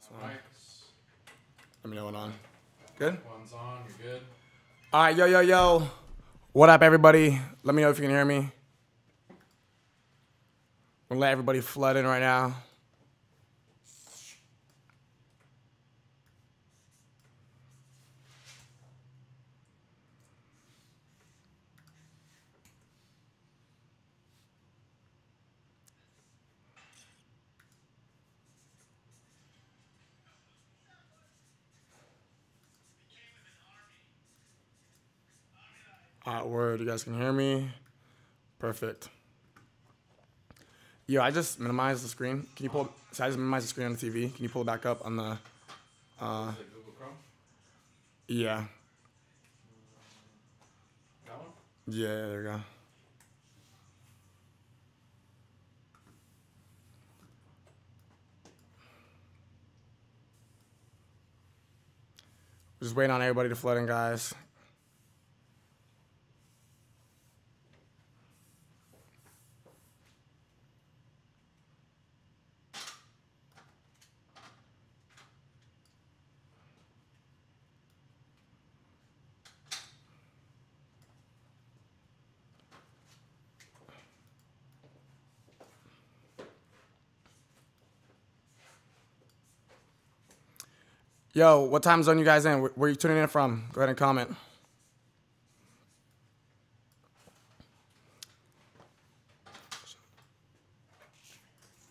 Let me know when on. Good? One's on, you're good. All right, yo. What up, everybody? Let me know if you can hear me. I'm gonna let everybody flood in right now. All right, word. You guys can hear me? Perfect. Yo, I just minimized the screen. Can you pull? So I just minimized the screen on the TV. Can you pull it back up on the? Is it Google Chrome? Yeah. That one? Yeah, there we go. Just waiting on everybody to flood in, guys. Yo, what time zone you guys in? Where are you tuning in from? Go ahead and comment.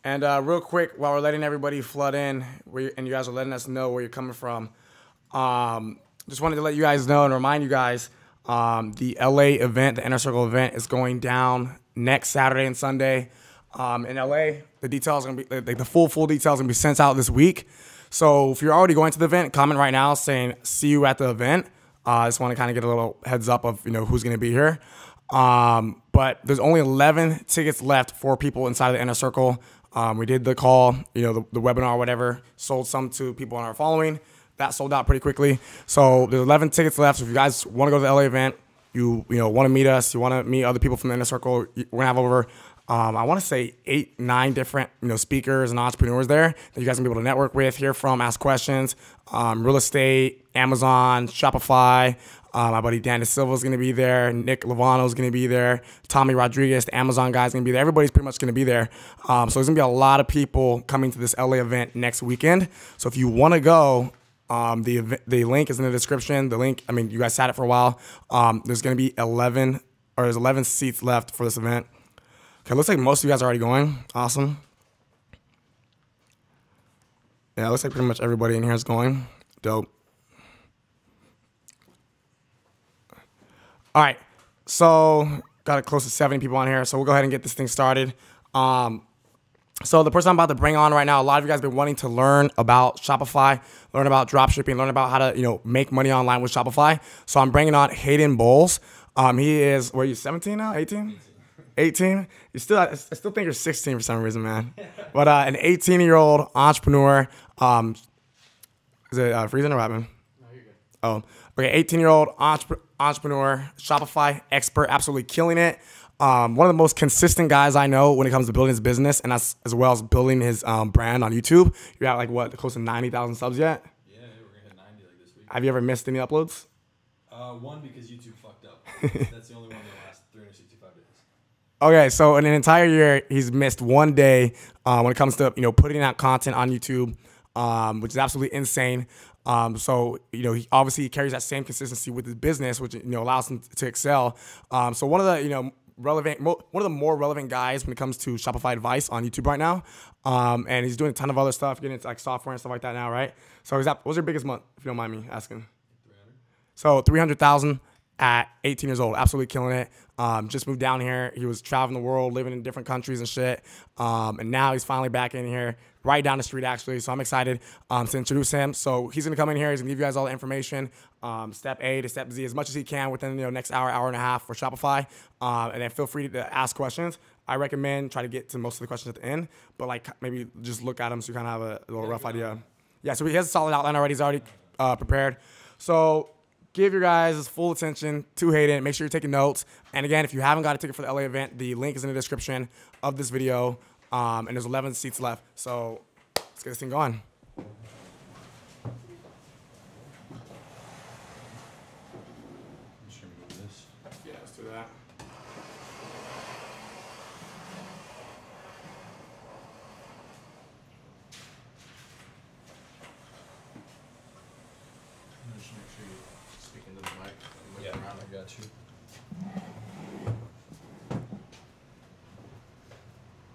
And real quick, while we're letting everybody flood in, and you guys are letting us know where you're coming from, just wanted to let you guys know and remind you guys, the LA event, the Inner Circle event, is going down next Saturday and Sunday in LA. The details are gonna be like the full details are gonna be sent out this week. So if you're already going to the event, comment right now saying "see you at the event." I just want to kind of get a little heads up of who's gonna be here. But there's only 11 tickets left for people inside of the Inner Circle. We did the call, the webinar or whatever, sold some to people on our following. That sold out pretty quickly. So there's 11 tickets left. So if you guys want to go to the LA event, you want to meet us, you want to meet other people from the Inner Circle, we're going to have over, I want to say 8, 9 different, speakers and entrepreneurs there that you guys can be able to network with, hear from, ask questions. Real estate, Amazon, Shopify. My buddy Dan DeSilva is going to be there. Nick Lovano is going to be there. Tommy Rodriguez, the Amazon guy, is going to be there. Everybody's pretty much going to be there. So there's going to be a lot of people coming to this LA event next weekend. So if you want to go, the link is in the description. The link, you guys had it for a while. There's going to be 11 seats left for this event. Okay, looks like most of you guys are already going. Awesome. Yeah, it looks like pretty much everybody in here is going. Dope. All right, so got close to 70 people on here, so we'll go ahead and get this thing started. So the person I'm about to bring on right now, a lot of you guys have been wanting to learn about Shopify, learn about dropshipping, learn about how to make money online with Shopify. So I'm bringing on Hayden Bowles. He is, what are you, 17 now, 18? 18? I still think you're 16 for some reason, man. But an 18-year-old entrepreneur. Is it freezing or what happened? No, you're good. Oh, okay, 18-year-old entrepreneur, Shopify expert, absolutely killing it. One of the most consistent guys I know when it comes to building his business, and as well as building his brand on YouTube. You're at close to 90,000 subs yet? Yeah, we're gonna hit 90 this week. Have you ever missed any uploads? One because YouTube fucked up. That's the only one that lasts 365 days. Okay, so in an entire year, he's missed one day when it comes to putting out content on YouTube, which is absolutely insane. So he obviously carries that same consistency with his business, which allows him to excel. So one of the one of the more relevant guys when it comes to Shopify advice on YouTube right now, and he's doing a ton of other stuff, getting into software and stuff like that now, right? So what was your biggest month, if you don't mind me asking? 300. So 300,000 at 18 years old, absolutely killing it. Just moved down here. He was traveling the world, living in different countries and shit. And now he's finally back in here, right down the street actually. So I'm excited to introduce him. So he's gonna come in here. He's gonna give you guys all the information, step A to step Z, as much as he can within next hour and a half for Shopify. And then feel free to ask questions. I recommend try to get to most of the questions at the end, but maybe just look at them so you kind of have a little rough idea. Yeah. So he has a solid outline already. He's already prepared. So give your guys full attention to Hayden. Make sure you're taking notes. And again, if you haven't got a ticket for the LA event, the link is in the description of this video. And there's 11 seats left. So let's get this thing going.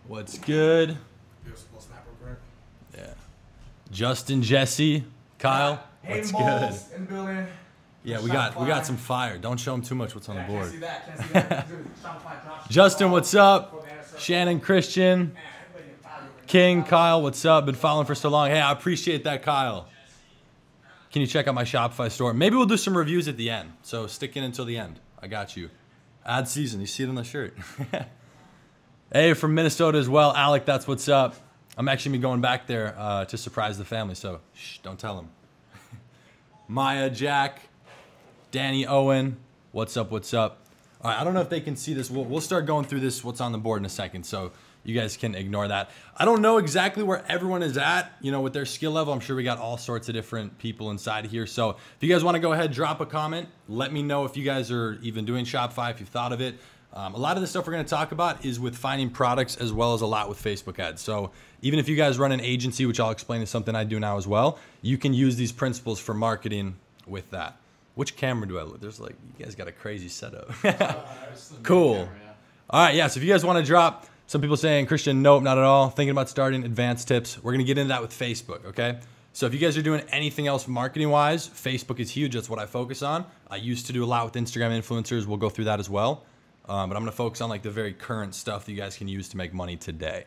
What's good? Yeah. Justin, Jesse, Kyle. What's good? In the building. Yeah, we got some fire. Don't show them too much what's on the board. Can't see that. Justin, what's up? Shannon, Christian, King, Kyle, what's up? Been following for so long. Hey, I appreciate that, Kyle. Can you check out my Shopify store? Maybe we'll do some reviews at the end. So stick in until the end. I got you. Ad season. You see it on the shirt. Hey, from Minnesota as well. Alec, that's what's up. I'm actually going back there to surprise the family. So shh, don't tell them. Maya, Jack, Danny, Owen. What's up? What's up? All right, I don't know if they can see this. We'll start going through this, what's on the board in a second. So you guys can ignore that. I don't know exactly where everyone is at, with their skill level. I'm sure we got all sorts of different people inside here. So if you guys want to go ahead, drop a comment. Let me know if you guys are even doing Shopify, if you've thought of it. A lot of the stuff we're going to talk about is with finding products as well as a lot with Facebook ads. So even if you guys run an agency, which I'll explain is something I do now as well, you can use these principles for marketing with that. Which camera do I look? There's you guys got a crazy setup. Cool. Camera, yeah. All right, yeah, so if you guys want to drop, some people saying, Christian, nope, not at all. Thinking about starting advanced tips. We're going to get into that with Facebook, okay? So if you guys are doing anything else marketing-wise, Facebook is huge. That's what I focus on. I used to do a lot with Instagram influencers. We'll go through that as well. But I'm going to focus on the very current stuff that you guys can use to make money today.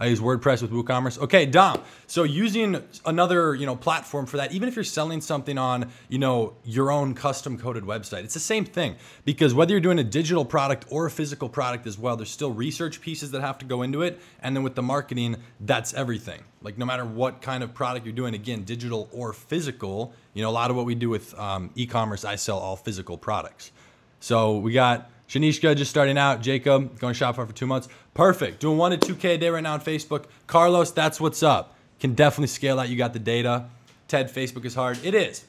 I use WordPress with WooCommerce. Okay, Dom. So using another, platform for that, even if you're selling something on, your own custom coded website, it's the same thing, because whether you're doing a digital product or a physical product as well, there's still research pieces that have to go into it. And then with the marketing, that's everything. No matter what kind of product you're doing, again, digital or physical, a lot of what we do with e-commerce, I sell all physical products. So we got Shanishka just starting out. Jacob going to Shopify for 2 months. Perfect. Doing 1 to 2K a day right now on Facebook. Carlos, that's what's up. Can definitely scale that. You got the data. Ted, Facebook is hard. It is.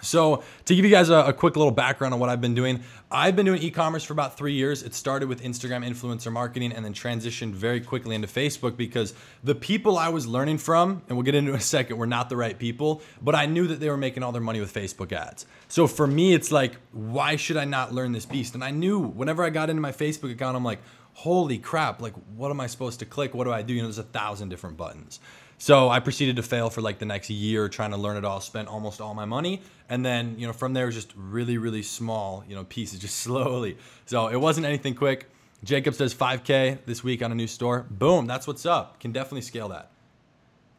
So to give you guys a quick little background on what I've been doing, I've been doing e-commerce for about 3 years. It started with Instagram influencer marketing and then transitioned very quickly into Facebook because the people I was learning from, and we'll get into in a second, were not the right people, but I knew that they were making all their money with Facebook ads. So for me, it's why should I not learn this beast? And I knew whenever I got into my Facebook account, I'm like, holy crap, what am I supposed to click? What do I do? There's 1,000 different buttons. So I proceeded to fail for the next year trying to learn it all, spent almost all my money. And then, from there, it was just really, really small, pieces, just slowly. So it wasn't anything quick. Jacob says 5K this week on a new store. Boom, that's what's up. Can definitely scale that.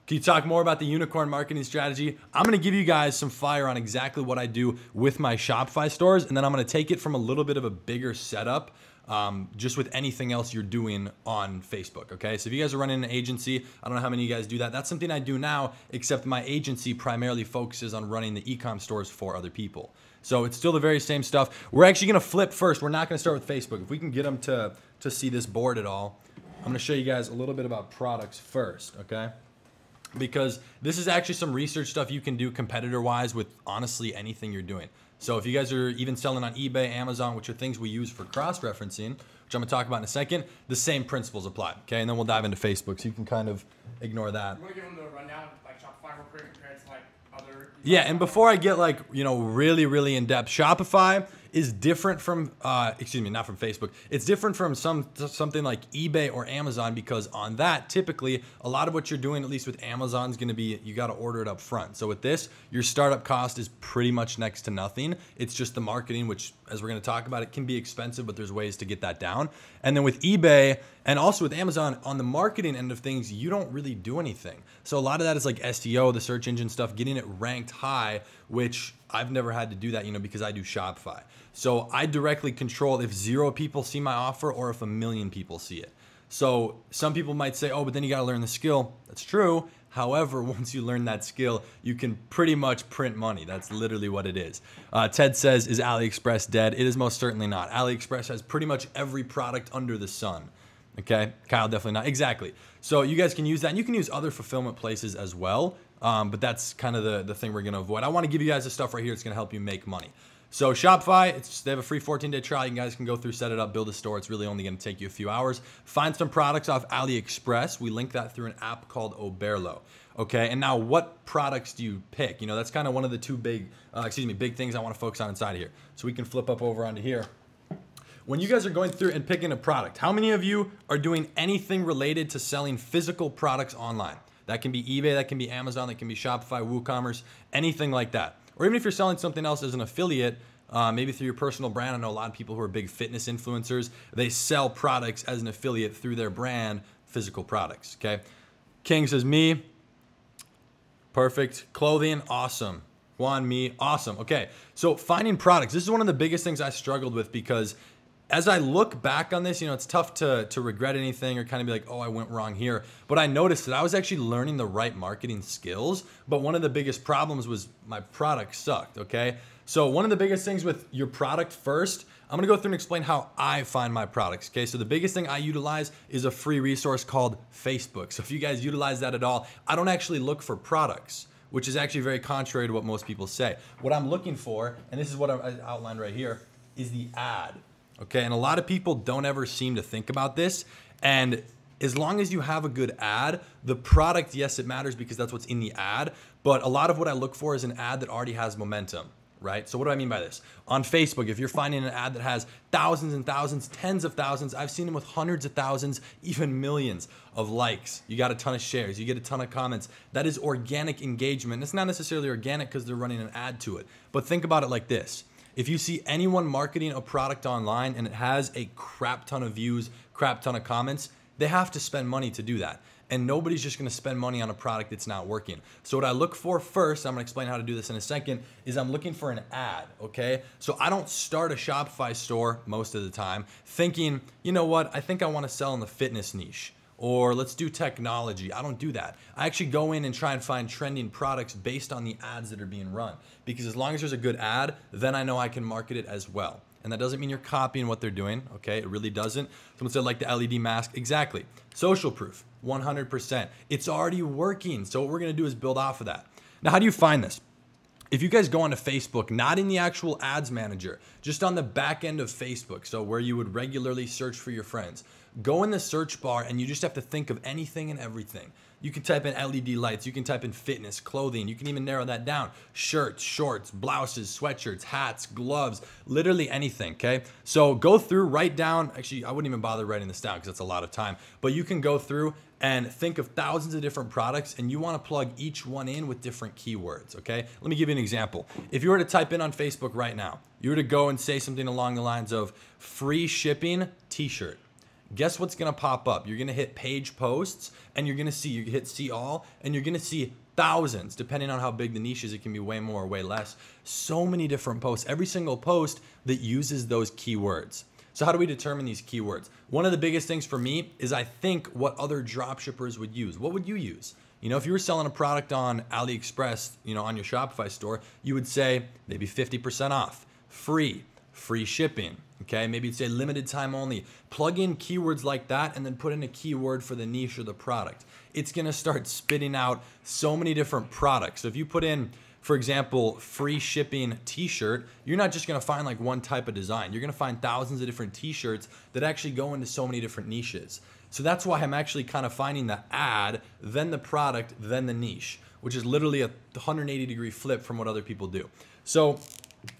Can you talk more about the unicorn marketing strategy? I'm going to give you guys some fire on exactly what I do with my Shopify stores. And then I'm going to take it from a little bit of a bigger setup. Just with anything else you're doing on Facebook, okay? So if you guys are running an agency, I don't know how many of you guys do that. That's something I do now, except my agency primarily focuses on running the e-com stores for other people. So it's still the very same stuff. We're actually gonna flip first. We're not gonna start with Facebook. If we can get them to see this board at all, I'm gonna show you guys a little bit about products first, okay? Because this is actually some research stuff you can do competitor-wise with honestly anything you're doing. So if you guys are even selling on eBay, Amazon, which are things we use for cross-referencing, which I'm gonna talk about in a second, the same principles apply, okay? And then we'll dive into Facebook, so you can kind of ignore that. You wanna give them the rundown, Shopify real quick compared to other... Yeah, and before I get really, really in-depth, Shopify is different from, not from Facebook. It's different from something like eBay or Amazon because on that, typically, a lot of what you're doing, at least with Amazon, is gonna be, you gotta order it up front. So with this, your startup cost is pretty much next to nothing. It's just the marketing, which, as we're gonna talk about, it can be expensive, but there's ways to get that down. And then with eBay, and also with Amazon, on the marketing end of things, you don't really do anything. So a lot of that is SEO, the search engine stuff, getting it ranked high, which I've never had to do that, because I do Shopify. So I directly control if 0 people see my offer or if 1 million people see it. So some people might say, oh, but then you got to learn the skill. That's true. However, once you learn that skill, you can pretty much print money. That's literally what it is. Ted says, is AliExpress dead? It is most certainly not. AliExpress has pretty much every product under the sun. Okay, Kyle, definitely not. Exactly. So you guys can use that, and you can use other fulfillment places as well. But that's kind of the thing we're going to avoid. I want to give you guys the stuff right here that's going to help you make money. So Shopify, they have a free 14-day trial. You guys can go through, set it up, build a store. It's really only going to take you a few hours. Find some products off AliExpress. We link that through an app called Oberlo. Okay, and now what products do you pick? That's kind of one of the two big things I want to focus on inside of here. So we can flip up over onto here. when you guys are going through and picking a product, how many of you are doing anything related to selling physical products online? That can be eBay, that can be Amazon, that can be Shopify, WooCommerce, anything like that. Or even if you're selling something else as an affiliate, maybe through your personal brand. I know a lot of people who are big fitness influencers. They sell products as an affiliate through their brand, physical products, okay? King says, me. Perfect. Clothing, awesome. Juan, me, awesome. Okay, so finding products. This is one of the biggest things I struggled with because as I look back on this, it's tough to regret anything or kind of be like, oh, I went wrong here. But I noticed that I was actually learning the right marketing skills. But one of the biggest problems was my product sucked, okay? So one of the biggest things with your product first, I'm gonna go through and explain how I find my products, okay? So the biggest thing I utilize is a free resource called Facebook. So if you guys utilize that at all, I don't actually look for products, which is actually very contrary to what most people say. What I'm looking for, and this is what I outlined right here, is the ad. Okay, and a lot of people don't ever seem to think about this. And as long as you have a good ad, the product, yes, it matters because that's what's in the ad. But a lot of what I look for is an ad that already has momentum, right? So what do I mean by this? On Facebook, if you're finding an ad that has thousands and thousands, tens of thousands, I've seen them with hundreds of thousands, even millions of likes. You got a ton of shares, you get a ton of comments. That is organic engagement. It's not necessarily organic because they're running an ad to it. But think about it like this. If you see anyone marketing a product online and it has a crap ton of views, crap ton of comments, they have to spend money to do that. And nobody's just gonna spend money on a product that's not working. So what I look for first, I'm gonna explain how to do this in a second, is I'm looking for an ad, okay? So I don't start a Shopify store most of the time thinking, you know what, I think I wanna sell in the fitness niche. Or let's do technology. I don't do that. I actually go in and try and find trending products based on the ads that are being run. Because as long as there's a good ad, then I know I can market it as well. And that doesn't mean you're copying what they're doing, okay? It really doesn't. Someone said like the LED mask. Exactly. Social proof, 100%. It's already working. So what we're gonna do is build off of that. Now, how do you find this? If you guys go onto Facebook, not in the actual ads manager, just on the back end of Facebook, so where you would regularly search for your friends, go in the search bar and you just have to think of anything and everything. You can type in LED lights, you can type in fitness, clothing, you can even narrow that down. Shirts, shorts, blouses, sweatshirts, hats, gloves, literally anything, okay? So go through, write down, actually I wouldn't even bother writing this down because that's a lot of time, but you can go through and think of thousands of different products and you wanna plug each one in with different keywords, okay? Let me give you an example. If you were to type in on Facebook right now, you were to go and say something along the lines of free shipping t-shirt. Guess what's gonna pop up? You're gonna hit page posts and you're gonna see, you hit see all, and you're gonna see thousands, depending on how big the niche is, it can be way more or way less. So many different posts, every single post that uses those keywords. So how do we determine these keywords? One of the biggest things for me is I think what other dropshippers would use. What would you use? If you were selling a product on AliExpress, on your Shopify store, you would say maybe 50% off, free shipping, okay? Maybe you'd say limited time only. Plug in keywords like that and then put in a keyword for the niche or the product. It's gonna start spitting out so many different products. So if you put in, for example, free shipping t-shirt, you're not just gonna find like one type of design. You're gonna find thousands of different t-shirts that actually go into so many different niches. So that's why I'm actually kind of finding the ad, then the product, then the niche, which is literally a 180-degree flip from what other people do. So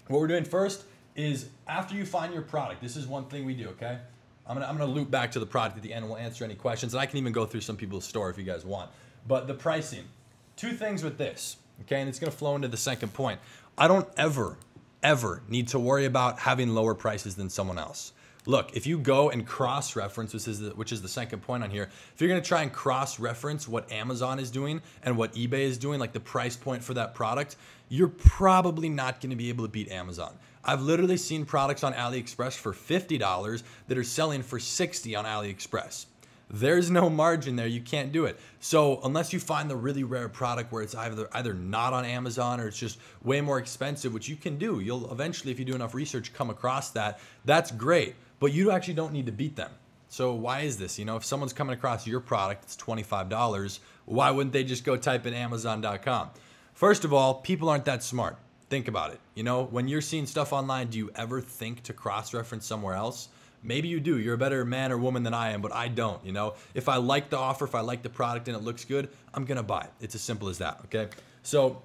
what we're doing first is after you find your product, this is one thing we do, okay? I'm gonna loop back to the product at the end and we'll answer any questions. And I can even go through some people's store if you guys want. But the pricing, two things with this, okay? And it's gonna flow into the second point. I don't ever need to worry about having lower prices than someone else. Look, if you go and cross-reference, which is the second point on here, if you're gonna try and cross-reference what Amazon is doing and what eBay is doing, like the price point for that product, you're probably not gonna be able to beat Amazon. I've literally seen products on AliExpress for $50 that are selling for $60 on AliExpress. There's no margin there, you can't do it. So unless you find the really rare product where it's either not on Amazon or it's just way more expensive, which you can do, you'll eventually, if you do enough research, come across that, that's great. But you actually don't need to beat them. So why is this? If someone's coming across your product, it's $25, why wouldn't they just go type in Amazon.com? First of all, people aren't that smart. Think about it. When you're seeing stuff online, do you ever think to cross-reference somewhere else? Maybe you do. You're a better man or woman than I am, but I don't. If I like the offer, if I like the product and it looks good, I'm gonna buy it. It's as simple as that, okay? So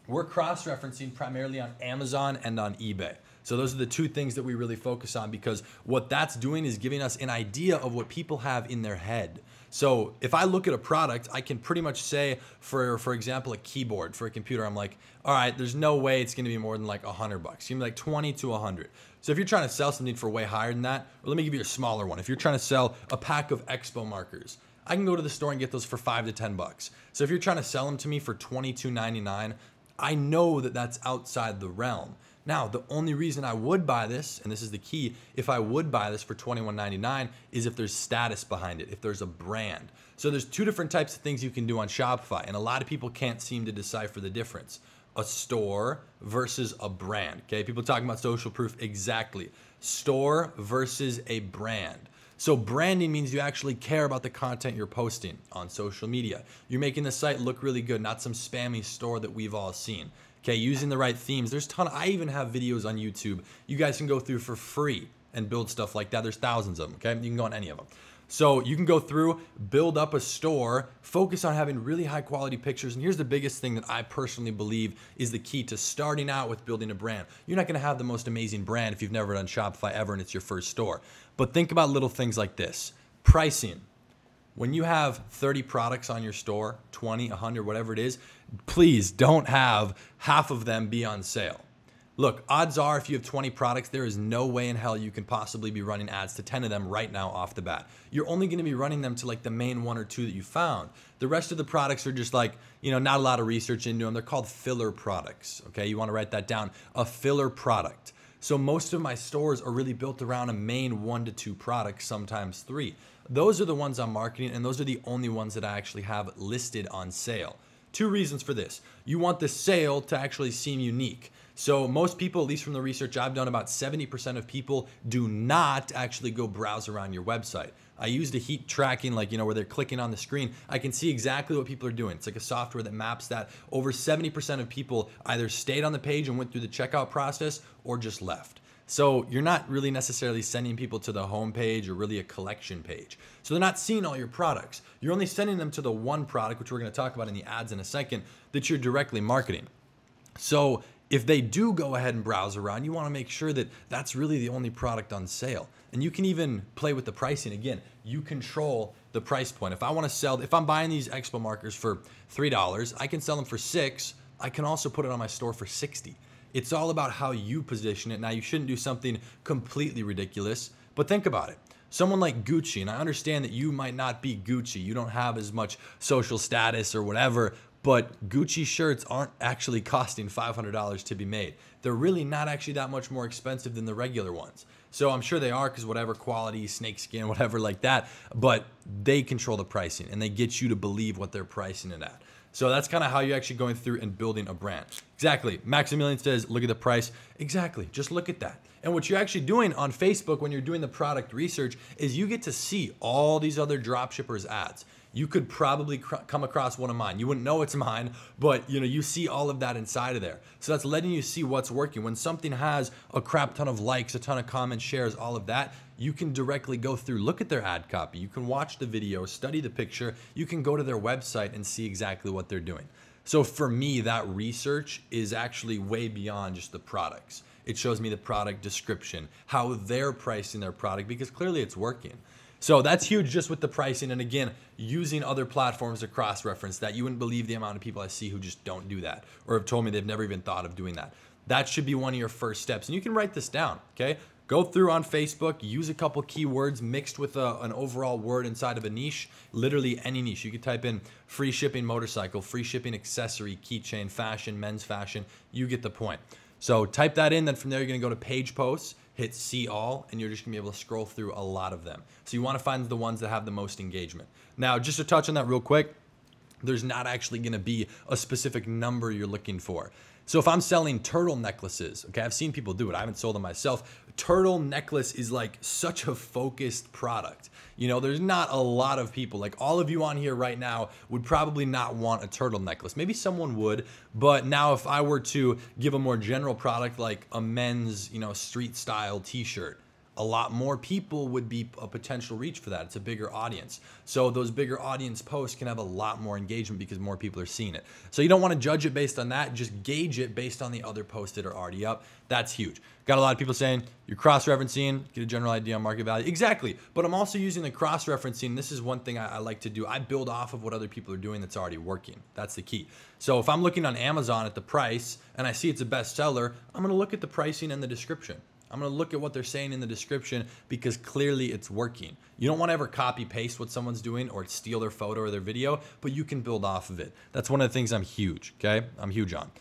we're cross-referencing primarily on Amazon and on eBay. So those are the two things that we really focus on, because what that's doing is giving us an idea of what people have in their head. So if I look at a product, I can pretty much say, for example, a keyboard for a computer, I'm like, all right, there's no way it's gonna be more than like $100. It's gonna be like 20 to 100. So if you're trying to sell something for way higher than that, or let me give you a smaller one. If you're trying to sell a pack of Expo markers, I can go to the store and get those for $5 to $10. So if you're trying to sell them to me for $22.99, I know that that's outside the realm. Now, the only reason I would buy this, and this is the key, if I would buy this for $21.99 is if there's status behind it, if there's a brand. So there's two different types of things you can do on Shopify, and a lot of people can't seem to decipher the difference. A store versus a brand, okay? People talking about social proof, exactly. Store versus a brand. So branding means you actually care about the content you're posting on social media. You're making the site look really good, not some spammy store that we've all seen. Okay, using the right themes. There's a ton. I even have videos on YouTube you guys can go through for free and build stuff like that. There's thousands of them, okay? You can go on any of them. So you can go through, build up a store, focus on having really high quality pictures. And here's the biggest thing that I personally believe is the key to starting out with building a brand. You're not gonna have the most amazing brand if you've never done Shopify ever and it's your first store. But think about little things like this. Pricing. When you have 30 products on your store, 20, 100, whatever it is, please don't have half of them be on sale. Look, odds are if you have 20 products, there is no way in hell you can possibly be running ads to 10 of them right now off the bat. You're only gonna be running them to like the main one or two that you found. The rest of the products are just like, not a lot of research into them. They're called filler products, okay? You wanna write that down, a filler product. So most of my stores are really built around a main 1 to 2 products, sometimes 3. Those are the ones I'm marketing, and those are the only ones that I actually have listed on sale. 2 reasons for this. You want the sale to actually seem unique. So most people, at least from the research I've done, about 70% of people do not actually go browse around your website. I used a heat tracking, where they're clicking on the screen. I can see exactly what people are doing. It's like a software that maps that. Over 70% of people either stayed on the page and went through the checkout process or just left. So you're not really necessarily sending people to the home page or really a collection page. So they're not seeing all your products. You're only sending them to the one product, which we're gonna talk about in the ads in a second, that you're directly marketing. So if they do go ahead and browse around, you wanna make sure that that's really the only product on sale. And you can even play with the pricing. Again, you control the price point. If I'm buying these Expo markers for $3, I can sell them for $6. I can also put it on my store for $60. It's all about how you position it. Now, you shouldn't do something completely ridiculous, but think about it. Someone like Gucci, and I understand that you might not be Gucci, you don't have as much social status or whatever, but Gucci shirts aren't actually costing $500 to be made. They're really not actually that much more expensive than the regular ones. So I'm sure they are, because whatever quality, snakeskin, whatever like that, but they control the pricing and they get you to believe what they're pricing it at. So that's kind of how you're actually going through and building a brand. Exactly. Maximilian says, look at the price. Exactly. Just look at that. And what you're actually doing on Facebook when you're doing the product research is you get to see all these other dropshippers' ads. You could probably come across one of mine. You wouldn't know it's mine, but you see all of that inside of there. So that's letting you see what's working. When something has a crap ton of likes, a ton of comments, shares, all of that, you can directly go through, look at their ad copy. You can watch the video, study the picture. You can go to their website and see exactly what they're doing. So for me, that research is actually way beyond just the products. It shows me the product description, how they're pricing their product, because clearly it's working. So that's huge just with the pricing. And again, using other platforms to cross-reference that. You wouldn't believe the amount of people I see who just don't do that or have told me they've never even thought of doing that. That should be one of your first steps. And you can write this down, okay? Go through on Facebook, use a couple keywords mixed with an overall word inside of a niche, literally any niche. You could type in free shipping motorcycle, free shipping accessory, keychain, fashion, men's fashion. You get the point. So type that in, then from there you're gonna go to page posts, hit see all, and you're just gonna be able to scroll through a lot of them. So you wanna find the ones that have the most engagement. Now, just to touch on that real quick, there's not actually gonna be a specific number you're looking for. So if I'm selling turtle necklaces, okay, I've seen people do it. I haven't sold them myself. Turtle necklace is like such a focused product. There's not a lot of people, like all of you on here right now would probably not want a turtle necklace. Maybe someone would, but now if I were to give a more general product like a men's, street style t-shirt, a lot more people would be a potential reach for that. It's a bigger audience. So those bigger audience posts can have a lot more engagement because more people are seeing it. So you don't want to judge it based on that. Just gauge it based on the other posts that are already up. That's huge. Got a lot of people saying you're cross-referencing, get a general idea on market value. Exactly. But I'm also using the cross-referencing. This is one thing I like to do. I build off of what other people are doing that's already working. That's the key. So if I'm looking on Amazon at the price and I see it's a bestseller, I'm going to look at the pricing and the description. I'm going to look at what they're saying in the description because clearly it's working. You don't want to ever copy paste what someone's doing or steal their photo or their video, but you can build off of it. That's one of the things I'm huge, okay? I'm huge on.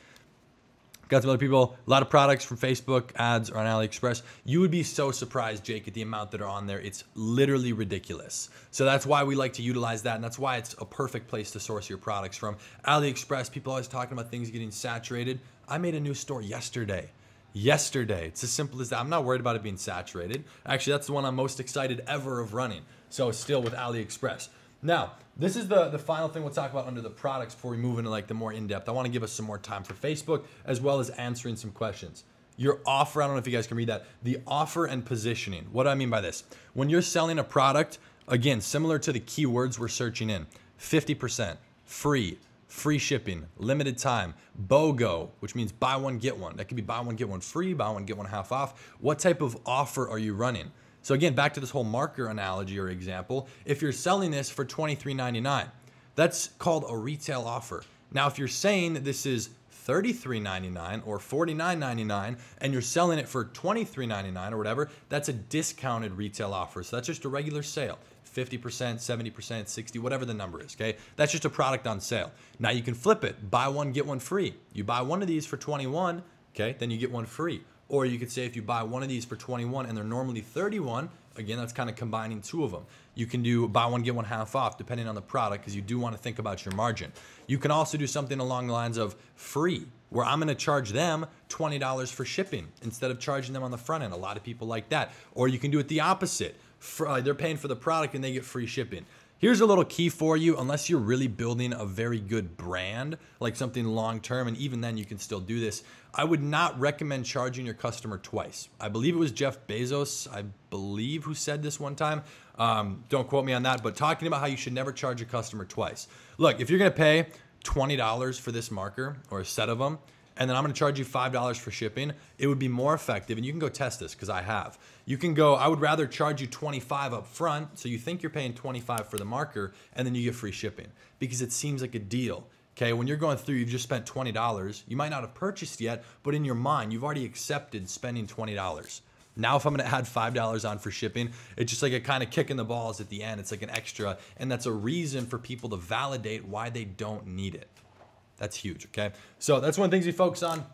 Got some other people, a lot of products from Facebook ads or on AliExpress. You would be so surprised, Jake, at the amount that are on there. It's literally ridiculous. So that's why we like to utilize that, and that's why it's a perfect place to source your products from. AliExpress, people always talking about things getting saturated. I made a new store yesterday. It's as simple as that. I'm not worried about it being saturated. Actually, that's the one I'm most excited ever of running. So still with AliExpress. Now, this is the final thing we'll talk about under the products before we move into like the more in-depth. I want to give us some more time for Facebook as well as answering some questions. Your offer, I don't know if you guys can read that. The offer and positioning. What do I mean by this? When you're selling a product, again, similar to the keywords we're searching in, 50%, free shipping, limited time, BOGO, which means buy one, get one. That could be buy one, get one free, buy one, get one half off. What type of offer are you running? So again, back to this whole marker analogy or example, if you're selling this for $23.99, that's called a retail offer. Now, if you're saying that this is $33.99 or $49.99 and you're selling it for $23.99 or whatever, that's a discounted retail offer. So that's just a regular sale. 50%, 70%, 60%, whatever the number is, okay? That's just a product on sale. Now you can flip it, buy one, get one free. You buy one of these for 21, okay, then you get one free. Or you could say if you buy one of these for 21 and they're normally 31, again, that's kind of combining two of them. You can do buy one, get one half off depending on the product because you do want to think about your margin. You can also do something along the lines of free, where I'm going to charge them $20 for shipping instead of charging them on the front end. A lot of people like that. Or you can do it the opposite. They're paying for the product and they get free shipping. Here's a little key for you, unless you're really building a very good brand, like something long-term, and even then you can still do this. I would not recommend charging your customer twice. I believe it was Jeff Bezos, who said this one time. Don't quote me on that, but talking about how you should never charge a customer twice. Look, if you're gonna pay $20 for this marker or a set of them, and then I'm gonna charge you $5 for shipping, it would be more effective, and you can go test this because I have. You can go, I would rather charge you $25 up front, so you think you're paying $25 for the marker, and then you get free shipping because it seems like a deal. Okay, when you're going through, you've just spent $20. You might not have purchased yet, but in your mind, you've already accepted spending $20. Now, if I'm gonna add $5 on for shipping, it's just like a kind of kick in the balls at the end. It's like an extra, and that's a reason for people to validate why they don't need it. That's huge, okay? So that's one of the things we focus on.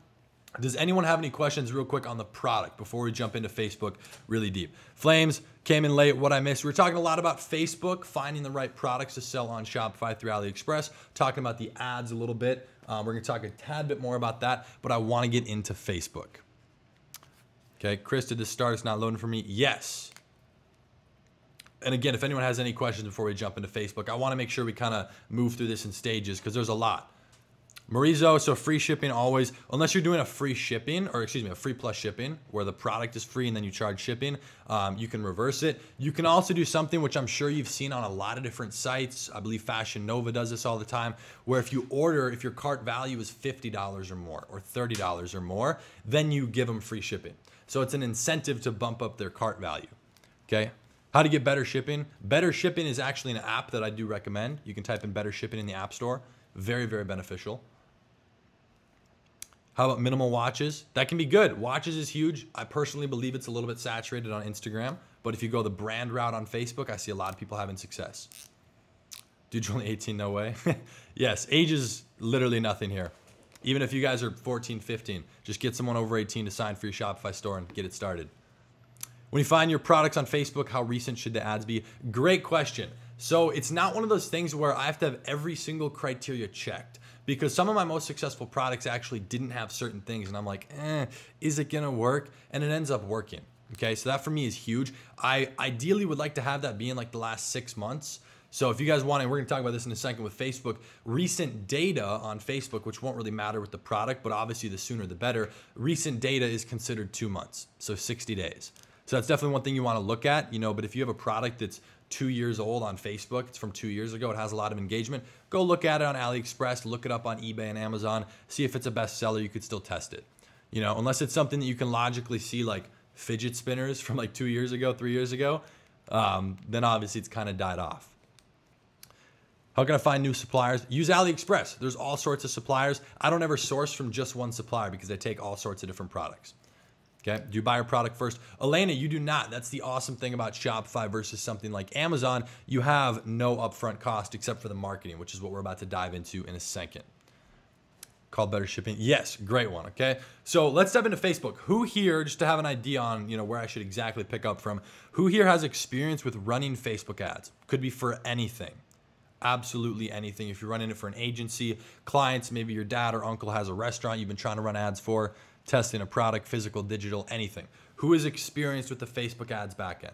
Does anyone have any questions real quick on the product before we jump into Facebook really deep? Flames came in late, what I missed. We were talking a lot about Facebook, finding the right products to sell on Shopify through AliExpress, talking about the ads a little bit. We're gonna talk a tad bit more about that, but I wanna get into Facebook. Okay, Chris, did this start? It's not loading for me. Yes. And again, if anyone has any questions before we jump into Facebook, I wanna make sure we kind of move through this in stages because there's a lot. Marizo, so free shipping always, unless you're doing a free shipping, or excuse me, a free plus shipping, where the product is free and then you charge shipping, you can reverse it. You can also do something which I'm sure you've seen on a lot of different sites. I believe Fashion Nova does this all the time, where if you order, if your cart value is $50 or more, or $30 or more, then you give them free shipping. So it's an incentive to bump up their cart value, okay? How to get better shipping? Better shipping is actually an app that I do recommend. You can type in better shipping in the App Store. Very, very beneficial. How about minimal watches? That can be good. Watches is huge. I personally believe it's a little bit saturated on Instagram, but if you go the brand route on Facebook, I see a lot of people having success. Dude, you're only 18, no way. Yes, age is literally nothing here. Even if you guys are 14, 15, just get someone over 18 to sign for your Shopify store and get it started. When you find your products on Facebook, how recent should the ads be? Great question. So it's not one of those things where I have to have every single criteria checked, because some of my most successful products actually didn't have certain things and I'm like, is it gonna work? And it ends up working, okay? So that for me is huge. I ideally would like to have that be in like the last 6 months. So if you guys want, and we're gonna talk about this in a second with Facebook, recent data on Facebook, which won't really matter with the product, but obviously the sooner the better, recent data is considered 2 months, so 60 days. So that's definitely one thing you want to look at, but if you have a product that's 2 years old on Facebook, it's from 2 years ago, it has a lot of engagement, go look at it on AliExpress, look it up on eBay and Amazon, see if it's a bestseller, you could still test it. Unless it's something that you can logically see, like fidget spinners from like 2 years ago, 3 years ago, then obviously it's kind of died off. How can I find new suppliers? Use AliExpress. There's all sorts of suppliers. I don't ever source from just one supplier because they take all sorts of different products. Okay, do you buy your product first? Elena, you do not. That's the awesome thing about Shopify versus something like Amazon. You have no upfront cost except for the marketing, which is what we're about to dive into in a second. Called better shipping. Yes, great one. Okay, so let's dive into Facebook. Who here, just to have an idea on where I should exactly pick up from, who here has experience with running Facebook ads? Could be for anything. Absolutely anything. If you're running it for an agency, clients, maybe your dad or uncle has a restaurant you've been trying to run ads for, testing a product, physical, digital, anything. Who is experienced with the Facebook ads backend?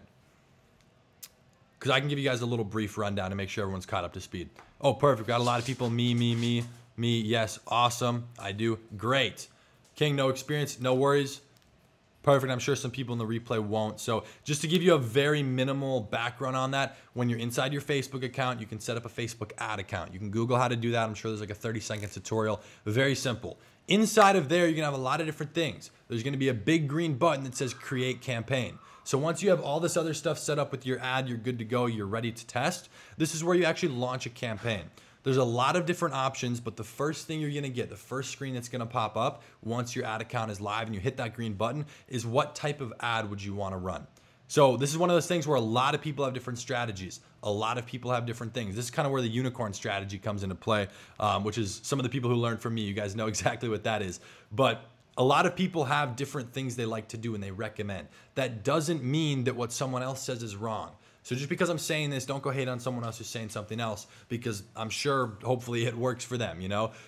Because I can give you guys a little brief rundown to make sure everyone's caught up to speed. Oh, perfect. Got a lot of people. Me. Yes, awesome. I do. Great. King, no experience, no worries. Perfect. I'm sure some people in the replay won't. So just to give you a very minimal background on that, when you're inside your Facebook account, you can set up a Facebook ad account. You can Google how to do that. I'm sure there's like a 30-second tutorial. Very simple. Inside of there, you're going to have a lot of different things. There's going to be a big green button that says create campaign. So once you have all this other stuff set up with your ad, you're good to go, you're ready to test. This is where you actually launch a campaign. There's a lot of different options, but the first thing you're gonna get, the first screen that's gonna pop up once your ad account is live and you hit that green button is what type of ad would you wanna run? So this is one of those things where a lot of people have different strategies. A lot of people have different things. This is kind of where the unicorn strategy comes into play, which is some of the people who learned from me. You guys know exactly what that is. But a lot of people have different things they like to do and they recommend. That doesn't mean that what someone else says is wrong. So just because I'm saying this, don't go hate on someone else who's saying something else, because I'm sure hopefully it works for them,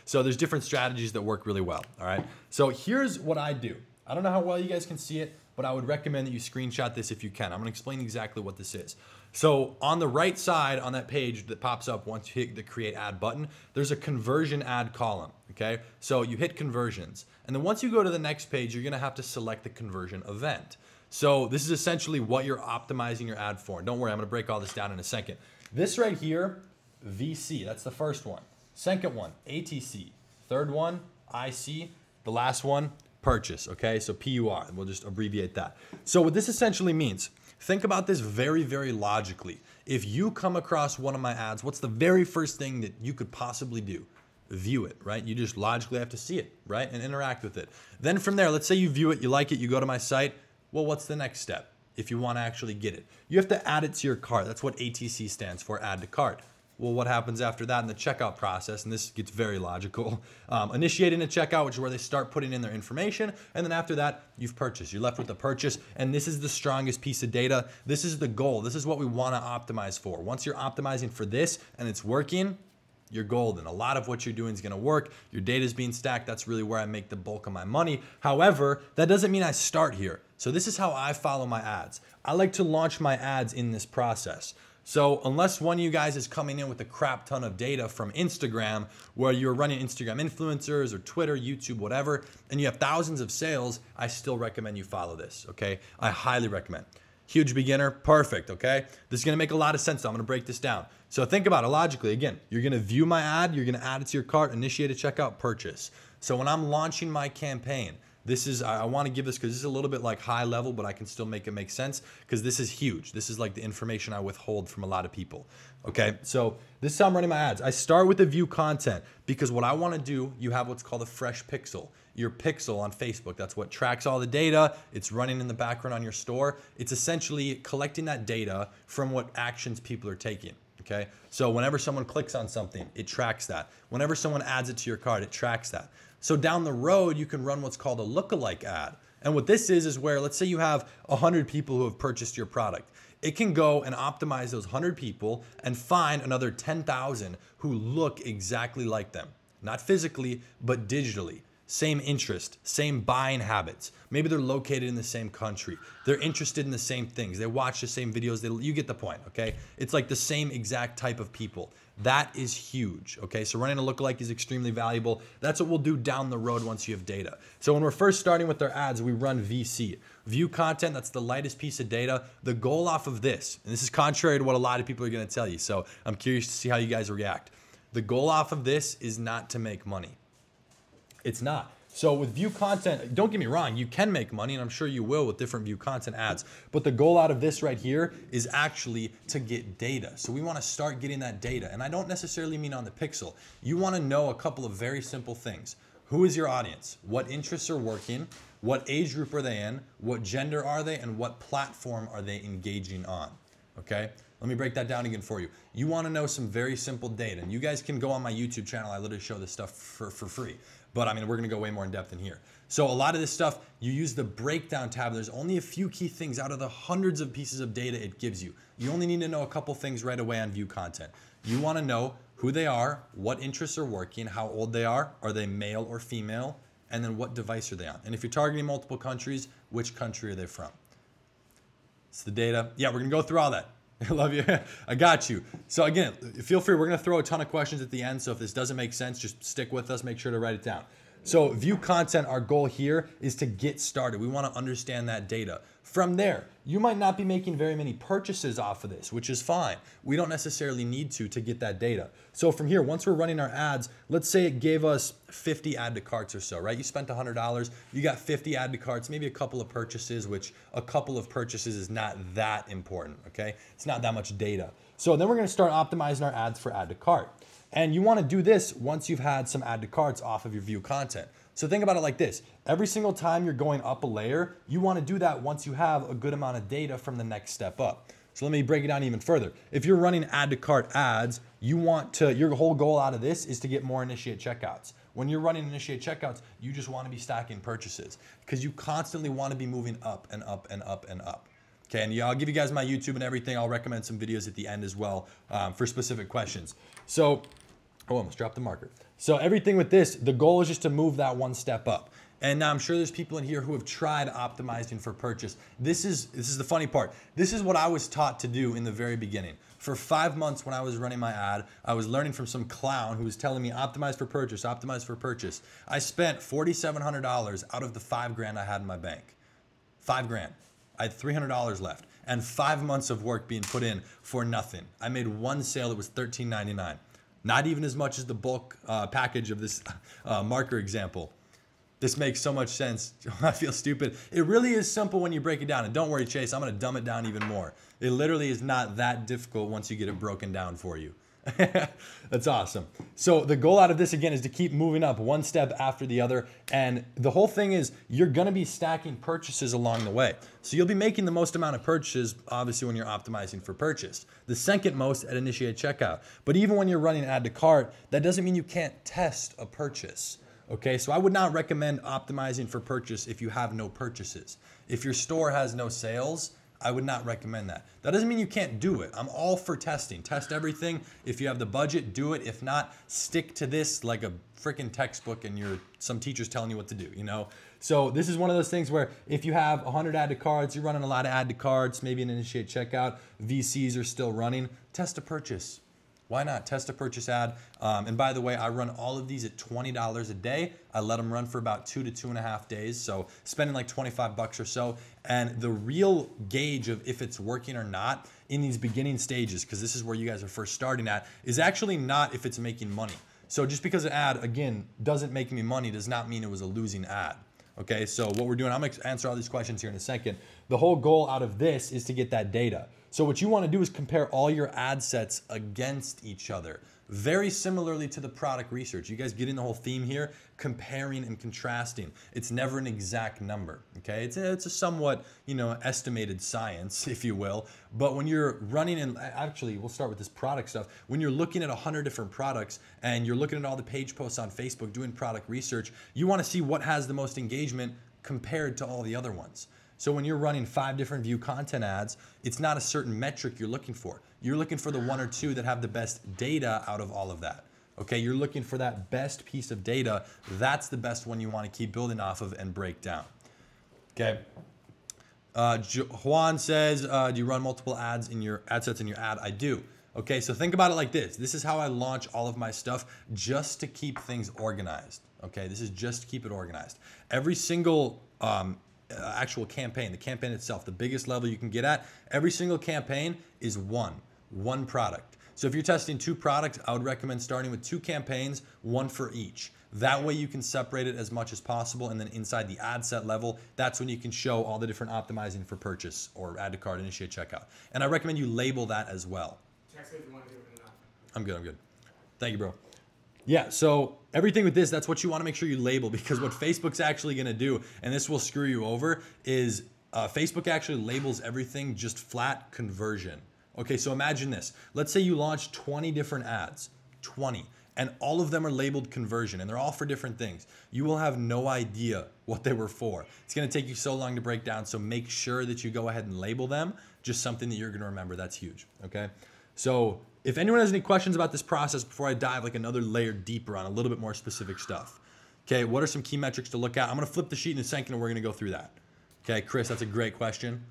So there's different strategies that work really well, all right? So here's what I do. I don't know how well you guys can see it, but I would recommend that you screenshot this if you can. I'm gonna explain exactly what this is. So on the right side on that page that pops up once you hit the create ad button, there's a conversion ad column, okay? So you hit conversions. And then once you go to the next page, you're gonna have to select the conversion event. So this is essentially what you're optimizing your ad for. And don't worry, I'm gonna break all this down in a second. This right here, VC, that's the first one. Second one, ATC. Third one, IC. The last one, purchase, okay? So PUR, and we'll just abbreviate that. So what this essentially means, think about this very, very logically. If you come across one of my ads, what's the very first thing that you could possibly do? View it, right? You just logically have to see it, right? And interact with it. Then from there, let's say you view it, you like it, you go to my site. Well, what's the next step if you want to actually get it? You have to add it to your cart. That's what ATC stands for, add to cart. Well, what happens after that in the checkout process? And this gets very logical. Initiating a checkout, which is where they start putting in their information. And then after that, you've purchased. You're left with the purchase. And this is the strongest piece of data. This is the goal. This is what we want to optimize for. Once you're optimizing for this and it's working, you're golden. A lot of what you're doing is going to work. Your data is being stacked. That's really where I make the bulk of my money. However, that doesn't mean I start here. So this is how I follow my ads. I like to launch my ads in this process. So unless one of you guys is coming in with a crap ton of data from Instagram, where you're running Instagram influencers or Twitter, YouTube, whatever, and you have thousands of sales, I still recommend you follow this, okay? I highly recommend. Huge beginner, perfect, okay? This is gonna make a lot of sense, so I'm gonna break this down. So think about it logically. Again, you're gonna view my ad, you're gonna add it to your cart, initiate a checkout, purchase. So when I'm launching my campaign, this is, I wanna give this because this is a little bit like high level, but I can still make it make sense because this is huge. This is like the information I withhold from a lot of people, okay? So this is how I'm running my ads. I start with the view content because what I wanna do, you have what's called a fresh pixel. Your pixel on Facebook, that's what tracks all the data. It's running in the background on your store. It's essentially collecting that data from what actions people are taking, okay? So whenever someone clicks on something, it tracks that. Whenever someone adds it to your cart, it tracks that. So down the road, you can run what's called a lookalike ad. And what this is where, let's say you have 100 people who have purchased your product. It can go and optimize those 100 people and find another 10,000 who look exactly like them. Not physically, but digitally. Same interest, same buying habits. Maybe they're located in the same country. They're interested in the same things. They watch the same videos. You get the point, okay? It's like the same exact type of people. That is huge, okay? So running a lookalike is extremely valuable. That's what we'll do down the road once you have data. So when we're first starting with our ads, we run VC. View content, that's the lightest piece of data. The goal off of this, and this is contrary to what a lot of people are gonna tell you, so I'm curious to see how you guys react. The goal off of this is not to make money. It's not. So with view content, don't get me wrong, you can make money, and I'm sure you will with different view content ads. But the goal out of this right here is actually to get data. So we want to start getting that data. And I don't necessarily mean on the pixel. You want to know a couple of very simple things. Who is your audience? What interests are working? What age group are they in? What gender are they? And what platform are they engaging on? Okay? Let me break that down again for you. You want to know some very simple data. And you guys can go on my YouTube channel. I literally show this stuff for free. But I mean, we're gonna go way more in depth in here. So a lot of this stuff, you use the breakdown tab. There's only a few key things out of the hundreds of pieces of data it gives you. You only need to know a couple things right away on view content. You wanna know who they are, what interests are working, how old they are they male or female, and then what device are they on. And if you're targeting multiple countries, which country are they from? It's the data. Yeah, we're gonna go through all that. I love you. I got you. So again, feel free. We're going to throw a ton of questions at the end. So if this doesn't make sense, just stick with us. Make sure to write it down. So view content, our goal here is to get started. We want to understand that data. From there, you might not be making very many purchases off of this, which is fine. We don't necessarily need to get that data. So from here, once we're running our ads, let's say it gave us 50 add to carts or so, right? You spent $100, you got 50 add to carts, maybe a couple of purchases, which a couple of purchases is not that important, okay? It's not that much data. So then we're gonna start optimizing our ads for add to cart. And you wanna do this once you've had some add to carts off of your view content. So think about it like this. Every single time you're going up a layer, you wanna do that once you have a good amount of data from the next step up. So let me break it down even further. If you're running add to cart ads, your whole goal out of this is to get more initiate checkouts. When you're running initiate checkouts, you just wanna be stacking purchases because you constantly wanna be moving up and up and up and up. Okay, and I'll give you guys my YouTube and everything. I'll recommend some videos at the end as well for specific questions. So, almost dropped the marker. So everything with this, the goal is just to move that one step up. And now I'm sure there's people in here who have tried optimizing for purchase. This is the funny part. This is what I was taught to do in the very beginning. For 5 months when I was running my ad, I was learning from some clown who was telling me optimize for purchase, optimize for purchase. I spent $4,700 out of the $5,000 I had in my bank. $5,000. I had $300 left and 5 months of work being put in for nothing. I made one sale that was $13.99. Not even as much as the bulk package of this marker example. This makes so much sense. I feel stupid. It really is simple when you break it down. And don't worry, Chase, I'm gonna dumb it down even more. It literally is not that difficult once you get it broken down for you. That's awesome. So the goal out of this again is to keep moving up one step after the other. And the whole thing is you're gonna be stacking purchases along the way. So you'll be making the most amount of purchases, obviously, when you're optimizing for purchase. The second most at initiate checkout. But even when you're running add to cart, that doesn't mean you can't test a purchase. Okay, so I would not recommend optimizing for purchase if you have no purchases. If your store has no sales, I would not recommend that. That doesn't mean you can't do it. I'm all for testing. Test everything. If you have the budget, do it. If not, stick to this like a freaking textbook and some teacher's telling you what to do, you know? So this is one of those things where if you have 100 add to carts, you're running a lot of add to carts, maybe an initiate checkout, VCs are still running, test a purchase. Why not? Test a purchase ad. And by the way, I run all of these at $20 a day. I let them run for about 2 to 2.5 days. So spending like 25 bucks or so. And the real gauge of if it's working or not in these beginning stages, because this is where you guys are first starting at, is actually not if it's making money. So just because an ad, again, doesn't make me money does not mean it was a losing ad. Okay, so what we're doing, I'm gonna answer all these questions here in a second. The whole goal out of this is to get that data. So what you wanna do is compare all your ad sets against each other. Very similarly to the product research. You guys getting the whole theme here? Comparing and contrasting. It's never an exact number, okay? It's a somewhat, estimated science, if you will. But when you're running in, actually, we'll start with this product stuff. When you're looking at 100 different products and you're looking at all the page posts on Facebook doing product research, you wanna see what has the most engagement compared to all the other ones. So when you're running 5 different view content ads, it's not a certain metric you're looking for. You're looking for the 1 or 2 that have the best data out of all of that. Okay, you're looking for that best piece of data. That's the best one you want to keep building off of and break down. Okay. Juan says, do you run multiple ads in your ad sets in your ad? I do. Okay, so think about it like this. This is how I launch all of my stuff just to keep things organized. Okay, this is just to keep it organized. Every single actual campaign, the campaign itself, the biggest level you can get at, every single campaign is one product. So if you're testing 2 products, I would recommend starting with 2 campaigns, 1 for each. That way you can separate it as much as possible, and then inside the ad set level, that's when you can show all the different optimizing for purchase or add to cart, initiate checkout. And I recommend you label that as well. Text me if you want to do it or not. I'm good. Thank you, bro. Yeah, so everything with this, that's what you want to make sure you label, because what Facebook's actually going to do, and this will screw you over, is Facebook actually labels everything just flat conversion. Okay, so imagine this. Let's say you launch 20 different ads, 20, and all of them are labeled conversion, and they're all for different things. You will have no idea what they were for. It's gonna take you so long to break down, so make sure that you go ahead and label them, just something that you're gonna remember. That's huge, okay? So if anyone has any questions about this process before I dive like another layer deeper on a little bit more specific stuff, okay, what are some key metrics to look at? I'm gonna flip the sheet in a second and we're gonna go through that. Okay, Chris, that's a great question.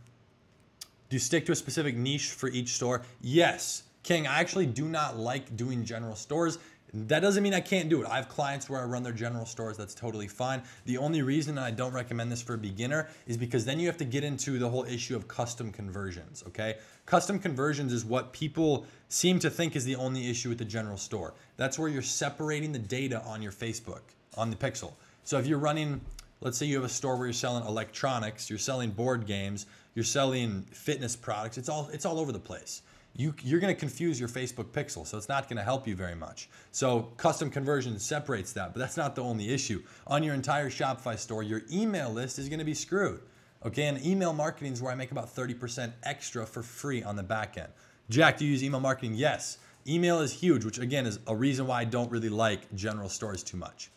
Do you stick to a specific niche for each store? Yes. King, I actually do not like doing general stores. That doesn't mean I can't do it. I have clients where I run their general stores. That's totally fine. The only reason I don't recommend this for a beginner is because then you have to get into the whole issue of custom conversions, okay? Custom conversions is what people seem to think is the only issue with the general store. That's where you're separating the data on your Facebook, on the pixel. So if you're running, let's say you have a store where you're selling electronics, you're selling board games, you're selling fitness products, it's all over the place. You're gonna confuse your Facebook pixel, so it's not gonna help you very much. So custom conversion separates that, but that's not the only issue. On your entire Shopify store, your email list is gonna be screwed. Okay, and email marketing is where I make about 30% extra for free on the back end. Jack, do you use email marketing? Yes. Email is huge, which again is a reason why I don't really like general stores too much.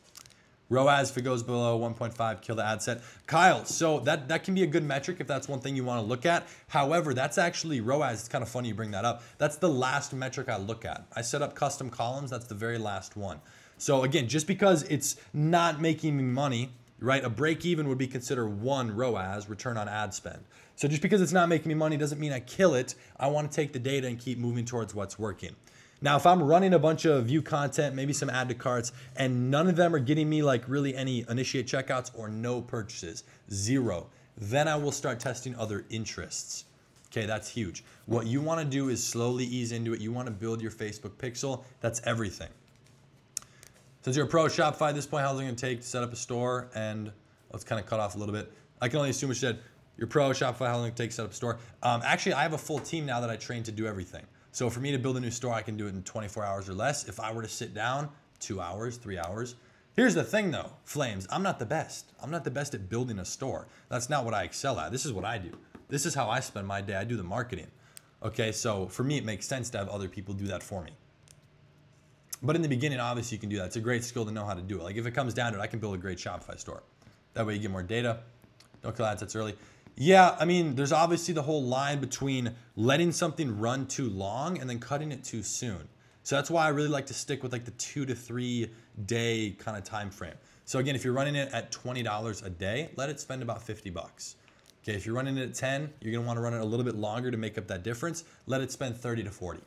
ROAS, if it goes below 1.5, kill the ad set. Kyle, so that can be a good metric if that's one thing you want to look at. However, that's actually ROAS. It's kind of funny you bring that up. That's the last metric I look at. I set up custom columns. That's the very last one. So again, just because it's not making me money, right? A break even would be considered 1 ROAS, return on ad spend. So just because it's not making me money doesn't mean I kill it. I want to take the data and keep moving towards what's working. Now, if I'm running a bunch of view content, maybe some add to carts, and none of them are getting me like really any initiate checkouts or no purchases, 0, then I will start testing other interests. Okay, that's huge. What you want to do is slowly ease into it. You want to build your Facebook pixel. That's everything. Since you're a pro at Shopify at this point, how long is it going to take to set up a store? And let's kind of cut off a little bit. I can only assume what you said. You're pro at Shopify, how long does it take to set up a store? Actually, I have a full team now that I train to do everything. So for me to build a new store, I can do it in 24 hours or less. If I were to sit down, 2 hours, 3 hours. Here's the thing though, Flames, I'm not the best. I'm not the best at building a store. That's not what I excel at. This is what I do. This is how I spend my day. I do the marketing. Okay, so for me, it makes sense to have other people do that for me. But in the beginning, obviously you can do that. It's a great skill to know how to do it. Like if it comes down to it, I can build a great Shopify store. That way you get more data. Don't kill ad sets early. Yeah, I mean, there's obviously the whole line between letting something run too long and then cutting it too soon. So that's why I really like to stick with like the 2 to 3 day kind of time frame. So again, if you're running it at $20 a day, let it spend about 50 bucks. Okay, if you're running it at 10, you're gonna wanna run it a little bit longer to make up that difference. Let it spend 30 to 40.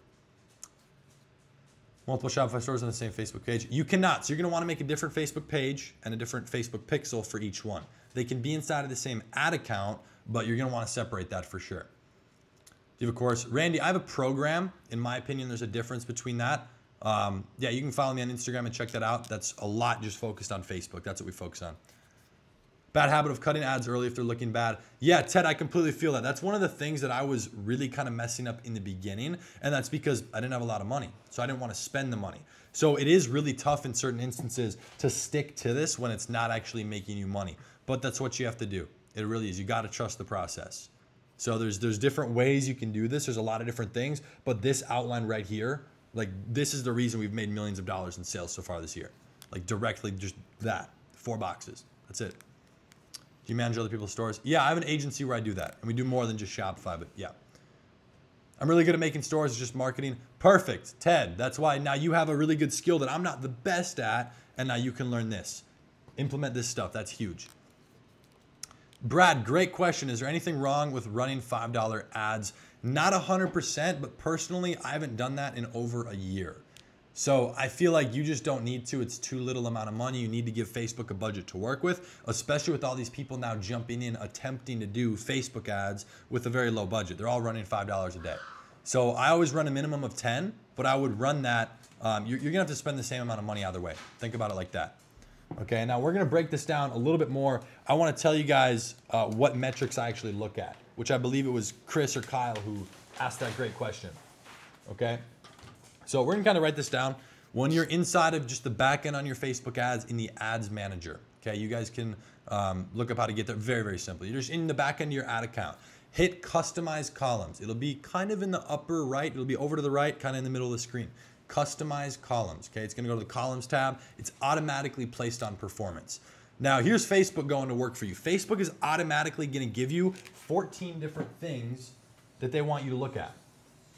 Multiple Shopify stores on the same Facebook page. You cannot, so you're gonna wanna make a different Facebook page and a different Facebook pixel for each one. They can be inside of the same ad account, but you're gonna wanna separate that for sure. Do you have a course? Randy, I have a program. In my opinion, there's a difference between that. Yeah, you can follow me on Instagram and check that out. That's a lot just focused on Facebook. That's what we focus on. Bad habit of cutting ads early if they're looking bad. Yeah, Ted, I completely feel that. That's one of the things that I was really kind of messing up in the beginning, and that's because I didn't have a lot of money, so I didn't want to spend the money. So it is really tough in certain instances to stick to this when it's not actually making you money, but that's what you have to do. It really is. You got to trust the process. So there's different ways you can do this. There's a lot of different things, but this outline right here, like this is the reason we've made millions of dollars in sales so far this year. Like directly just that, 4 boxes. That's it. Do you manage other people's stores? Yeah, I have an agency where I do that. And we do more than just Shopify, but yeah. I'm really good at making stores. It's just marketing. Perfect, Ted. That's why now you have a really good skill that I'm not the best at, and now you can learn this. Implement this stuff. That's huge. Brad, great question. Is there anything wrong with running $5 ads Not 100%, but personally, I haven't done that in over a year. So I feel like you just don't need to. It's too little amount of money. You need to give Facebook a budget to work with, especially with all these people now jumping in, attempting to do Facebook ads with a very low budget. They're all running $5 a day. So I always run a minimum of 10, but I would run that. You're gonna have to spend the same amount of money either way. Think about it like that. Okay, now we're gonna break this down a little bit more. I wanna tell you guys what metrics I actually look at, which I believe it was Chris or Kyle who asked that great question. Okay, so we're gonna kind of write this down. When you're inside of just the back end on your Facebook ads in the ads manager, okay, you guys can look up how to get there very, very simply. You're just in the back end of your ad account. Hit customize columns. It'll be kind of in the upper right. It'll be over to the right, kind of in the middle of the screen. Customize columns, okay? It's gonna go to the columns tab. It's automatically placed on performance. Now, here's Facebook going to work for you. Facebook is automatically gonna give you 14 different things that they want you to look at.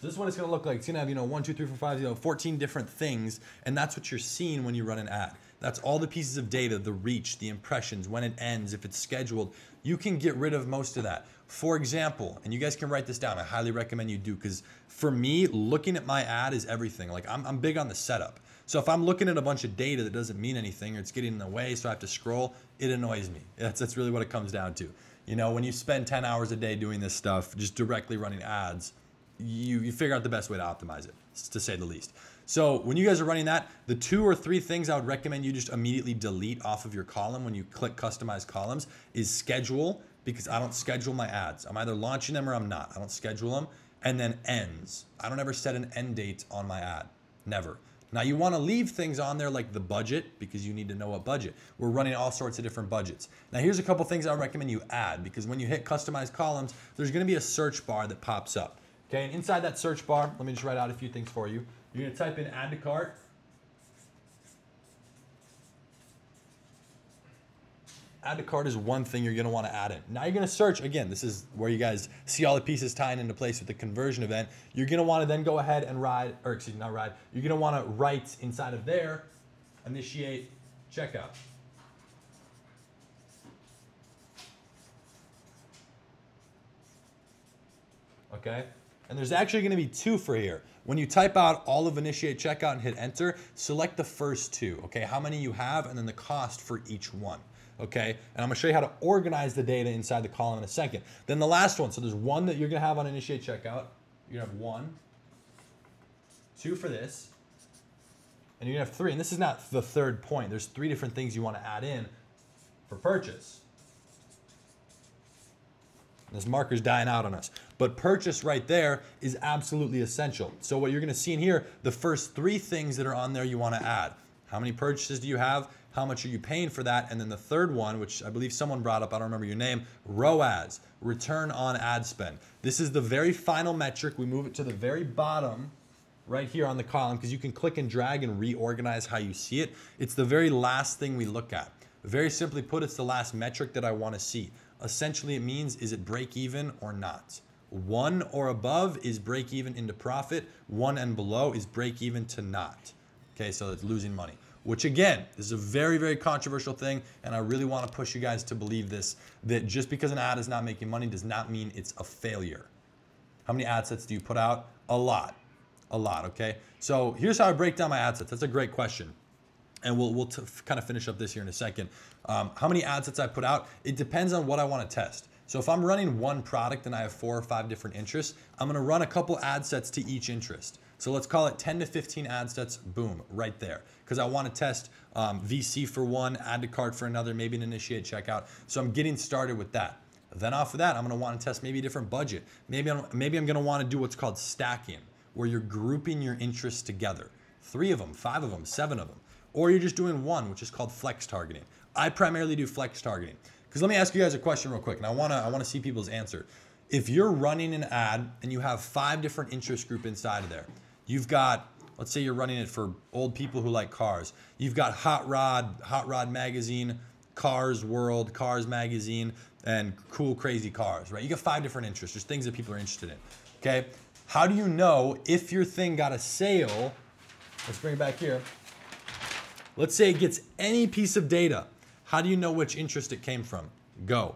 This is what it's gonna look like. It's gonna have, 1, 2, 3, 4, 5, 14 different things, and that's what you're seeing when you run an ad. That's all the pieces of data, the reach, the impressions, when it ends, if it's scheduled. You can get rid of most of that. For example, and you guys can write this down, I highly recommend you do, because for me, looking at my ad is everything. Like I'm big on the setup. So if I'm looking at a bunch of data that doesn't mean anything or it's getting in the way, so I have to scroll, it annoys me. That's really what it comes down to. When you spend 10 hours a day doing this stuff, just directly running ads, you figure out the best way to optimize it, to say the least. So when you guys are running that, the 2 or 3 things I would recommend you just immediately delete off of your column when you click customize columns is schedule, because I don't schedule my ads. I'm either launching them or I'm not. I don't schedule them. And then ends. I don't ever set an end date on my ad. Never. Now you want to leave things on there like the budget, because you need to know what budget. We're running all sorts of different budgets. Now here's a couple things I recommend you add, because when you hit customize columns, there's going to be a search bar that pops up. Okay, and inside that search bar, let me just write out a few things for you. You're going to type in add to cart. Add to cart is one thing you're going to want to add in. Now you're going to search. Again, this is where you guys see all the pieces tying into place with the conversion event. You're going to want to then go ahead and You're going to want to write inside of there, initiate checkout. Okay? And there's actually going to be 2 for here. When you type out all of initiate checkout and hit enter, select the first 2, okay? How many you have and then the cost for each one, okay? And I'm gonna show you how to organize the data inside the column in a second. Then the last one, so there's 1 that you're gonna have on initiate checkout. You're gonna have 1, 2 for this, and you're gonna have 3. And this is not the third point. There's 3 different things you wanna add in for purchase. This marker's dying out on us. But purchase right there is absolutely essential. So what you're gonna see in here, the first 3 things that are on there you wanna add. How many purchases do you have? How much are you paying for that? And then the third one, which I believe someone brought up, I don't remember your name, ROAS, return on ad spend. This is the very final metric. We move it to the very bottom right here on the column, because you can click and drag and reorganize how you see it. It's the very last thing we look at. Very simply put, it's the last metric that I wanna see. Essentially, it means, is it break even or not? 1 or above is break even into profit. 1 and below is break even to not. Okay, so it's losing money. Which again, this is a very, very controversial thing, and I really want to push you guys to believe this, that just because an ad is not making money does not mean it's a failure. How many ad sets do you put out? A lot, okay? So here's how I break down my ad sets. That's a great question. And we'll kind of finish up this here in a second. How many ad sets I put out? It depends on what I want to test. So if I'm running one product and I have 4 or 5 different interests, I'm going to run a couple ad sets to each interest. So let's call it 10 to 15 ad sets, boom, right there. Because I want to test VC for one, add to cart for another, maybe an initiate checkout. So I'm getting started with that. Then off of that, I'm going to want to test maybe a different budget. Maybe I'm going to want to do what's called stacking, where you're grouping your interests together. 3 of them, 5 of them, 7 of them. Or you're just doing one, which is called flex targeting. I primarily do flex targeting. Because let me ask you guys a question real quick, and I want to see people's answer. If you're running an ad and you have 5 different interest group inside of there, you've got, let's say you're running it for old people who like cars. You've got Hot Rod Magazine, Cars World, Cars Magazine, and Cool Crazy Cars, right? You got 5 different interests. There's things that people are interested in, okay? How do you know if your thing got a sale? Let's bring it back here. Let's say it gets any piece of data. How do you know which interest it came from? Go.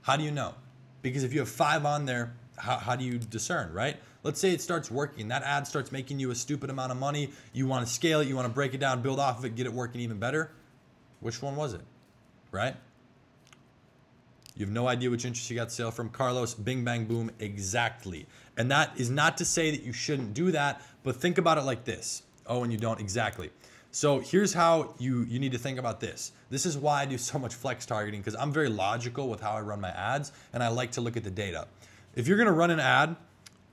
How do you know? Because if you have 5 on there, how do you discern, right? Let's say it starts working. That ad starts making you a stupid amount of money. You want to scale it. You want to break it down, build off of it, get it working even better. Which one was it, right? You have no idea which interest you got sale from. Carlos, bing, bang, boom, exactly. And that is not to say that you shouldn't do that, but think about it like this. Oh, and you don't, exactly. So here's how you need to think about this. This is why I do so much flex targeting, because I'm very logical with how I run my ads, and I like to look at the data. If you're gonna run an ad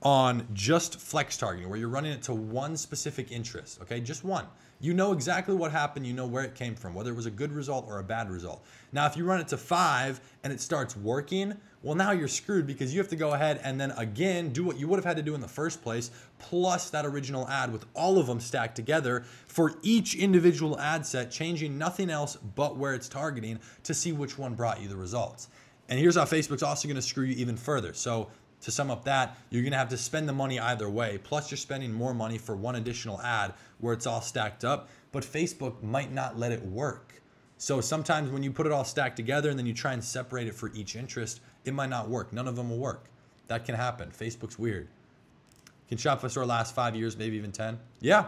on just flex targeting, where you're running it to one specific interest, okay, just one, you know exactly what happened, you know where it came from, whether it was a good result or a bad result. Now, if you run it to 5 and it starts working, well, now you're screwed, because you have to go ahead and then again do what you would have had to do in the first place, plus that original ad with all of them stacked together for each individual ad set, changing nothing else but where it's targeting to see which one brought you the results. And here's how Facebook's also gonna screw you even further. So to sum up that, you're gonna have to spend the money either way, plus you're spending more money for one additional ad where it's all stacked up, but Facebook might not let it work. So sometimes when you put it all stacked together and then you try and separate it for each interest, it might not work. None of them will work. That can happen. Facebook's weird. Can Shopify store last 5 years, maybe even 10? Yeah.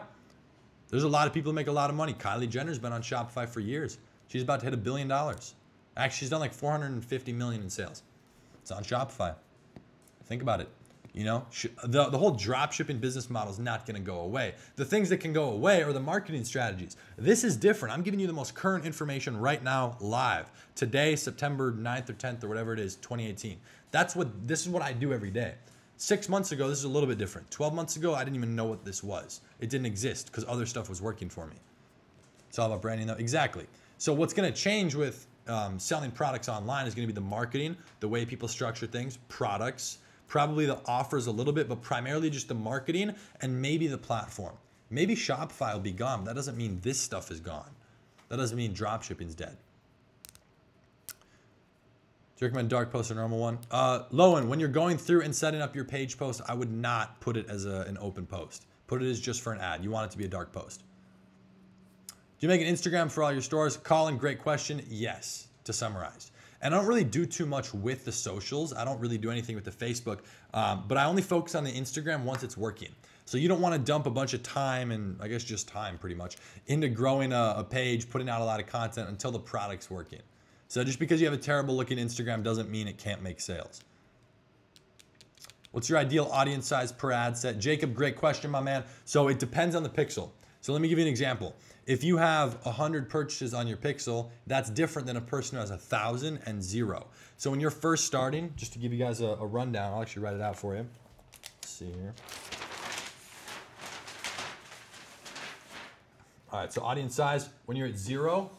There's a lot of people who make a lot of money. Kylie Jenner's been on Shopify for years. She's about to hit $1 billion. Actually, she's done like 450 million in sales. It's on Shopify. Think about it. You know, the whole drop shipping business model is not going to go away. The things that can go away are the marketing strategies. This is different. I'm giving you the most current information right now live. Today, September 9th or 10th or whatever it is, 2018. This is what I do every day. 6 months ago, this is a little bit different. 12 months ago, I didn't even know what this was. It didn't exist because other stuff was working for me. It's all about branding though. Exactly. So what's going to change with selling products online is going to be the marketing, the way people structure things, products, probably the offers a little bit, but primarily just the marketing and maybe the platform. Maybe Shopify will be gone. But that doesn't mean this stuff is gone. That doesn't mean dropshipping's dead. Do you recommend dark post or normal one? Lowen, when you're going through and setting up your page post, I would not put it as an open post. Put it as just for an ad. You want it to be a dark post. Do you make an Instagram for all your stores? Colin, great question. Yes, to summarize. And I don't really do too much with the socials. I don't really do anything with the Facebook, but I only focus on the Instagram once it's working. So you don't want to dump a bunch of time, and I guess just time pretty much, into growing a page, putting out a lot of content until the product's working. So just because you have a terrible looking Instagram doesn't mean it can't make sales. What's your ideal audience size per ad set? Jacob, great question, my man. So it depends on the pixel. So let me give you an example. If you have 100 purchases on your pixel, that's different than a person who has 1,000 and 0. So when you're first starting, just to give you guys a rundown, I'll actually write it out for you. Let's see here. All right, so audience size, when you're at 0,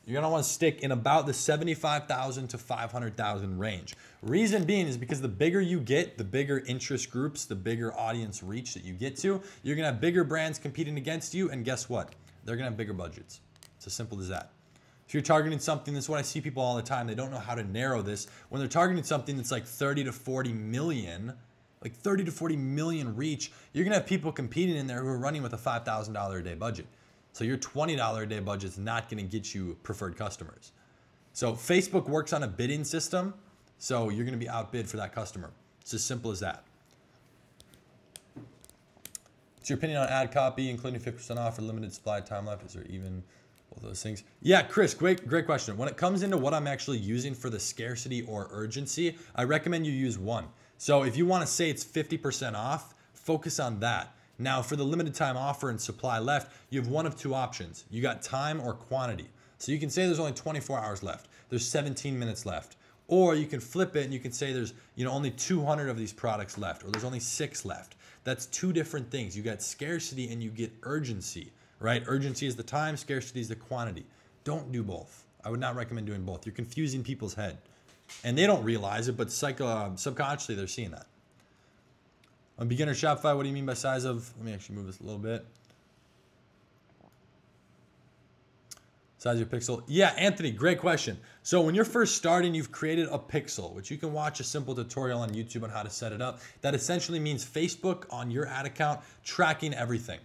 you're gonna wanna stick in about the 75,000 to 500,000 range. Reason being is because the bigger you get, the bigger interest groups, the bigger audience reach that you get to, you're gonna have bigger brands competing against you, and guess what? They're gonna have bigger budgets. It's as simple as that. If you're targeting something, this is what I see people all the time, they don't know how to narrow this. When they're targeting something that's like 30 to 40 million, like 30 to 40 million reach, you're gonna have people competing in there who are running with a $5,000 a day budget. So your $20 a day budget is not going to get you preferred customers. So Facebook works on a bidding system, so you're going to be outbid for that customer. It's as simple as that. What's your opinion on ad copy, including 50% off or limited supply time left? Is there even both those things? Yeah, Chris, great question. When it comes into what I'm actually using for the scarcity or urgency, I recommend you use one. So if you want to say it's 50% off, focus on that. Now, for the limited time offer and supply left, you have one of two options. You got time or quantity. So you can say there's only 24 hours left. There's 17 minutes left. Or you can flip it and you can say there's only 200 of these products left, or there's only 6 left. That's two different things. You got scarcity and you get urgency, right? Urgency is the time, scarcity is the quantity. Don't do both. I would not recommend doing both. You're confusing people's head. And they don't realize it, but subconsciously they're seeing that. On beginner Shopify, what do you mean by size of? Let me actually move this a little bit. Size of your pixel. Yeah, Anthony, great question. So when you're first starting, you've created a pixel, which you can watch a simple tutorial on YouTube on how to set it up. That essentially means Facebook on your ad account tracking everything.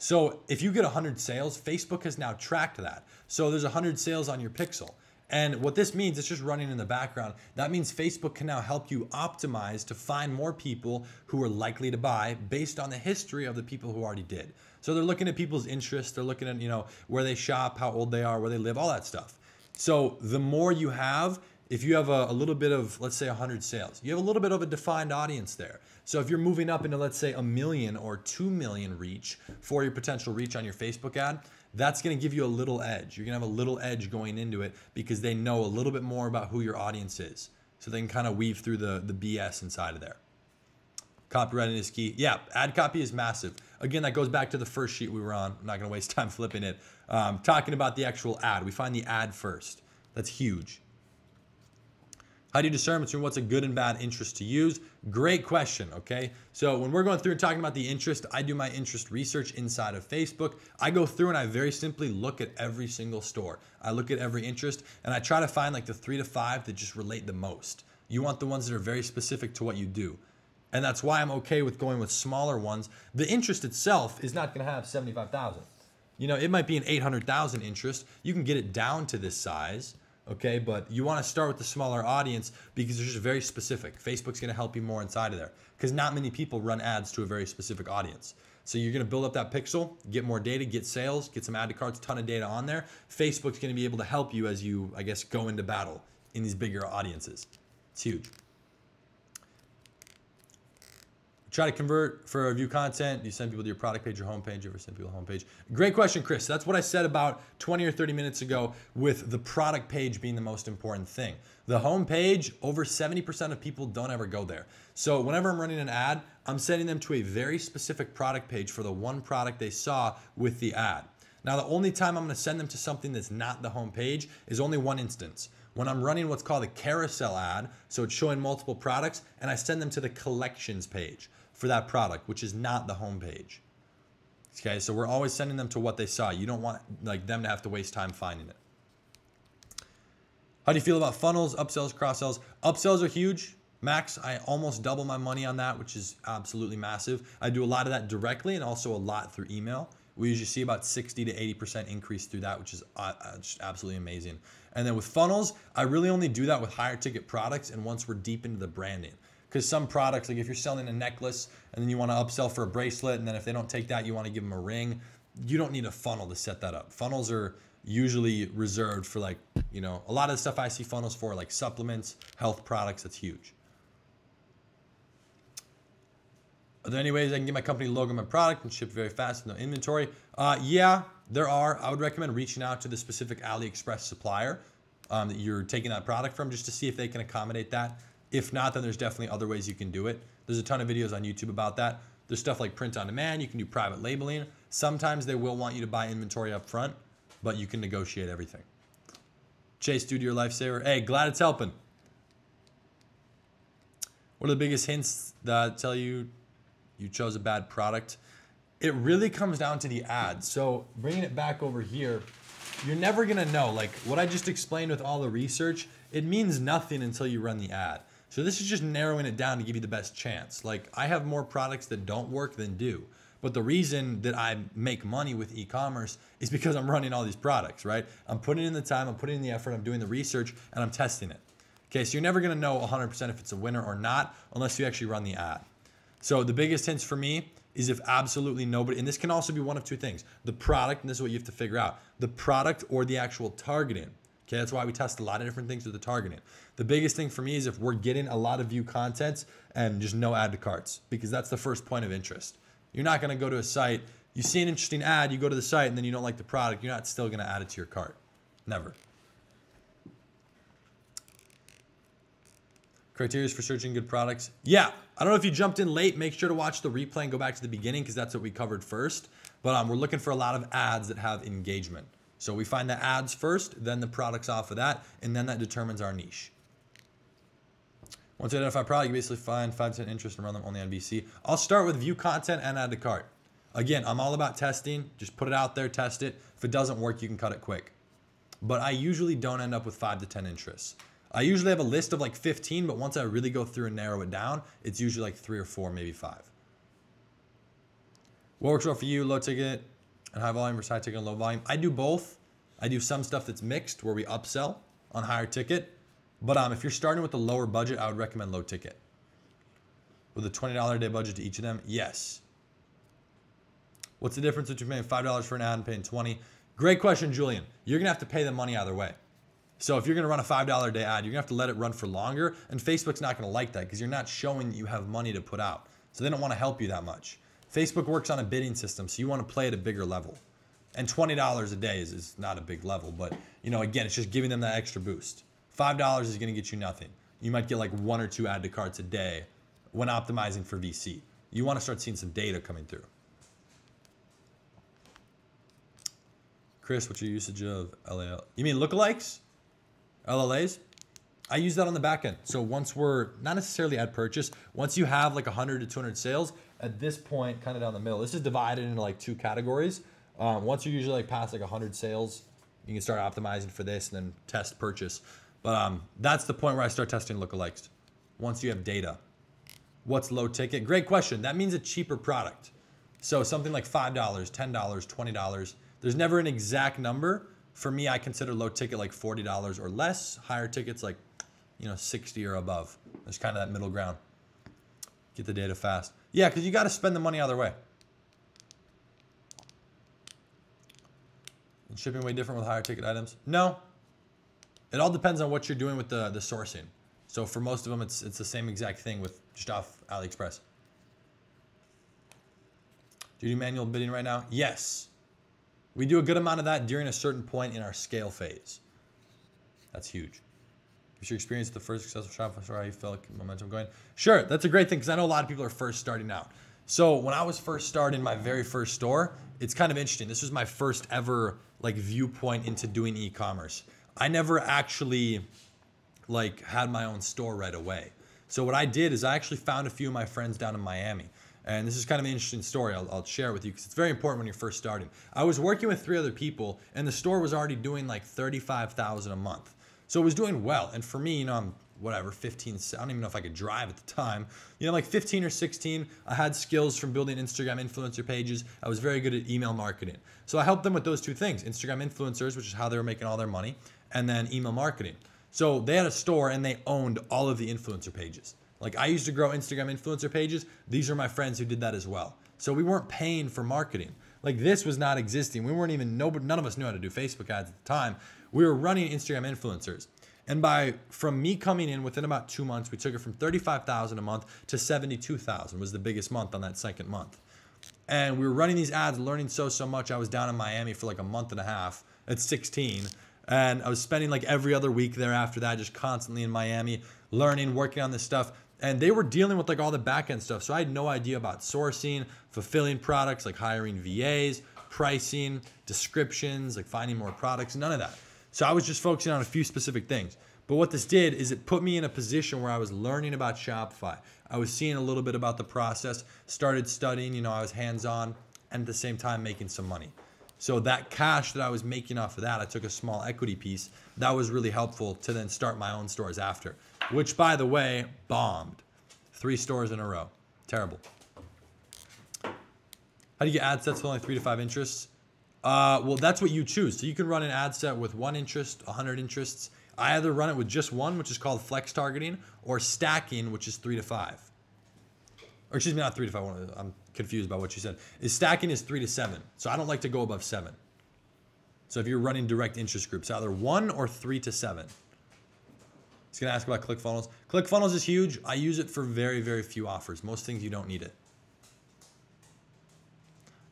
So if you get 100 sales, Facebook has now tracked that. So there's 100 sales on your pixel. And what this means, it's just running in the background. That means Facebook can now help you optimize to find more people who are likely to buy based on the history of the people who already did. So they're looking at people's interests. They're looking at, where they shop, how old they are, where they live, all that stuff. So the more you have, if you have a little bit of, let's say 100 sales, you have a little bit of a defined audience there. So if you're moving up into, let's say 1 million or 2 million reach for your potential reach on your Facebook ad, that's going to give you a little edge. You're going to have a little edge going into it because they know a little bit more about who your audience is. So they can kind of weave through the BS inside of there. Copywriting is key. Yeah, ad copy is massive. Again, that goes back to the first sheet we were on. I'm not going to waste time flipping it. Talking about the actual ad. We find the ad first. That's huge. How do you discern between what's a good and bad interest to use? Great question, okay? So when we're going through and talking about the interest, I do my interest research inside of Facebook. I go through and I very simply look at every single store. I look at every interest and I try to find like the 3 to 5 that just relate the most. You want the ones that are very specific to what you do. And that's why I'm okay with going with smaller ones. The interest itself is not gonna have 75,000. It might be an 800,000 interest. You can get it down to this size. Okay, but you want to start with the smaller audience because they're just very specific. Facebook's going to help you more inside of there because not many people run ads to a very specific audience. So you're going to build up that pixel, get more data, get sales, get some add to carts, ton of data on there. Facebook's going to be able to help you as you, I guess, go into battle in these bigger audiences. It's huge. Try to convert for review content. Do you send people to your product page or homepage? You ever send people to homepage? Great question, Chris. That's what I said about 20 or 30 minutes ago with the product page being the most important thing. The homepage, over 70% of people don't ever go there. So whenever I'm running an ad, I'm sending them to a very specific product page for the one product they saw with the ad. Now, the only time I'm going to send them to something that's not the homepage is only one instance. When I'm running what's called a carousel ad, so it's showing multiple products, and I send them to the collections page for that product, which is not the home page. Okay, so we're always sending them to what they saw. You don't want them to have to waste time finding it. How do you feel about funnels, upsells, cross-sells? Upsells are huge. Max, I almost double my money on that, which is absolutely massive. I do a lot of that directly and also a lot through email. We usually see about 60 to 80% increase through that, which is just absolutely amazing. And then with funnels, I really only do that with higher ticket products and once we're deep into the branding. Because some products, like if you're selling a necklace and then you want to upsell for a bracelet, and then if they don't take that, you want to give them a ring, you don't need a funnel to set that up. Funnels are usually reserved for a lot of the stuff I see funnels for, like supplements, health products, that's huge. Are there any ways I can get my company logo on my product and ship very fast with no inventory? Yeah, there are. I would recommend reaching out to the specific AliExpress supplier that you're taking that product from just to see if they can accommodate that. If not, then there's definitely other ways you can do it. There's a ton of videos on YouTube about that. There's stuff like print on demand. You can do private labeling. Sometimes they will want you to buy inventory up front, but you can negotiate everything. Chase, due to your lifesaver. Hey, glad it's helping. What are the biggest hints that tell you you chose a bad product? It really comes down to the ad. So bringing it back over here, you're never gonna know. Like what I just explained with all the research, it means nothing until you run the ad. So this is just narrowing it down to give you the best chance. Like I have more products that don't work than do. But the reason that I make money with e-commerce is because I'm running all these products, right? I'm putting in the time, I'm putting in the effort, I'm doing the research, and I'm testing it. Okay, so you're never gonna know 100% if it's a winner or not unless you actually run the ad. So the biggest hints for me is if absolutely nobody, and this can also be one of two things, the product, and this is what you have to figure out, the product or the actual targeting. Okay, that's why we test a lot of different things with the targeting. The biggest thing for me is if we're getting a lot of view content and just no add to carts, because that's the first point of interest. You're not gonna go to a site, you see an interesting ad, you go to the site and then you don't like the product, you're not still gonna add it to your cart. Never. Criteria for searching good products. Yeah, I don't know if you jumped in late, make sure to watch the replay and go back to the beginning because that's what we covered first. But we're looking for a lot of ads that have engagement. So we find the ads first, then the products off of that, and then that determines our niche. Once you identify a product, you basically find 5% interest and run them only on VC. I'll start with view content and add to cart. Again, I'm all about testing. Just put it out there, test it. If it doesn't work, you can cut it quick. But I usually don't end up with 5 to 10 interests. I usually have a list of like 15, but once I really go through and narrow it down, it's usually like 3 or 4, maybe 5. What works well for you, low ticket and high volume versus high ticket and low volume? I do both. I do some stuff that's mixed where we upsell on higher ticket. But if you're starting with a lower budget, I would recommend low ticket. With a $20 a day budget to each of them, yes. What's the difference between paying $5 for an ad and paying $20? Great question, Julian. You're gonna have to pay them money either way. So if you're gonna run a $5 a day ad, you're gonna have to let it run for longer, and Facebook's not gonna like that because you're not showing that you have money to put out. So they don't wanna help you that much. Facebook works on a bidding system, so you wanna play at a bigger level. And $20 a day is not a big level, but again, it's just giving them that extra boost. $5 is gonna get you nothing. You might get like 1 or 2 add to carts a day when optimizing for VC. You wanna start seeing some data coming through. Chris, what's your usage of LAL? You mean lookalikes? LLAs? I use that on the back end. So once we're, not necessarily at purchase, once you have like 100 to 200 sales, at this point, kind of down the middle, this is divided into like 2 categories. Once you usually like past like 100 sales, you can start optimizing for this and then test purchase. But that's the point where I start testing lookalikes. Once you have data. What's low ticket? Great question. That means a cheaper product. So something like $5, $10, $20. There's never an exact number. For me, I consider low ticket like $40 or less. Higher tickets like 60 or above. There's kind of that middle ground. Get the data fast. Yeah, because you got to spend the money either way. And shipping way different with higher ticket items? No. It all depends on what you're doing with the sourcing. So for most of them, it's the same exact thing with just off AliExpress. Do you do manual bidding right now? Yes. We do a good amount of that during a certain point in our scale phase. That's huge. What's your experience with the first successful Shopify store? How you felt momentum going? Sure, that's a great thing because I know a lot of people are first starting out. So when I was first starting my very first store, it's kind of interesting. This was my first ever like viewpoint into doing e-commerce. I never actually like had my own store right away. So what I did is I actually found a few of my friends down in Miami. And this is kind of an interesting story. I'll share it with you because it's very important when you're first starting. I was working with 3 other people and the store was already doing like $35,000 a month. So it was doing well. And for me, I'm whatever, 15, I don't even know if I could drive at the time. Like 15 or 16, I had skills from building Instagram influencer pages. I was very good at email marketing. So I helped them with those 2 things, Instagram influencers, which is how they were making all their money, and then email marketing. So they had a store and they owned all of the influencer pages. Like I used to grow Instagram influencer pages. These are my friends who did that as well. So we weren't paying for marketing. Like this was not existing. We weren't even, none of us knew how to do Facebook ads at the time. We were running Instagram influencers. And from me coming in within about 2 months, we took it from $35,000 a month to $72,000 was the biggest month on that second month. And we were running these ads, learning so much. I was down in Miami for like a month and a half at 16. And I was spending like every other week there after that, just constantly in Miami, learning, working on this stuff. And they were dealing with like all the back end stuff. So I had no idea about sourcing, fulfilling products, like hiring VAs, pricing, descriptions, like finding more products, none of that. So I was just focusing on a few specific things. But what this did is it put me in a position where I was learning about Shopify. I was seeing a little bit about the process, started studying, I was hands-on, and at the same time making some money. So that cash that I was making off of that, I took a small equity piece. That was really helpful to then start my own stores after, which by the way, bombed. 3 stores in a row. Terrible. How do you get ad sets with only 3 to 5 interests? Well, that's what you choose. So you can run an ad set with 1 interest, 100 interests. I either run it with just 1, which is called flex targeting, or stacking, which is 3 to 5. Or excuse me, not 3 to 5. I'm confused by what you said. Stacking is 3 to 7. So I don't like to go above 7. So if you're running direct interest groups, either 1 or 3 to 7. He's gonna ask about ClickFunnels. ClickFunnels is huge. I use it for very, very few offers. Most things you don't need it.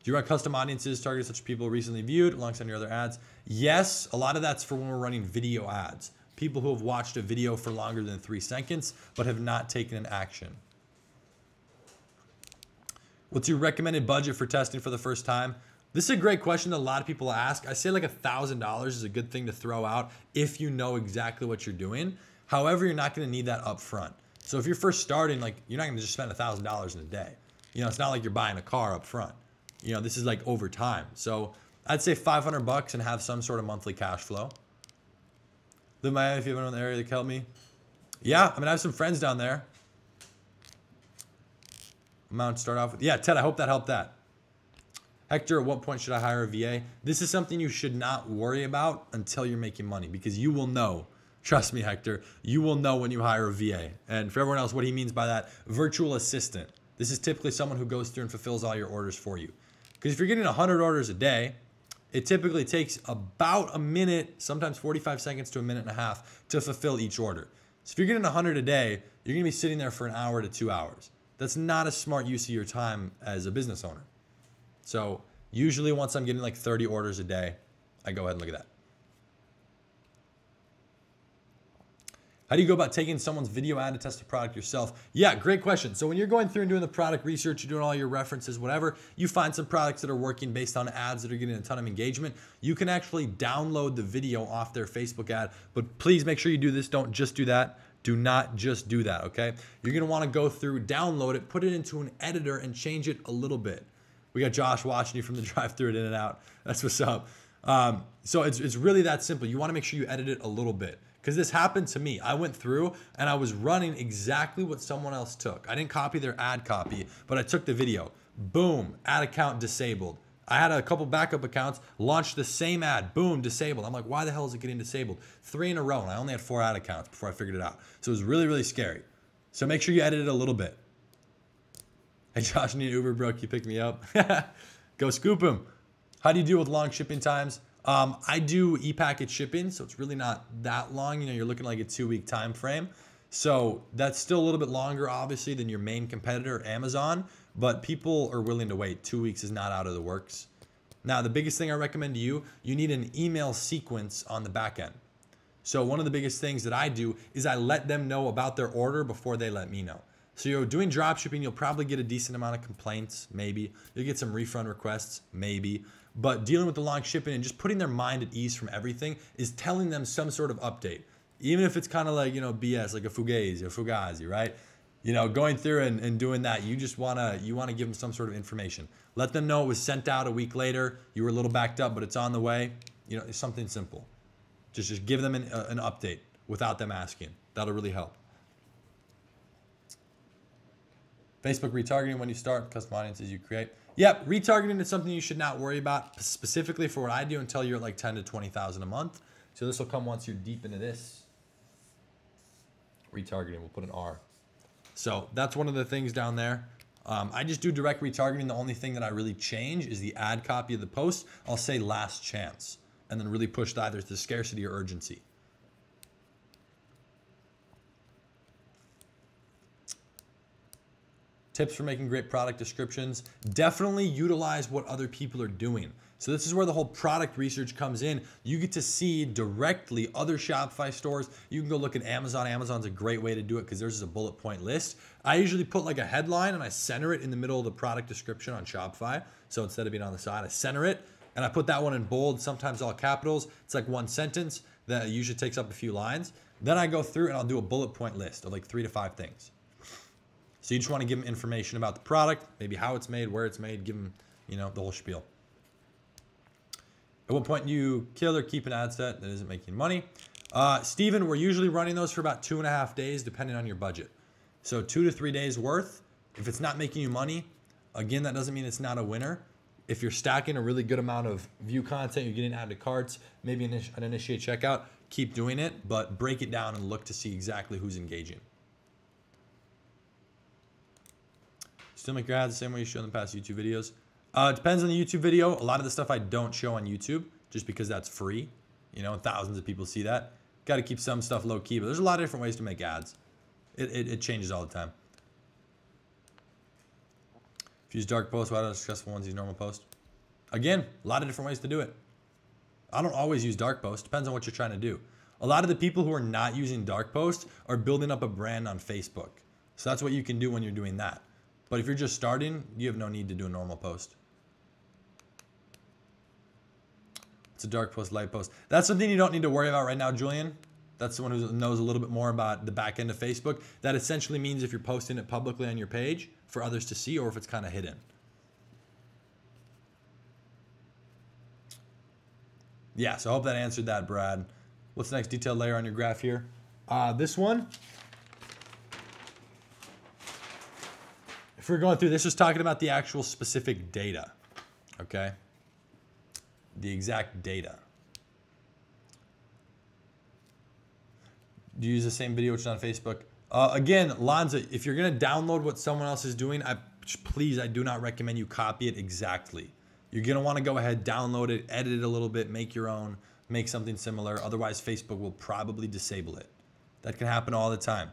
Do you run custom audiences targeted such people recently viewed alongside your other ads? Yes, a lot of that's for when we're running video ads. People who have watched a video for longer than 3 seconds, but have not taken an action. What's your recommended budget for testing for the first time? This is a great question that a lot of people ask. I say like $1,000 is a good thing to throw out if you know exactly what you're doing. However, you're not gonna need that up front. So if you're first starting, like you're not gonna just spend $1,000 in a day. It's not like you're buying a car up front. This is like over time. So I'd say $500 and have some sort of monthly cash flow. Live in Miami if you have anyone in the area that can help me. Yeah, I have some friends down there. Amount to start off with. Yeah, Ted, I hope that helped that. Hector, at what point should I hire a VA? This is something you should not worry about until you're making money, because you will know. Trust me, Hector, you will know when you hire a VA. And for everyone else, what he means by that, virtual assistant. This is typically someone who goes through and fulfills all your orders for you. Because if you're getting 100 orders a day, it typically takes about a minute, sometimes 45 seconds to a minute and a half to fulfill each order. So if you're getting 100 a day, you're gonna be sitting there for an hour to 2 hours. That's not a smart use of your time as a business owner. So usually once I'm getting like 30 orders a day, I go ahead and look at that. How do you go about taking someone's video ad to test a product yourself? Yeah, great question. So when you're going through and doing the product research, you're doing all your references, whatever, you find some products that are working based on ads that are getting a ton of engagement. You can actually download the video off their Facebook ad, but please make sure you do this. Don't just do that. Do not just do that, okay? You're gonna wanna go through, download it, put it into an editor and change it a little bit. We got Josh watching you from the drive-thru at In-N-Out. That's what's up. So it's really that simple. You wanna make sure you edit it a little bit. Because this happened to me. I went through and I was running exactly what someone else took. I didn't copy their ad copy, but I took the video. Boom, ad account disabled. I had a couple backup accounts, launched the same ad, boom, disabled. I'm like, why the hell is it getting disabled? 3 in a row, and I only had 4 ad accounts before I figured it out. So it was really, really scary. So make sure you edit it a little bit. Hey Josh, I need an Uber, bro, can you pick me up? Go scoop him. How do you deal with long shipping times? I do e-package shipping, so it's really not that long. You know, you're looking like a 2-week time frame. So that's still a little bit longer, obviously, than your main competitor, Amazon. But people are willing to wait. 2 weeks is not out of the works. Now, the biggest thing I recommend to you, you need an email sequence on the back end. So one of the biggest things that I do is I let them know about their order before they let me know. So you're doing drop shipping, you'll probably get a decent amount of complaints, maybe. You'll get some refund requests, maybe. But dealing with the long shipping and just putting their mind at ease from everything is telling them some sort of update. Even if it's kind of like, you know, BS, like a fugazi, right? You know, going through and doing that, you want to give them some sort of information. Let them know it was sent out a week later. You were a little backed up, but it's on the way. You know, it's something simple. Just give them an update without them asking. That'll really help. Facebook retargeting when you start, custom audiences you create. Yep, retargeting is something you should not worry about specifically for what I do until you're at like 10 to 20,000 a month. So this will come once you're deep into this. Retargeting, we'll put an R. So that's one of the things down there. I just do direct retargeting. The only thing that I really change is the ad copy of the post. I'll say last chance and then really push either the scarcity or urgency. Tips for making great product descriptions. Definitely utilize what other people are doing. So this is where the whole product research comes in. You get to see directly other Shopify stores. You can go look at Amazon. Amazon's a great way to do it because theirs is a bullet point list. I usually put like a headline and I center it in the middle of the product description on Shopify. So instead of being on the side, I center it and I put that one in bold, sometimes all capitals. It's like one sentence that usually takes up a few lines. Then I go through and I'll do a bullet point list of like 3 to 5 things. So you just want to give them information about the product, maybe how it's made, where it's made, give them, you know, the whole spiel. At what point do you kill or keep an ad set that isn't making money? Steven, we're usually running those for about 2.5 days, depending on your budget. So 2 to 3 days worth. If it's not making you money, again, that doesn't mean it's not a winner. If you're stacking a really good amount of view content, you're getting added to carts, maybe an initiate checkout, keep doing it, but break it down and look to see exactly who's engaging. Still make your ads the same way you show in the past YouTube videos? It depends on the YouTube video. A lot of the stuff I don't show on YouTube just because that's free. You know, thousands of people see that. Got to keep some stuff low key, but there's a lot of different ways to make ads. It changes all the time. If you use dark posts, why do successful ones use normal post? Again, a lot of different ways to do it. I don't always use dark posts. Depends on what you're trying to do. A lot of the people who are not using dark posts are building up a brand on Facebook. So that's what you can do when you're doing that. But if you're just starting, you have no need to do a normal post. It's a dark post, light post. That's something you don't need to worry about right now, Julian. That's someone who knows a little bit more about the back end of Facebook. That essentially means if you're posting it publicly on your page for others to see or if it's kind of hidden. Yeah, so I hope that answered that, Brad. What's the next detailed layer on your graph here? This one. If we're going through, this is talking about the actual specific data. okay? The exact data. Do you use the same video which is on Facebook? Again, Lanza, if you're gonna download what someone else is doing, please, I do not recommend you copy it exactly. You're gonna wanna go ahead, download it, edit it a little bit, make your own, make something similar. Otherwise, Facebook will probably disable it. That can happen all the time.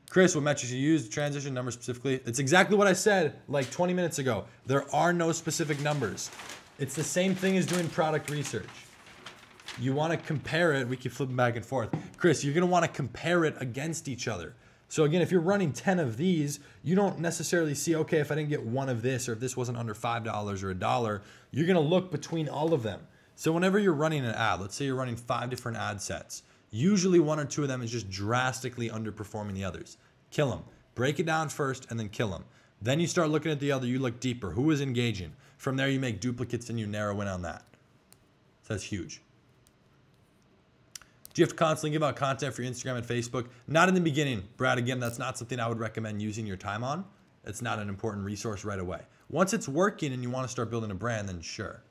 Chris, what metrics you use, transition numbers specifically? It's exactly what I said like 20 minutes ago. There are no specific numbers. It's the same thing as doing product research. You want to compare it. We keep flipping back and forth. Chris, you're going to want to compare it against each other. So again, if you're running 10 of these, you don't necessarily see, okay, if I didn't get one of this, or if this wasn't under $5 or $1, you're going to look between all of them. So whenever you're running an ad, let's say you're running 5 different ad sets, usually 1 or 2 of them is just drastically underperforming the others. Kill them. Break it down first and then kill them. Then you start looking at the other, you look deeper. Who is engaging? From there, you make duplicates and you narrow in on that. So that's huge. Do you have to constantly give out content for your Instagram and Facebook? Not in the beginning, Brad. Again, that's not something I would recommend using your time on. It's not an important resource right away. Once it's working and you want to start building a brand, then sure.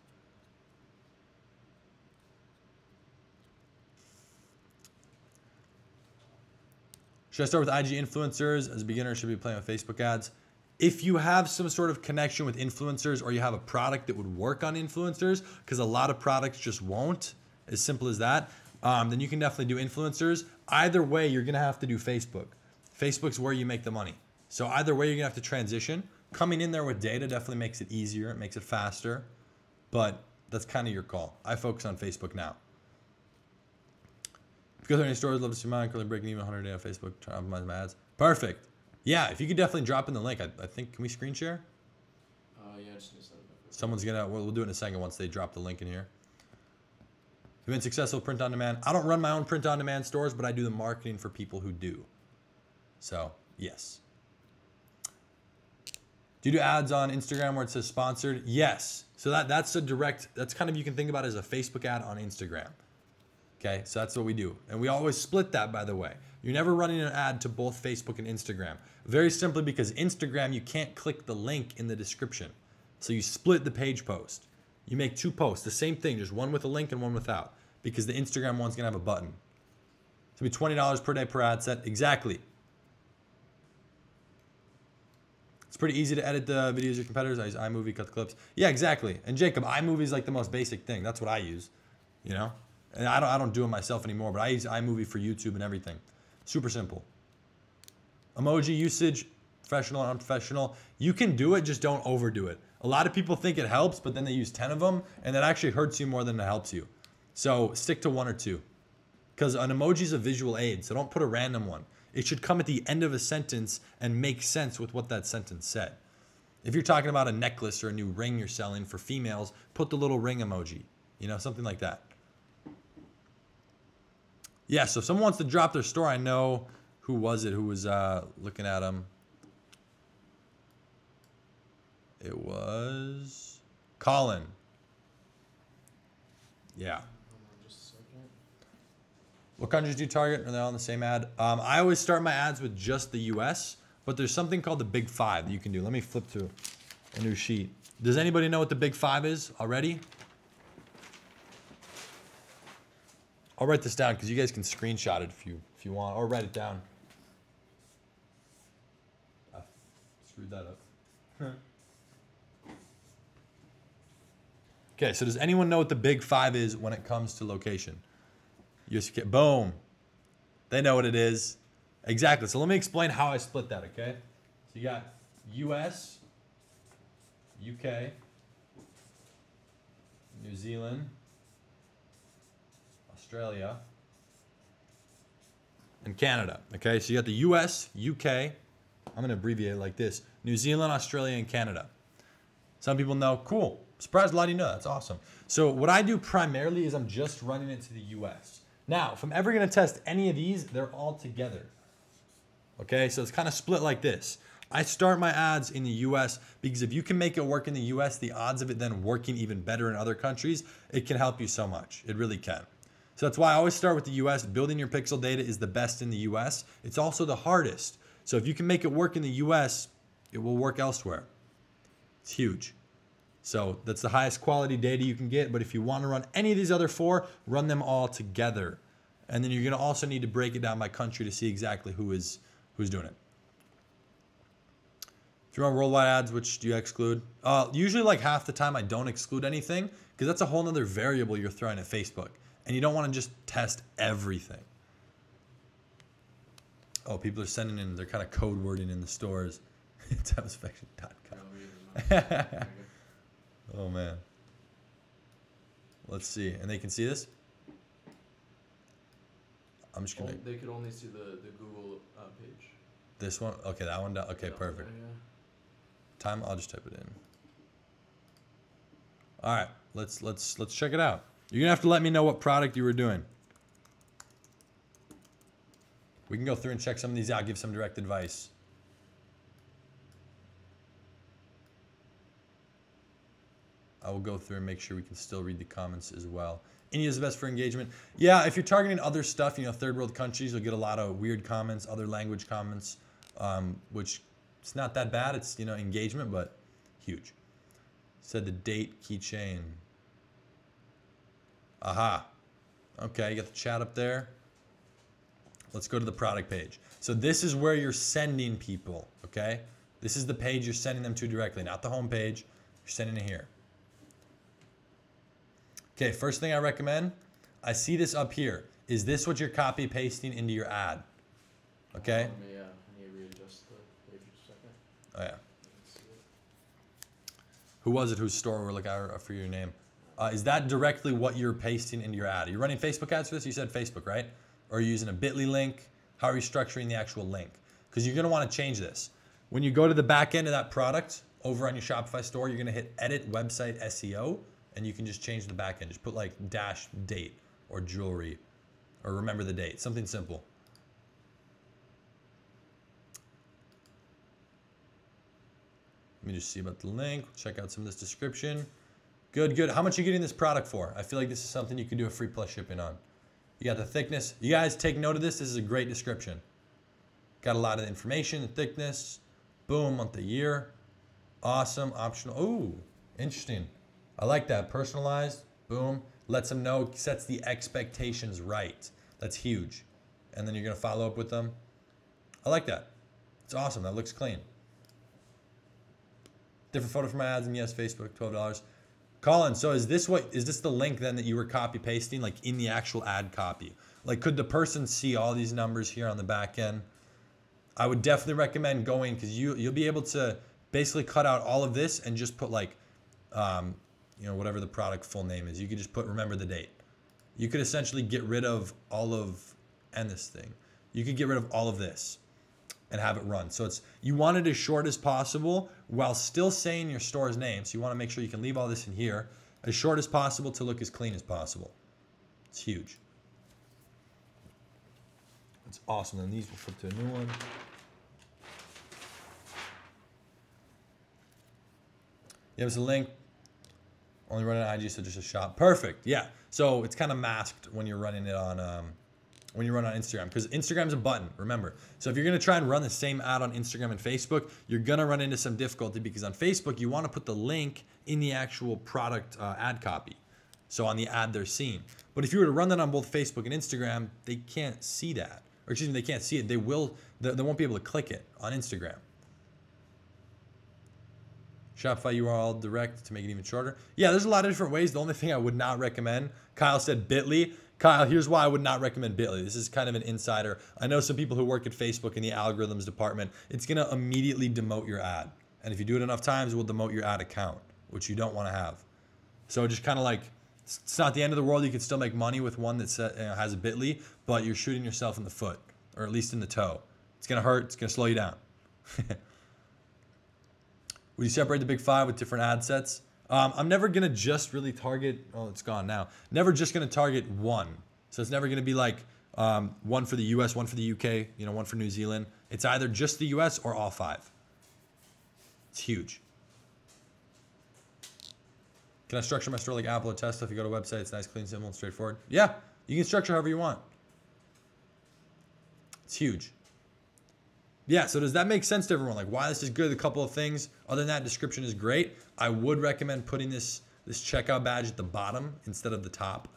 Should I start with IG influencers? As a beginner, should be playing with Facebook ads. If you have some sort of connection with influencers, or you have a product that would work on influencers, because a lot of products just won't, as simple as that, then you can definitely do influencers. Either way, you're gonna have to do Facebook. Facebook's where you make the money. So either way, you're gonna have to transition. Coming in there with data definitely makes it easier, it makes it faster, but that's kind of your call. I focus on Facebook now. If you go through any stores, love to see mine, currently breaking even 100 a day on Facebook, try to optimize my ads. Perfect. Yeah, if you could definitely drop in the link. I think, can we screen share? Yeah, just need to set it up. Someone's gonna, we'll do it in a second once they drop the link in here. You've been successful print on demand. I don't run my own print on demand stores, but I do the marketing for people who do. So, yes. Do you do ads on Instagram where it says sponsored? Yes. So that's a direct, that's kind of, you can think about it as a Facebook ad on Instagram. Okay, so that's what we do. And we always split that, by the way. You're never running an ad to both Facebook and Instagram. Very simply because Instagram, you can't click the link in the description. So you split the page post. You make 2 posts, the same thing, just one with a link and one without, because the Instagram one's gonna have a button. It's gonna be $20 per day per ad set, exactly. It's pretty easy to edit the videos of your competitors. I use iMovie, cut the clips. Yeah, exactly. And Jacob, iMovie is like the most basic thing. That's what I use, you know? And I don't do it myself anymore, but I use iMovie for YouTube and everything. Super simple. Emoji usage, professional and unprofessional. You can do it, just don't overdo it. A lot of people think it helps, but then they use 10 of them, and that actually hurts you more than it helps you. So stick to 1 or 2. Because an emoji is a visual aid, so don't put a random one. It should come at the end of a sentence and make sense with what that sentence said. If you're talking about a necklace or a new ring you're selling for females, put the little ring emoji. You know, something like that. Yeah, so if someone wants to drop their store, I know, who was it who was looking at them? It was Colin. Yeah. What countries do you target? Are they all in the same ad? I always start my ads with just the US, but there's something called the Big 5 that you can do. Let me flip to a new sheet. Does anybody know what the Big 5 is already? I'll write this down because you guys can screenshot it if you want, or write it down. I screwed that up. Okay, so does anyone know what the Big 5 is when it comes to location? Boom. They know what it is. Exactly. So let me explain how I split that, okay? So you got US, UK, New Zealand, Australia, and Canada. Okay, so you got the US, UK, I'm going to abbreviate it like this: New Zealand, Australia, and Canada. Some people know, cool. Surprised a lot of you know. That's awesome. So what I do primarily is I'm just running it to the US. Now, if I'm ever going to test any of these, they're all together. Okay, so it's kind of split like this. I start my ads in the US because if you can make it work in the US, the odds of it then working even better in other countries, it can help you so much. It really can. So that's why I always start with the US. Building your pixel data is the best in the US. It's also the hardest. So if you can make it work in the US, it will work elsewhere. It's huge. So that's the highest quality data you can get. But if you want to run any of these other 4, run them all together. And then you're going to also need to break it down by country to see exactly who's doing it. If you run worldwide ads, which do you exclude? Usually like half the time I don't exclude anything because that's a whole nother variable you're throwing at Facebook. And you don't want to just test everything. Oh, people are sending in, they're kind of code wording in the stores. Satisfaction.com. Oh, man. Let's see. And they can see this? I'm just going to... They could only see the Google page. This one? Okay, that one down. Okay, perfect. There, yeah. Time, I'll just type it in. All right, let's check it out. You're going to have to let me know what product you were doing. We can go through and check some of these out, give some direct advice. I will go through and make sure we can still read the comments as well. India is the best for engagement. Yeah, if you're targeting other stuff, you know, third world countries, you'll get a lot of weird comments, other language comments, which it's not that bad. It's, you know, engagement, but huge. Said the date keychain. Aha. Okay, you got the chat up there. Let's go to the product page. So this is where you're sending people, okay? This is the page you're sending them to directly, not the home page. You're sending it here. Okay, first thing I recommend, I see this up here. Is this what you're copy pasting into your ad? Okay? Yeah, I need to readjust the page just a second. Oh yeah. Who was it whose store we're looking at for your name? Is that directly what you're pasting into your ad? Are you running Facebook ads for this? You said Facebook, right? Or are you using a bit.ly link? How are you structuring the actual link? Because you're going to want to change this. When you go to the back end of that product over on your Shopify store, you're going to hit edit website SEO, and you can just change the back end. Just put like dash date or jewelry or remember the date. Something simple. Let me just see about the link. Check out some of this description. Good, good. How much are you getting this product for? I feel like this is something you can do a free plus shipping on. You got the thickness. You guys take note of this. This is a great description. Got a lot of information, the thickness. Boom, month of year. Awesome, optional. Ooh, interesting. I like that. Personalized. Boom. Lets them know, sets the expectations right. That's huge. And then you're going to follow up with them. I like that. It's awesome. That looks clean. Different photo for my ads, and yes, Facebook, $12. Colin, so is this the link then that you were copy pasting, like in the actual ad copy? Like, could the person see all these numbers here on the back end? I would definitely recommend going, because you'll be able to basically cut out all of this and just put like, you know, whatever the product full name is. You could just put remember the date. You could essentially get rid of all of, and this thing. You could get rid of all of this and have it run. So you want it as short as possible while still saying your store's name. So you want to make sure you can leave all this in here as short as possible to look as clean as possible. It's huge. It's awesome. Then these will flip to a new one. Give us a link. Only running on IG, so just a shop. Perfect. Yeah. So it's kind of masked when you're running it on when you run on Instagram, because Instagram's a button, remember. So if you're going to try and run the same ad on Instagram and Facebook, you're going to run into some difficulty, because on Facebook, you want to put the link in the actual product ad copy. So on the ad they're seeing. But if you were to run that on both Facebook and Instagram, they can't see that. Or excuse me, they can't see it. They won't be able to click it on Instagram. Shopify URL direct to make it even shorter. Yeah, there's a lot of different ways. The only thing I would not recommend, Kyle said bit.ly. Kyle, here's why I would not recommend bit.ly. This is kind of an insider. I know some people who work at Facebook in the algorithms department. It's going to immediately demote your ad. And if you do it enough times, it will demote your ad account, which you don't want to have. So just kind of like, it's not the end of the world. You can still make money with one that has a bit.ly, but you're shooting yourself in the foot, or at least in the toe. It's going to hurt. It's going to slow you down. Would you separate the big five with different ad sets? I'm never going to just really target, oh, it's gone now. Never just going to target one. So it's never going to be like one for the US, one for the UK, you know, one for New Zealand. It's either just the US or all five. It's huge. Can I structure my store like Apple or Tesla? If you go to a website, it's nice, clean, simple, and straightforward. Yeah, you can structure however you want. It's huge. Yeah, so does that make sense to everyone? Like why this is good, a couple of things. Other than that, description is great. I would recommend putting this checkout badge at the bottom instead of the top.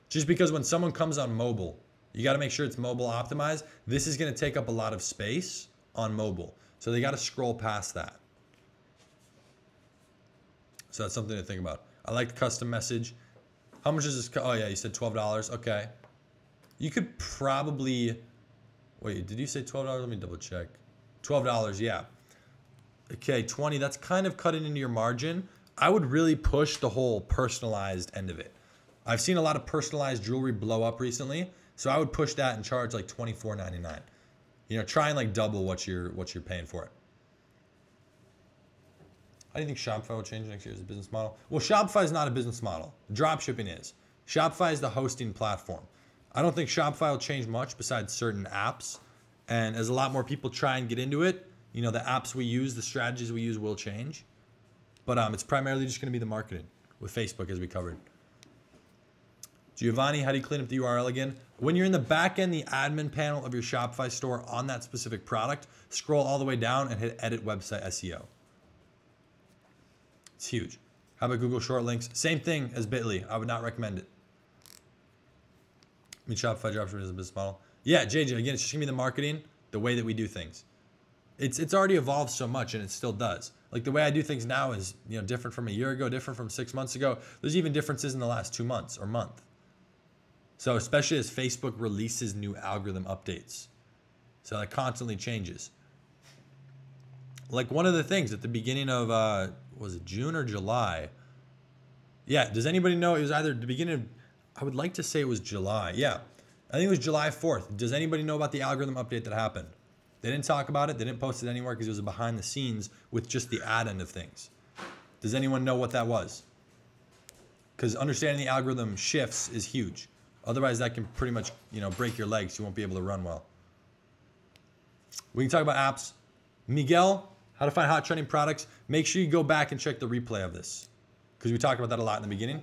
Just because when someone comes on mobile, you got to make sure it's mobile optimized. This is going to take up a lot of space on mobile. So they got to scroll past that. So that's something to think about. I like the custom message. How much is this? Oh yeah, you said $12. Okay. You could probably, wait, did you say $12? Let me double check. $12, yeah. Okay, 20, that's kind of cutting into your margin. I would really push the whole personalized end of it. I've seen a lot of personalized jewelry blow up recently, so I would push that and charge like $24.99. You know, try and like double what you're paying for it. How do you think Shopify will change next year as a business model? Well, Shopify is not a business model. Dropshipping is. Shopify is the hosting platform. I don't think Shopify will change much besides certain apps. And as a lot more people try and get into it, you know, the apps we use, the strategies we use will change. But it's primarily just going to be the marketing with Facebook as we covered. Giovanni, how do you clean up the URL again? When you're in the back end, the admin panel of your Shopify store on that specific product, scroll all the way down and hit edit website SEO. It's huge. How about Google short links? Same thing as Bitly. I would not recommend it. I mean, Shopify dropshipping is a business model. Yeah, JJ, again, it's just gonna be the marketing, the way that we do things. It's already evolved so much and it still does. Like the way I do things now is, you know, different from a year ago, different from 6 months ago. There's even differences in the last 2 months or month. So especially as Facebook releases new algorithm updates. So that constantly changes. Like one of the things at the beginning of, was it June or July? Yeah, does anybody know? It was either the beginning of, I would like to say it was July. Yeah, I think it was July 4th. Does anybody know about the algorithm update that happened? They didn't talk about it. They didn't post it anywhere because it was behind the scenes with just the ad end of things. Does anyone know what that was? Because understanding the algorithm shifts is huge. Otherwise, that can pretty much, you know, break your legs. You won't be able to run well. We can talk about apps. Miguel, how to find hot trending products. Make sure you go back and check the replay of this because we talked about that a lot in the beginning.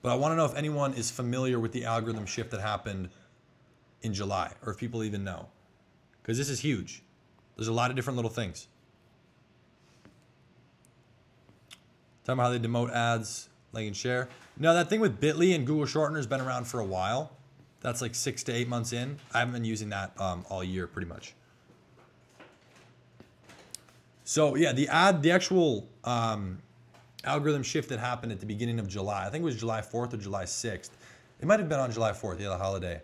But I want to know if anyone is familiar with the algorithm shift that happened in July, or if people even know, because this is huge. There's a lot of different little things. Talking about how they demote ads, like and share. No, that thing with Bitly and Google Shortener has been around for a while. That's like 6 to 8 months in. I haven't been using that all year, pretty much. So yeah, the actual algorithm shift that happened at the beginning of July. I think it was July 4th or July 6th. It might have been on July 4th, yeah, the holiday.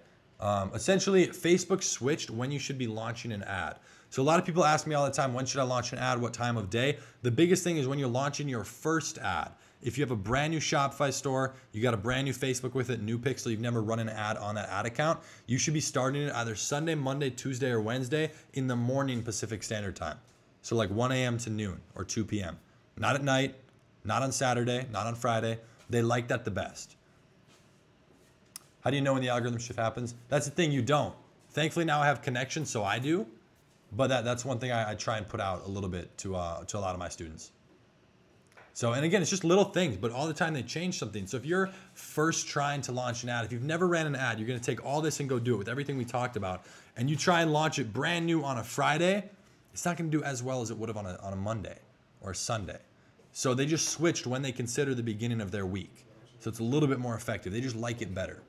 Essentially, Facebook switched when you should be launching an ad. So a lot of people ask me all the time, when should I launch an ad? What time of day? The biggest thing is when you're launching your first ad. If you have a brand new Shopify store, you got a brand new Facebook with it, new pixel, you've never run an ad on that ad account, you should be starting it either Sunday, Monday, Tuesday, or Wednesday in the morning Pacific Standard Time. So like 1 a.m. to noon or 2 p.m. Not at night, not on Saturday, not on Friday. They like that the best. How do you know when the algorithm shift happens? That's the thing, you don't. Thankfully now I have connections, so I do. But that's one thing I try and put out a little bit to a lot of my students. So, and again, it's just little things, but all the time they change something. So if you're first trying to launch an ad, if you've never ran an ad, you're gonna take all this and go do it with everything we talked about, and you try and launch it brand new on a Friday, it's not gonna do as well as it would have on a Monday or a Sunday. So they just switched when they consider the beginning of their week. So it's a little bit more effective. They just like it better.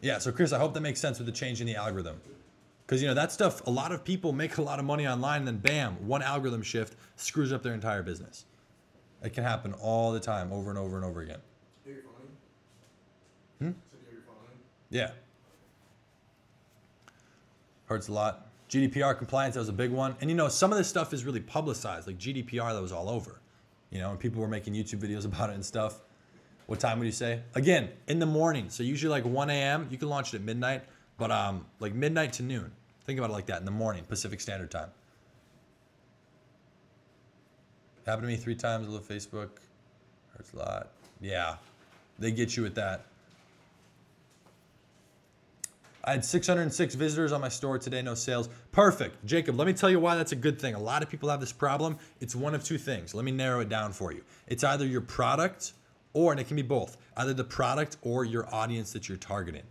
Yeah, so Chris, I hope that makes sense with the change in the algorithm. Because, you know, that stuff, a lot of people make a lot of money online and then bam, one algorithm shift screws up their entire business. It can happen all the time, over and over and over again. Yeah. Hurts a lot. GDPR compliance, that was a big one. And, you know, some of this stuff is really publicized, like GDPR, that was all over. You know, and people were making YouTube videos about it and stuff. What time would you say? Again, in the morning. So usually like 1 a.m. You can launch it at midnight, but like midnight to noon. Think about it like that, in the morning, Pacific Standard Time. Happened to me 3 times with Facebook. Hurts a lot. Yeah, they get you with that. I had 606 visitors on my store today, no sales. Perfect. Jacob, let me tell you why that's a good thing. A lot of people have this problem. It's one of 2 things. Let me narrow it down for you. It's either your product or, and it can be both, either the product or your audience that you're targeting.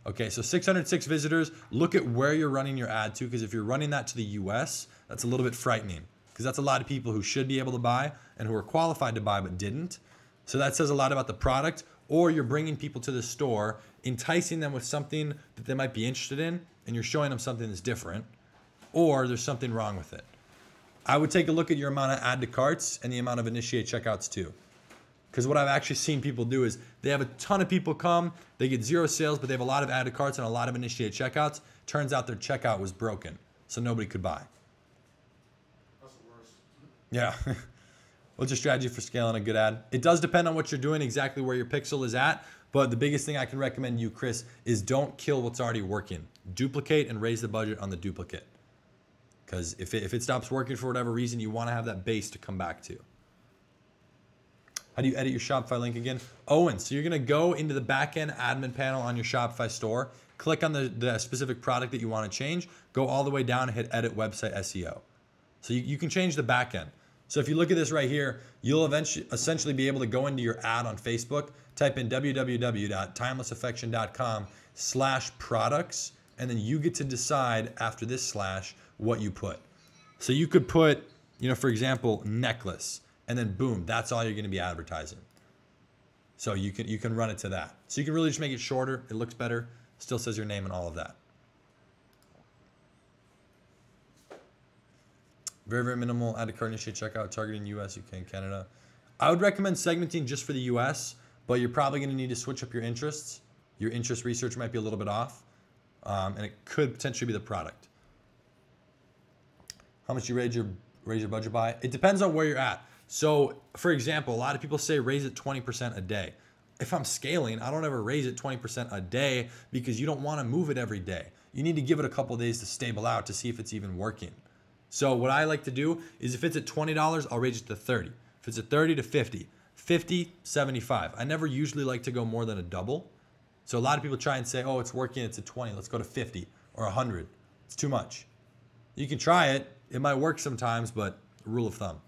Okay, so 606 visitors. Look at where you're running your ad to, because if you're running that to the US, that's a little bit frightening, because that's a lot of people who should be able to buy and who are qualified to buy but didn't. So that says a lot about the product. Or you're bringing people to the store, enticing them with something that they might be interested in, and you're showing them something that's different, or there's something wrong with it. I would take a look at your amount of add to carts and the amount of initiate checkouts too. Because what I've actually seen people do is they have a ton of people come, they get 0 sales, but they have a lot of add to carts and a lot of initiate checkouts. Turns out their checkout was broken, so nobody could buy. That's the worst. Yeah. What's your strategy for scaling a good ad? It does depend on what you're doing, exactly where your pixel is at. But the biggest thing I can recommend you, Chris, is don't kill what's already working. Duplicate and raise the budget on the duplicate. Because if it stops working for whatever reason, you want to have that base to come back to. How do you edit your Shopify link again? Owen, so you're going to go into the backend admin panel on your Shopify store, click on the specific product that you want to change, go all the way down and hit edit website SEO. So you can change the backend. So if you look at this right here, you'll essentially be able to go into your ad on Facebook, type in www.timelessaffection.com/products, and then you get to decide after this slash what you put. So you could put, for example, necklace, and then boom, that's all you're going to be advertising. So you can run it to that. So you can really just make it shorter. It looks better. Still says your name and all of that. Very, very minimal add to cart initiate checkout, targeting US, UK, and Canada. I would recommend segmenting just for the US, but you're probably going to need to switch up your interests. Your interest research might be a little bit off, and it could potentially be the product. How much you raise your budget by? It depends on where you're at. So, for example, a lot of people say raise it 20% a day. If I'm scaling, I don't ever raise it 20% a day because you don't want to move it every day. You need to give it a couple of days to stable out to see if it's even working. So what I like to do is if it's at $20, I'll raise it to 30. If it's at 30 to 50, 50, 75. I never usually like to go more than a double. So a lot of people try and say, oh, it's working, it's at 20, let's go to 50 or 100. It's too much. You can try it. It might work sometimes, but rule of thumb.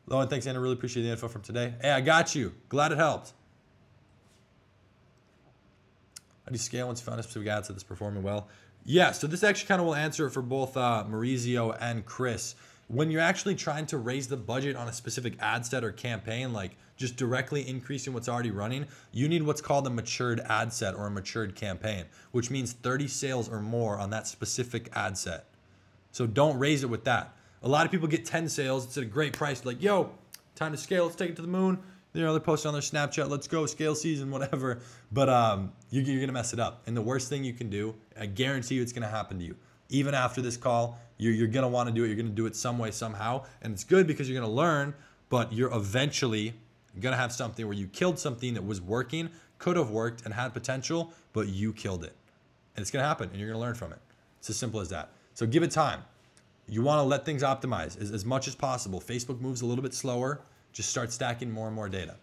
Lowen, thanks, Anna. Really appreciate the info from today. Hey, I got you. Glad it helped. How do you scale once you found a specific ad set that's performing well? Yeah, so this actually kind of will answer it for both Maurizio and Chris. When you're actually trying to raise the budget on a specific ad set or campaign, like just directly increasing what's already running, you need what's called a matured ad set or a matured campaign, which means 30 sales or more on that specific ad set. So don't raise it with that. A lot of people get 10 sales. It's at a great price. Like, yo, time to scale. Let's take it to the moon. They're posting on their Snapchat, let's go, scale season, whatever. But you're going to mess it up. And the worst thing you can do, I guarantee you it's going to happen to you. Even after this call, you're going to want to do it. You're going to do it some way, somehow. And it's good because you're going to learn, but you're eventually going to have something where you killed something that was working, could have worked, and had potential, but you killed it. And it's going to happen, and you're going to learn from it. It's as simple as that. So give it time. You want to let things optimize as much as possible. Facebook moves a little bit slower. Just start stacking more and more data.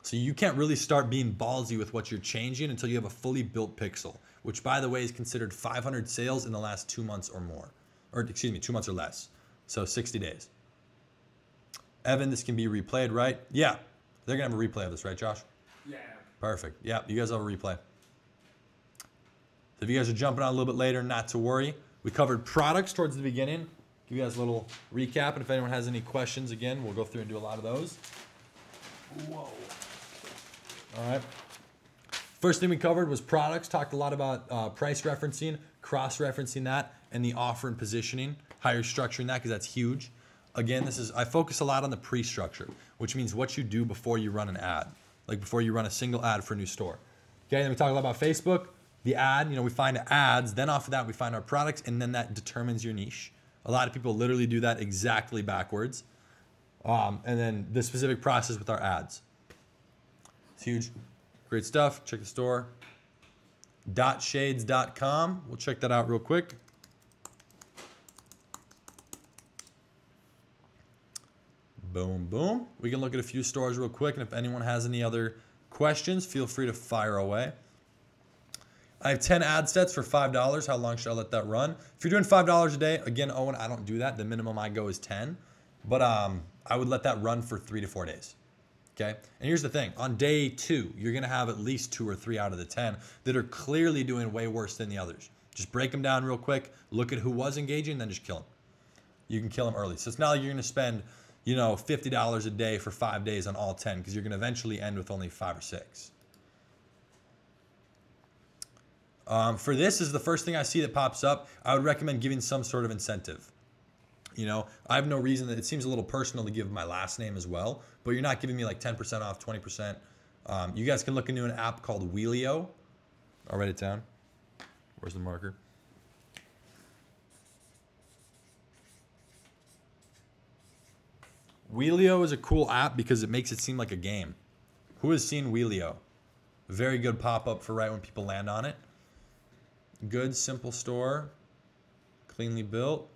So you can't really start being ballsy with what you're changing until you have a fully built pixel, which by the way is considered 500 sales in the last 2 months or more, or excuse me, 2 months or less. So 60 days. Evan, this can be replayed, right? Yeah, they're gonna have a replay of this, right, Josh? Yeah. Perfect. Yeah, you guys have a replay. So if you guys are jumping on a little bit later, not to worry. We covered products towards the beginning. Give you guys a little recap, and if anyone has any questions, again, we'll go through and do a lot of those. Whoa. All right. First thing we covered was products. Talked a lot about price referencing, cross-referencing that, and the offer and positioning, how you're structuring that, because that's huge. Again, I focus a lot on the pre-structure, which means what you do before you run an ad, like before you run a single ad for a new store. Okay, then we talk a lot about Facebook, the ad, we find ads, then off of that we find our products, and then that determines your niche. A lot of people literally do that exactly backwards. And then the specific process with our ads. It's huge. Great stuff. Check the store. .shades.com. We'll check that out real quick. Boom, boom. We can look at a few stores real quick, and if anyone has any other questions, feel free to fire away. I have 10 ad sets for $5. How long should I let that run? If you're doing $5 a day, again, Owen, I don't do that. The minimum I go is 10. But I would let that run for 3 to 4 days. Okay. And here's the thing. On day 2, you're going to have at least 2 or 3 out of the 10 that are clearly doing way worse than the others. Just break them down real quick. Look at who was engaging, then just kill them. You can kill them early. So it's not like you're going to spend, $50 a day for 5 days on all 10 because you're going to eventually end with only 5 or 6. For this is the first thing I see that pops up. I would recommend giving some sort of incentive. I have no reason that it seems a little personal to give my last name as well, but you're not giving me like 10% off, 20%. You guys can look into an app called Wheelio. I'll write it down. Where's the marker? Wheelio is a cool app because it makes it seem like a game. Who has seen Wheelio? Very good pop-up for right when people land on it. Good, simple store. Cleanly built.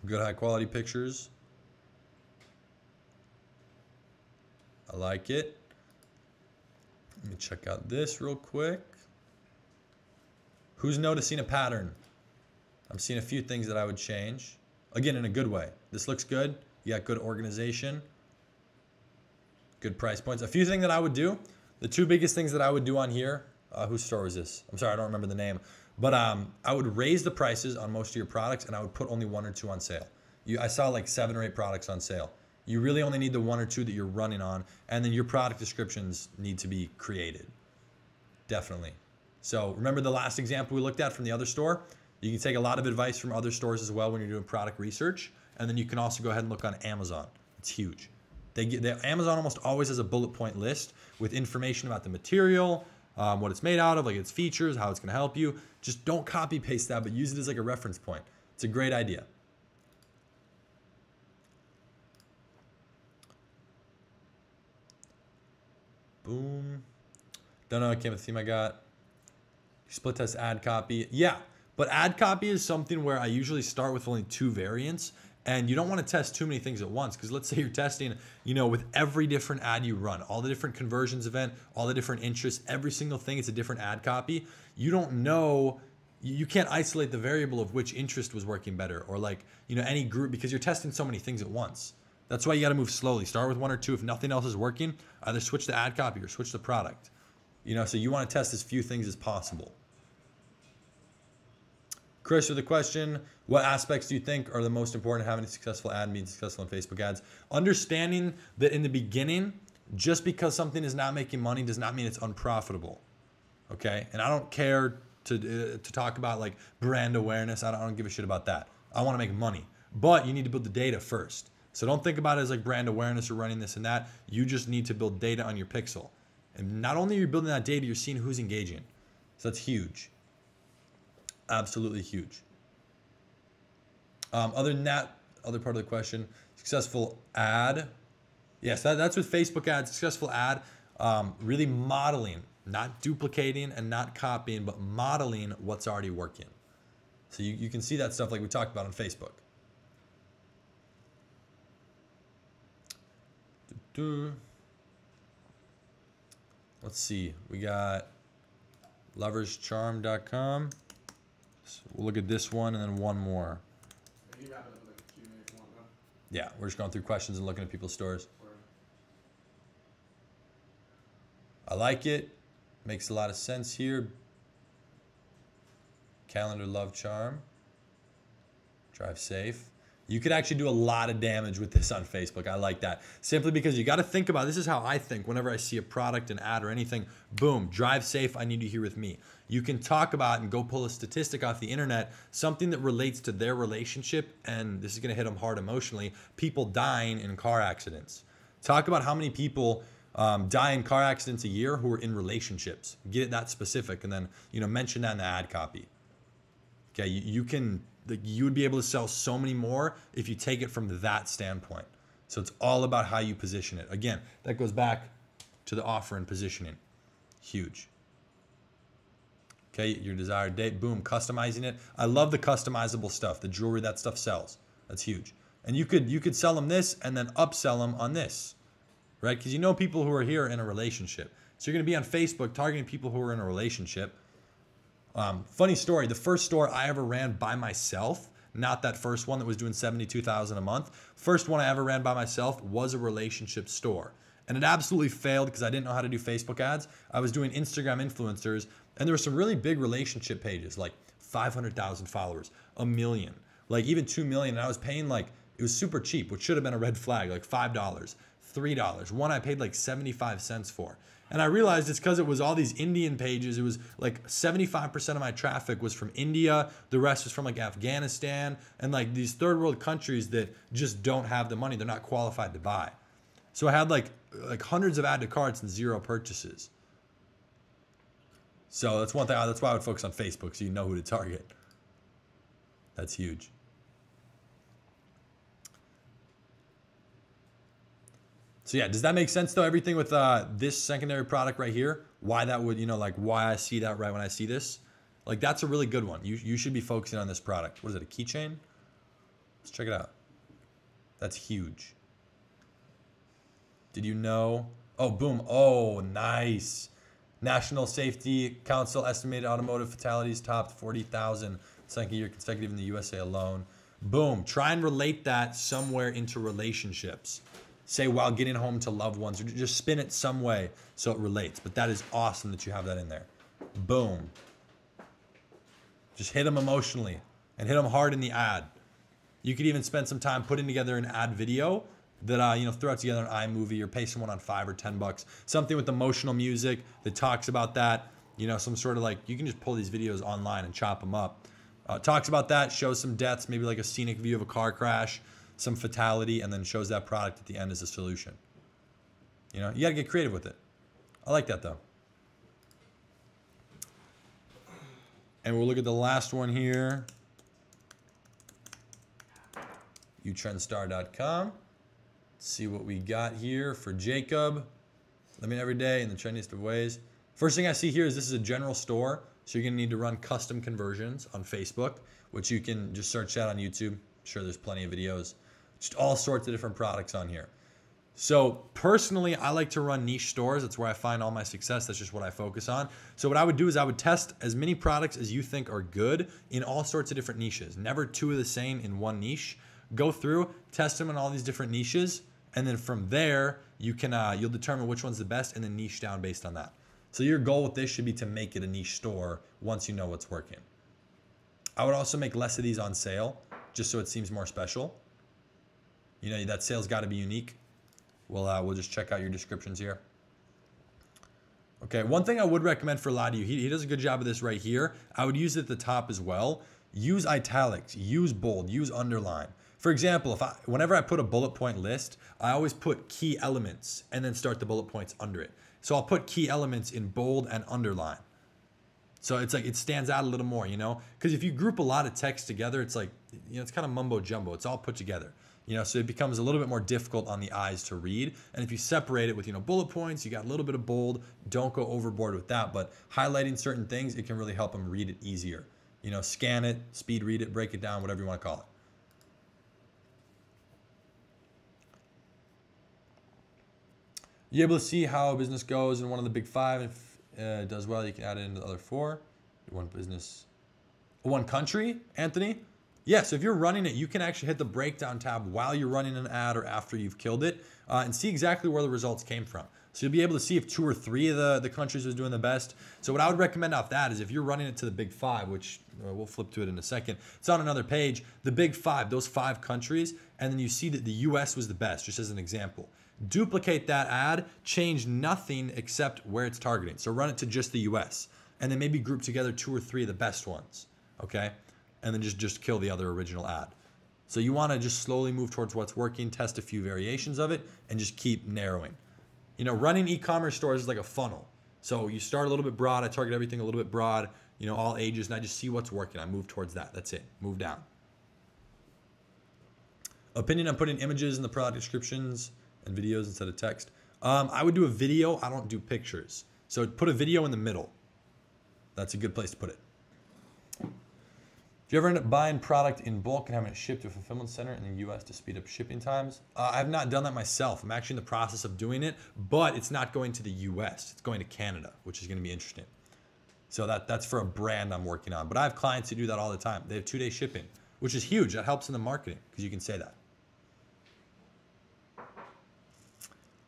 Good high-quality pictures. I like it. Let me check out this real quick. Who's noticing a pattern? I'm seeing a few things that I would change. Again, in a good way. This looks good. You got good organization. Good price points. A few things that I would do. The 2 biggest things that I would do on here. Whose store is this? I'm sorry, I don't remember the name. But I would raise the prices on most of your products, and I would put only 1 or 2 on sale. I saw like 7 or 8 products on sale. You really only need the 1 or 2 that you're running on, and then your product descriptions need to be created. Definitely. So remember the last example we looked at from the other store? You can take a lot of advice from other stores as well when you're doing product research, and then you can also go ahead and look on Amazon. It's huge. Amazon almost always has a bullet point list with information about the material, what it's made out of, like its features, how it's going to help you. Just don't copy paste that, but use it as like a reference point. It's a great idea. Boom. Don't know, I can't theme I got. Split test ad copy. Yeah, but ad copy is something where I usually start with only 2 variants. And you don't want to test too many things at once, because let's say you're testing, with every different ad you run, all the different conversions event, all the different interests, every single thing, it's a different ad copy. You don't know, you can't isolate the variable of which interest was working better, or like, any group, because you're testing so many things at once. That's why you got to move slowly. Start with 1 or 2. If nothing else is working, either switch the ad copy or switch the product. So you want to test as few things as possible. Chris, with a question, what aspects do you think are the most important in having a successful ad and being successful in Facebook ads? Understanding that in the beginning, just because something is not making money does not mean it's unprofitable. Okay? And I don't care to talk about like brand awareness. I don't give a shit about that. I want to make money. But you need to build the data first. So don't think about it as like brand awareness or running this and that. You just need to build data on your pixel. And not only are you building that data, you're seeing who's engaging. So that's huge. Absolutely huge. Other than that, other part of the question, successful ad. Yes, that's with Facebook ads, successful ad, really modeling, not duplicating and not copying, but modeling what's already working. So you can see that stuff like we talked about on Facebook. Let's see, we got loverscharm.com. So we'll look at this one and then one more. Yeah, we're just going through questions and looking at people's stores. I like it. Makes a lot of sense here. Calendar love charm. Drive safe. You could actually do a lot of damage with this on Facebook. I like that. Simply because you got to think about, this is how I think whenever I see a product, an ad or anything, boom, drive safe, I need you here with me. You can talk about and go pull a statistic off the internet, something that relates to their relationship, and this is going to hit them hard emotionally, people dying in car accidents. Talk about how many people die in car accidents a year who are in relationships. Get it that specific, and then mention that in the ad copy. Okay, you would be able to sell so many more if you take it from that standpoint. So it's all about how you position it. Again, that goes back to the offer and positioning. Huge. Okay, your desired date, boom, customizing it. I love the customizable stuff, the jewelry, that stuff sells. That's huge. And you could sell them this and then upsell them on this, right? Because people who are here in a relationship. So you're going to be on Facebook targeting people who are in a relationship. Funny story, the first store I ever ran by myself, not that first one that was doing $72,000 a month. First one I ever ran by myself was a relationship store. And it absolutely failed because I didn't know how to do Facebook ads. I was doing Instagram influencers, and there were some really big relationship pages, like 500,000 followers, a million, like even 2 million. And I was paying like, it was super cheap, which should have been a red flag, like $5, $3. One I paid like 75 cents for. And I realized it's because it was all these Indian pages. It was like 75% of my traffic was from India. The rest was from like Afghanistan and like these third world countries that just don't have the money. They're not qualified to buy. So I had like hundreds of add to carts and 0 purchases. So that's one thing. That's why I would focus on Facebook, so you know who to target. That's huge. So yeah, does that make sense though? Everything with this secondary product right here, why that would, like why I see that right when I see this, like that's a really good one. You should be focusing on this product. What is it, a keychain? Let's check it out. That's huge. Did you know? Oh, boom. Oh, nice. National Safety Council estimated automotive fatalities topped 40,000 second year consecutive in the USA alone. Boom. Try and relate that somewhere into relationships. Say while getting home to loved ones, or just spin it some way so it relates. But that is awesome that you have that in there. Boom. Just hit them emotionally and hit them hard in the ad. You could even spend some time putting together an ad video that throw it together an iMovie or pay someone on $5 or $10. Something with emotional music that talks about that. Some sort of like, you can just pull these videos online and chop them up. Talks about that, shows some deaths, maybe like a scenic view of a car crash, some fatality, and then shows that product at the end as a solution. You got to get creative with it. I like that though. And we'll look at the last one here. utrendstar.com. See what we got here for Jacob. Let me know every day in the trendiest of ways. First thing I see here is this is a general store. So you're going to need to run custom conversions on Facebook, which you can just search that on YouTube. I'm sure there's plenty of videos. Just all sorts of different products on here. So personally, I like to run niche stores. That's where I find all my success. That's just what I focus on. So what I would do is I would test as many products as you think are good in all sorts of different niches. Never 2 of the same in one niche. Go through, test them in all these different niches. And then from there, you'll determine which one's the best and then niche down based on that. So your goal with this should be to make it a niche store once you know what's working. I would also make less of these on sale just so it seems more special. That sale's got to be unique. We'll just check out your descriptions here. Okay, one thing I would recommend for a lot of you, he does a good job of this right here. I would use it at the top as well. Use italics, use bold, use underline. For example, whenever I put a bullet point list, I always put key elements and then start the bullet points under it. So I'll put key elements in bold and underline. So it's like it stands out a little more, because if you group a lot of text together, it's like, it's kind of mumbo jumbo. It's all put together, so it becomes a little bit more difficult on the eyes to read. And if you separate it with, bullet points, you got a little bit of bold, don't go overboard with that. But highlighting certain things, it can really help them read it easier. Scan it, speed read it, break it down, whatever you want to call it. You're able to see how a business goes in one of the big 5. If it does well, you can add it into the other 4. One country, Anthony? Yeah, so if you're running it, you can actually hit the breakdown tab while you're running an ad or after you've killed it and see exactly where the results came from. So you'll be able to see if 2 or 3 of the countries was doing the best. So what I would recommend off that is if you're running it to the big 5, which we'll flip to it in a second. It's on another page. The big 5, those 5 countries, and then you see that the US was the best, just as an example. Duplicate that ad, change nothing except where it's targeting. So run it to just the US, and then maybe group together 2 or 3 of the best ones, okay? And then just kill the other original ad. So you want to just slowly move towards what's working, test a few variations of it, and just keep narrowing. Running e-commerce stores is like a funnel. So you start a little bit broad. I target everything a little bit broad, all ages, and I just see what's working. I move towards that. That's it. Move down. Opinion on putting images in the product descriptions and videos instead of text. I would do a video. I don't do pictures. So put a video in the middle. That's a good place to put it. Do you ever end up buying product in bulk and having it shipped to a fulfillment center in the US to speed up shipping times? I have not done that myself. I'm actually in the process of doing it, but it's not going to the US. It's going to Canada, which is going to be interesting. So that's for a brand I'm working on. But I have clients who do that all the time. They have 2-day shipping, which is huge. That helps in the marketing because you can say that.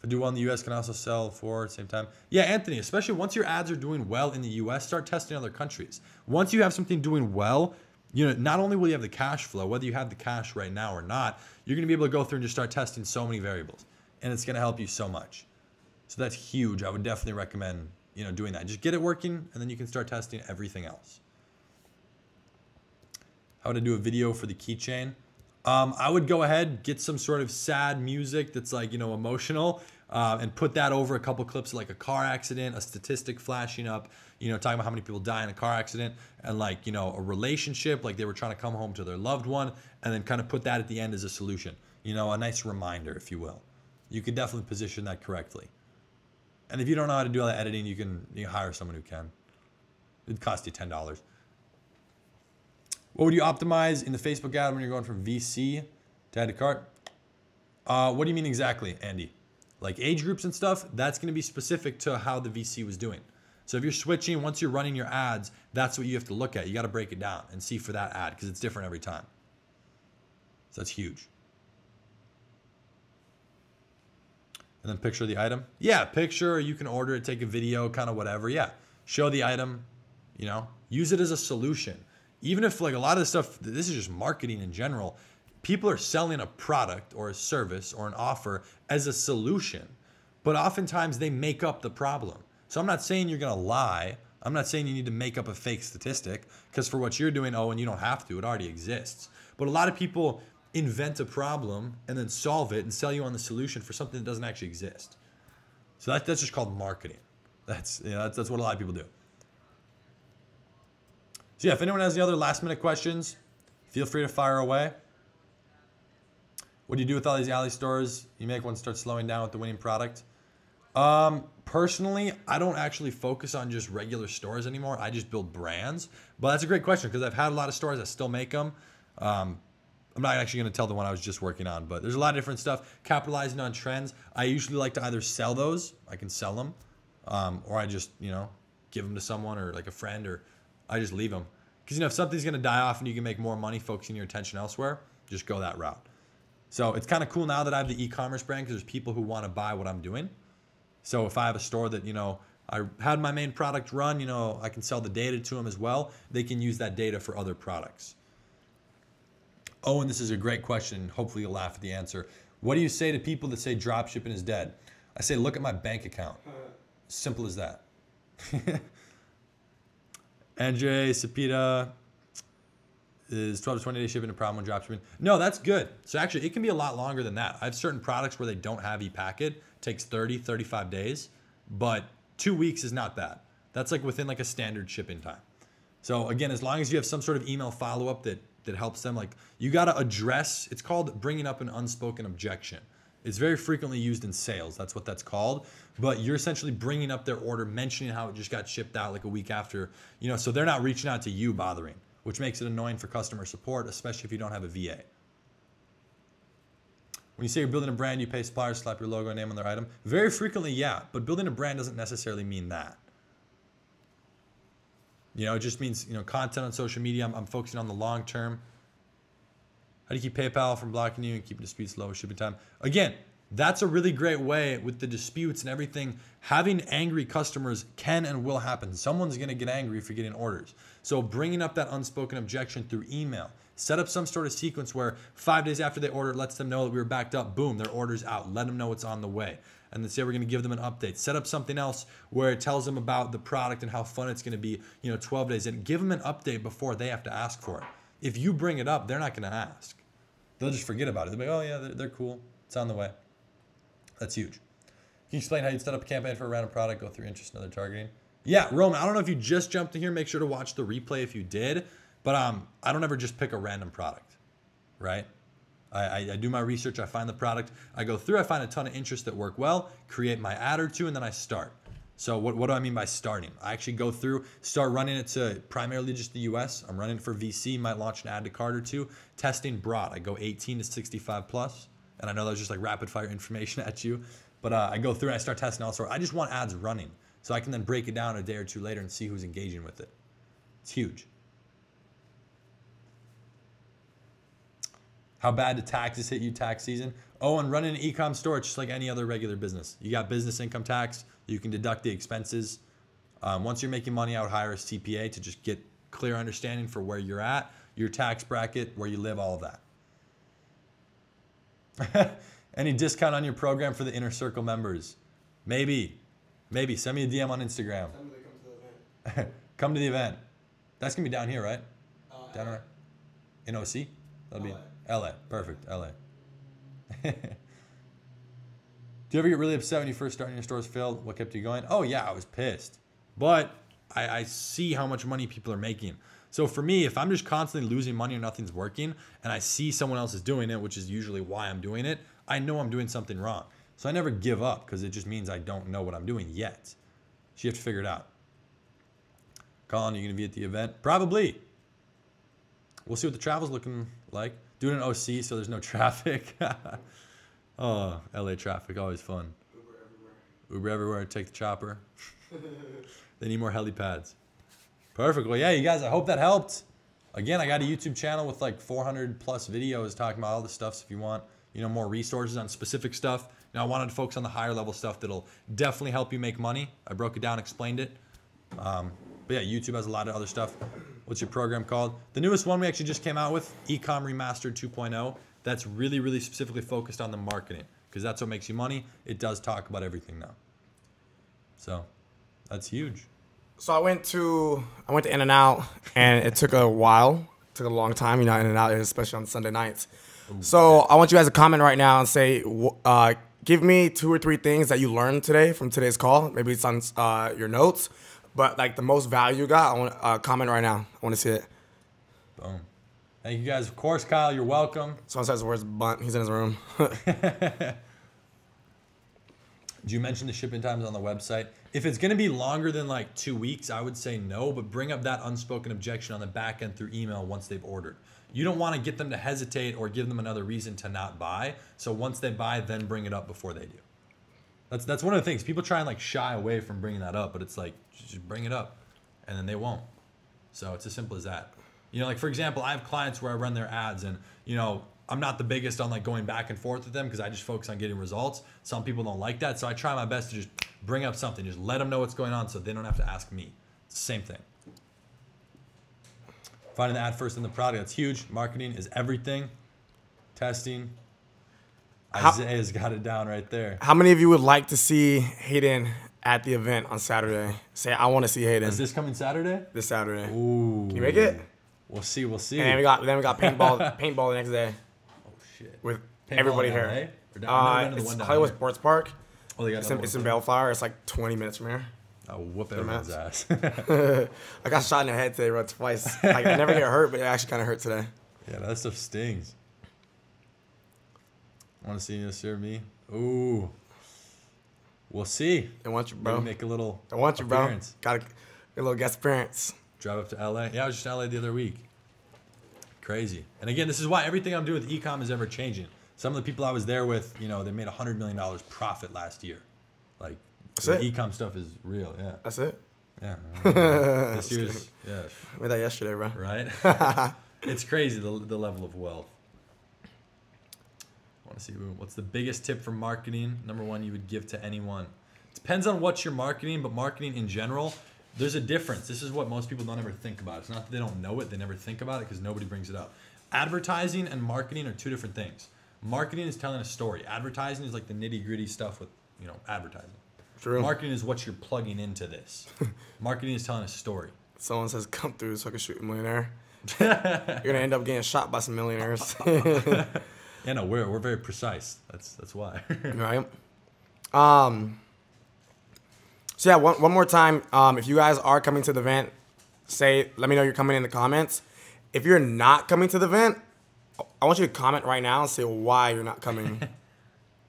If I do well in the US, can I also sell for at the same time? Yeah, Anthony, especially once your ads are doing well in the US, start testing other countries. Once you have something doing well, you know, not only will you have the cash flow, whether you have the cash right now or not, you're going to be able to go through and just start testing so many variables, and it's going to help you so much. So that's huge. I would definitely recommend, you know, doing that. Just get it working, and then you can start testing everything else. How would I do a video for the keychain? I would go ahead, get some sort of sad music that's like, you know, emotional, and put that over a couple clips of like a car accident, a statistic flashing up, you know, talking about how many people die in a car accident, and like, you know, a relationship, like they were trying to come home to their loved one, and then kind of put that at the end as a solution, you know, a nice reminder, if you will. You could definitely position that correctly. And if you don't know how to do all that editing, you can hire someone who can. It'd cost you $10. What would you optimize in the Facebook ad when you're going from VC to add to cart? What do you mean exactly, Andy? Like age groups and stuff, that's going to be specific to how the VC was doing. So if you're switching, once you're running your ads, that's what you have to look at. You got to break it down and see for that ad because it's different every time. So that's huge. And then picture the item. Yeah, picture, or you can order it, take a video, kind of whatever. Yeah, show the item, you know, use it as a solution. Even if like a lot of the stuff, this is just marketing in general. People are selling a product or a service or an offer as a solution, but oftentimes they make up the problem. So I'm not saying you're going to lie. I'm not saying you need to make up a fake statistic because for what you're doing, oh, and you don't have to, it already exists. But a lot of people invent a problem and then solve it and sell you on the solution for something that doesn't actually exist. So that's just called marketing. That's what a lot of people do. So yeah, if anyone has any other last minute questions, feel free to fire away. What do you do with all these alley stores? You make one start slowing down with the winning product. Personally, I don't actually focus on just regular stores anymore. I just build brands. But that's a great question because I've had a lot of stores that still make them. I'm not actually going to tell the one I was just working on, but there's a lot of different stuff. Capitalizing on trends. I usually like to either sell those. I can sell them. Or I just, you know, give them to someone or like a friend, or I just leave them. Because, you know, if something's going to die off and you can make more money focusing your attention elsewhere, just go that route. So it's kind of cool now that I have the e-commerce brand because there's people who want to buy what I'm doing. So if I have a store that, you know, I had my main product run, you know, I can sell the data to them as well. They can use that data for other products. Oh, and this is a great question. Hopefully you'll laugh at the answer. What do you say to people that say dropshipping is dead? I say, look at my bank account. Simple as that. Andre Sapita is 12 to 20 day shipping a problem when dropshipping. No, that's good. So actually it can be a lot longer than that. I have certain products where they don't have ePacket. It takes 30, 35 days, but 2 weeks is not bad. That's like within like a standard shipping time. So again, as long as you have some sort of email follow-up that helps them, like you got to address, it's called bringing up an unspoken objection. It's very frequently used in sales. That's what that's called. But you're essentially bringing up their order, mentioning how it just got shipped out like a week after, you know, so they're not reaching out to you bothering, which makes it annoying for customer support, especially if you don't have a VA. When you say you're building a brand, you pay suppliers, slap your logo and name on their item. Very frequently, yeah, but building a brand doesn't necessarily mean that. You know, it just means, you know, content on social media. I'm focusing on the long term. How do you keep PayPal from blocking you and keep disputes low shipping time? Again, that's a really great way with the disputes and everything. Having angry customers can and will happen. Someone's going to get angry if you're getting orders. So bringing up that unspoken objection through email. Set up some sort of sequence where 5 days after they order, it lets them know that we were backed up. Boom, their order's out. Let them know it's on the way. And then say we're going to give them an update. Set up something else where it tells them about the product and how fun it's going to be, you know, 12 days. And give them an update before they have to ask for it. If you bring it up, they're not going to ask. They'll just forget about it. They'll be like, oh yeah, they're cool. It's on the way. That's huge. Can you explain how you'd set up a campaign for a random product, go through interest and other targeting? Yeah, Roman, I don't know if you just jumped in here. Make sure to watch the replay if you did. But I don't ever just pick a random product, right? I do my research. I find the product. I go through. I find a ton of interests that work well, create my ad or two, and then I start. So what do I mean by starting? I actually go through, start running it to primarily just the US. I'm running it for VC, might launch an add to cart or two. Testing broad. I go 18 to 65 plus. And I know that was just like rapid fire information at you. But I go through and I start testing elsewhere. I just want ads running. So I can then break it down a day or two later and see who's engaging with it. It's huge. How bad did taxes hit you tax season? Oh, and running an e-com store, it's just like any other regular business. You got business income tax. You can deduct the expenses. Once you're making money, I would hire a CPA to just get clear understanding for where you're at, your tax bracket, where you live, all of that. Any discount on your program for the Inner Circle members? Maybe. Maybe. Send me a DM on Instagram. Tell me to come to the event. Come to the event. That's going to be down here, right? Down LA. right? In OC? That'll be LA. Perfect. LA. Do you ever get really upset when you first started and your stores failed? What kept you going? Oh, yeah, I was pissed. But I see how much money people are making. So for me, if I'm just constantly losing money or nothing's working, and I see someone else is doing it, which is usually why I'm doing it, I know I'm doing something wrong. So I never give up because it just means I don't know what I'm doing yet. So you have to figure it out. Colin, you going to be at the event? Probably. We'll see what the travel's looking like. Do it in OC so there's no traffic. Oh, LA traffic, always fun. Uber everywhere. Uber everywhere, take the chopper. They need more helipads. Perfect. Well, yeah, you guys, I hope that helped. Again, I got a YouTube channel with like 400 plus videos talking about all this stuff. So if you want, more resources on specific stuff, I wanted to focus on the higher level stuff that'll definitely help you make money. I broke it down, explained it. But yeah, YouTube has a lot of other stuff. What's your program called? The newest one we actually just came out with, eCom Remastered 2.0. That's really, really specifically focused on the marketing because that's what makes you money. It does talk about everything now. So that's huge. So I went to In-N-Out, and it took a while. It took a long time, In-N-Out, especially on Sunday nights. So I want you guys to comment right now and say, give me 2 or 3 things that you learned today from today's call. Maybe it's on your notes, but like the most value you got. I want comment right now. I want to see it. Boom. Thank you guys. Of course, Kyle, you're welcome. Someone says, "Where's Bunt?" He's in his room. Did you mention the shipping times on the website? If it's going to be longer than like 2 weeks, I would say no, but bring up that unspoken objection on the back end through email once they've ordered. You don't want to get them to hesitate or give them another reason to not buy. So once they buy, then bring it up before they do. That's one of the things. People try and like shy away from bringing that up, but it's like, just bring it up and then they won't. So it's as simple as that. Like for example, I have clients where I run their ads and, I'm not the biggest on like going back and forth with them because I just focus on getting results. Some people don't like that. So I try my best to just bring up something, just let them know what's going on so they don't have to ask me. It's the same thing. Finding the ad first in the product, that's huge. Marketing is everything. Testing. Isaiah's got it down right there. How many of you would like to see Hayden at the event on Saturday? Say, I want to see Hayden. Is this coming Saturday? This Saturday. Ooh. Can you make it? We'll see. We'll see. And then we got paintball the next day. Oh shit. With Paintball everybody in here. LA? It's Hollywood Sports Park. Oh, they got It's in Bellflower. It's like 20 minutes from here. I'll whoop everyone's ass. I got shot in the head today, bro, twice. Like, I never get hurt, but it actually kind of hurt today. Yeah, that stuff stings. Want to see you serve me? Ooh. We'll see. I want you, bro. Maybe make a little I want you, appearance. bro. Got a little guest appearance. Drive up to LA. Yeah, I was just in LA the other week. Crazy. And again, this is why everything I'm doing with e-com is ever changing. Some of the people I was there with, they made $100 million profit last year. Like, the e-com stuff is real, yeah. That's it? Yeah. This year's, yeah. I made that yesterday, bro. Right? It's crazy, the level of wealth. I want to see, what's the biggest tip for marketing? Number 1 you would give to anyone. It depends on what you're marketing, but marketing in general, there's a difference. This is what most people don't ever think about. It's not that they don't know it, they never think about it because nobody brings it up. Advertising and marketing are 2 different things. Marketing is telling a story. Advertising is like the nitty-gritty stuff with, advertising. True. Marketing is what you're plugging into this. Marketing is telling a story. Someone says, come through so I can shoot a millionaire. You're going to end up getting shot by some millionaires. Yeah, no, we're very precise. That's why. Right. So yeah, one more time. If you guys are coming to the event, let me know you're coming in the comments. If you're not coming to the event, I want you to comment right now and say why you're not coming.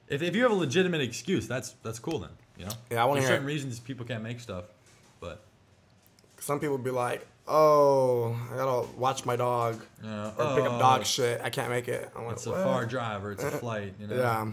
If you have a legitimate excuse, that's cool then. Yeah, I want to hear. There's certain reasons people can't make stuff, but some people be like, "Oh, I gotta watch my dog or pick up dog shit. I can't make it." I'm like, it's a far drive or it's a flight. Yeah.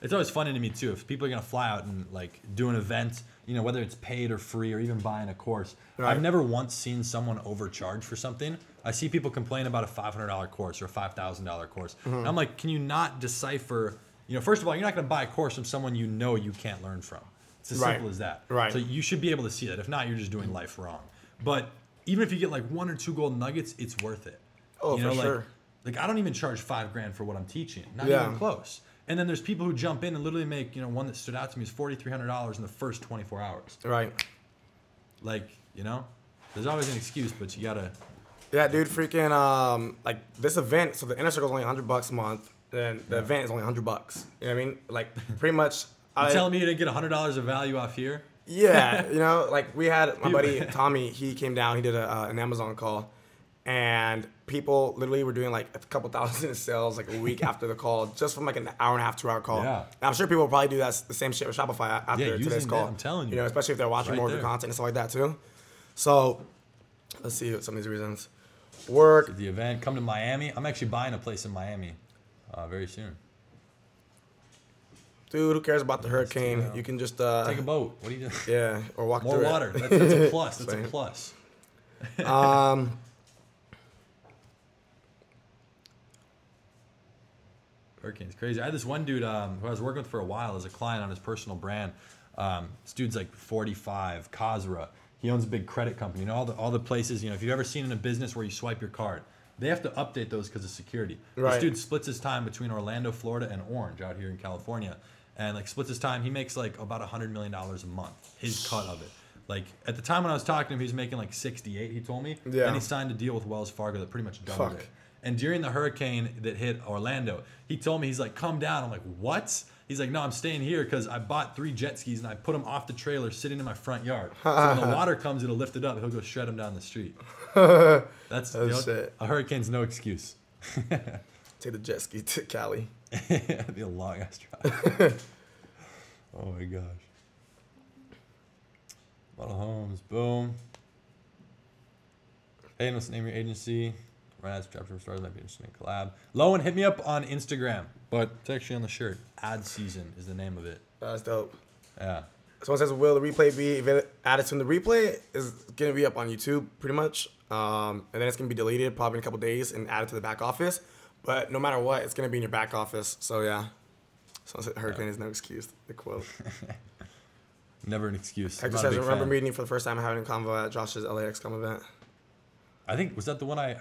It's always funny to me too. If people are gonna fly out and like do an event, whether it's paid or free or even buying a course, Right. I've never once seen someone overcharge for something. I see people complain about a $500 course or a $5,000 course. And I'm like, can you not decipher, first of all, you're not going to buy a course from someone you can't learn from. It's as simple as that. Right. So you should be able to see that. If not, you're just doing life wrong. But even if you get like 1 or 2 golden nuggets, it's worth it. Oh, for sure. Like I don't even charge $5,000 for what I'm teaching. Not Yeah. even close. And then there's people who jump in and literally make, one that stood out to me is $4,300 in the first 24 hours. Right. Like, there's always an excuse, but you gotta. Yeah, dude, freaking like this event. So the inner circle is only $100 a month, and the event is only $100. You know what I mean? Like pretty much. You telling me you didn't get $100 of value off here? Yeah, like we had my buddy Tommy. He came down. He did an Amazon call, and people literally were doing like a couple thousand in sales like a week after the call, just from like an hour and a half, 2 hour call. Yeah. And I'm sure people will probably do the same shit with Shopify after today's call. I'm telling you. Especially if they're watching Right more of there. your content and stuff like that too. So let's see what some of these reasons. Work. The event, come to Miami. I'm actually buying a place in Miami very soon. Dude, who cares about the hurricane? You can just Take a boat. What are you doing? yeah, or walk More through water. it. That's a plus. That's Same. a plus. Hurricane's crazy. I had this one dude who I was working with for a while as a client on his personal brand. This dude's like 45, Kazra. He owns a big credit company. All the places, if you've ever seen in a business where you swipe your card, they have to update those because of security. Right. This dude splits his time between Orlando, Florida, and Orange out here in California. And like splits his time, he makes like about $100 million a month, his cut of it. Like at the time when I was talking to him, he was making like 68, he told me. Yeah. And he signed a deal with Wells Fargo that pretty much doubled Fuck. it. And during the hurricane that hit Orlando, he told me, he's like, come down. I'm like, what? He's like, no, I'm staying here because I bought 3 jet skis and I put them off the trailer sitting in my front yard. So when the water comes, it'll lift it up. He'll go shred them down the street. That's shit. A hurricane's no excuse. Take the jet ski to Cali. It'd be a long ass drive. Oh my gosh. Model homes, boom. Hey, what's the name of your agency? Run ads, drop from stars, might be interesting collab. Lowen, hit me up on Instagram, but it's actually on the shirt. Ad season is the name of it. That's dope. Yeah. Someone says, will the replay be added to the replay? Is going to be up on YouTube pretty much. And then it's going to be deleted probably in a couple days and added to the back office. But no matter what, it's going to be in your back office. So yeah. Someone said, hurricane is no excuse. The quote. Never an excuse. Hector I'm not a says, big remember fan. meeting you for the first time having a convo at Josh's LAXCOM event. I think, was that the one I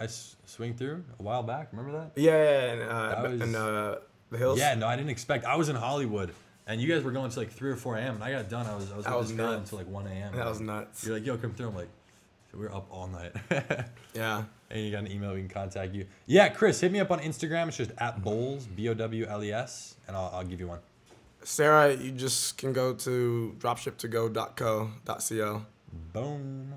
swing through a while back? Remember that? Yeah, That was- and the hills. Yeah, no, I didn't expect. I was in Hollywood, and you guys were going to like 3 or 4 a.m. And I got done. I was with was this girl nuts. until like 1 a.m. That was nuts. You're like, yo, come through. I'm like, so we were up all night. Yeah. And you got an email, we can contact you. Yeah, Chris, hit me up on Instagram. It's just @Bowles, BOWLES, and I'll give you one. Sarah, you just can go to dropshiptogo.co.co. Boom.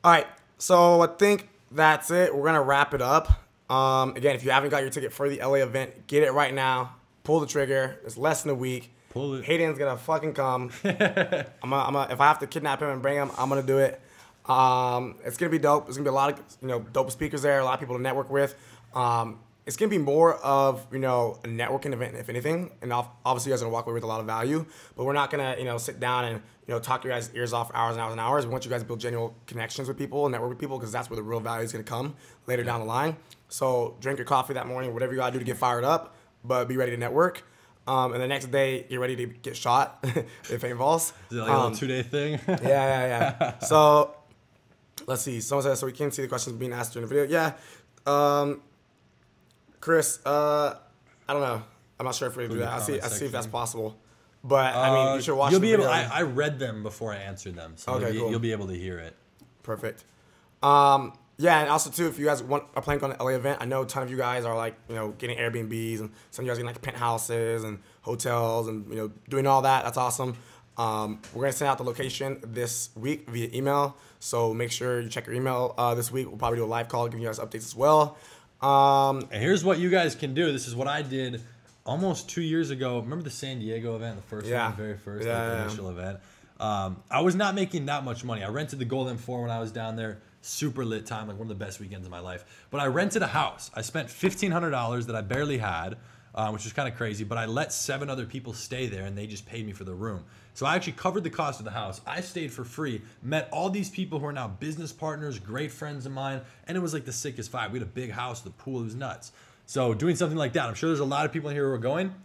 All right, so I think that's it. We're gonna wrap it up. Again, if you haven't got your ticket for the LA event, get it right now. Pull the trigger. It's less than a week. Pull it. Hayden's gonna fucking come. If I have to kidnap him and bring him, I'm gonna do it. It's gonna be dope. There's gonna be a lot of dope speakers there, a lot of people to network with. It's gonna be more of a networking event, if anything. And obviously, you guys are gonna walk away with a lot of value. But we're not gonna sit down and talk your guys' ears off for hours and hours and hours. We want you guys to build genuine connections with people and network with people because that's where the real value is gonna come later down the line. So drink your coffee that morning, whatever you gotta do to get fired up, but be ready to network. And the next day, get ready to get shot if it involves. Is it like a little 2-day thing? Yeah. So let's see. Someone says, so we can see the questions being asked during the video. Yeah. Chris, I don't know. I'm not sure if we're going to do that. I'll see if that's possible. But, I mean, you should watch You'll the be video. able. I read them before I answered them, so Okay, cool. you'll be able to hear it. Perfect. Yeah, and also, too, if you guys are planning on an LA event, I know a ton of you guys are, getting Airbnbs, and some of you guys are getting, penthouses and hotels and, doing all that. That's awesome. We're going to send out the location this week via email, so make sure you check your email this week. We'll probably do a live call, giving you guys updates as well. And here's what you guys can do. This is what I did almost 2 years ago. Remember the San Diego event, the first one, the very first initial event? I was not making that much money. I rented the Golden 4 when I was down there. Super lit time, like one of the best weekends of my life. But I rented a house. I spent $1,500 that I barely had. which was kind of crazy. But I let 7 other people stay there, and they just paid me for the room. So I actually covered the cost of the house. I stayed for free, met all these people who are now business partners, great friends of mine, and it was like the sickest vibe. We had a big house, the pool, it was nuts. So doing something like that, I'm sure there's a lot of people in here who are going,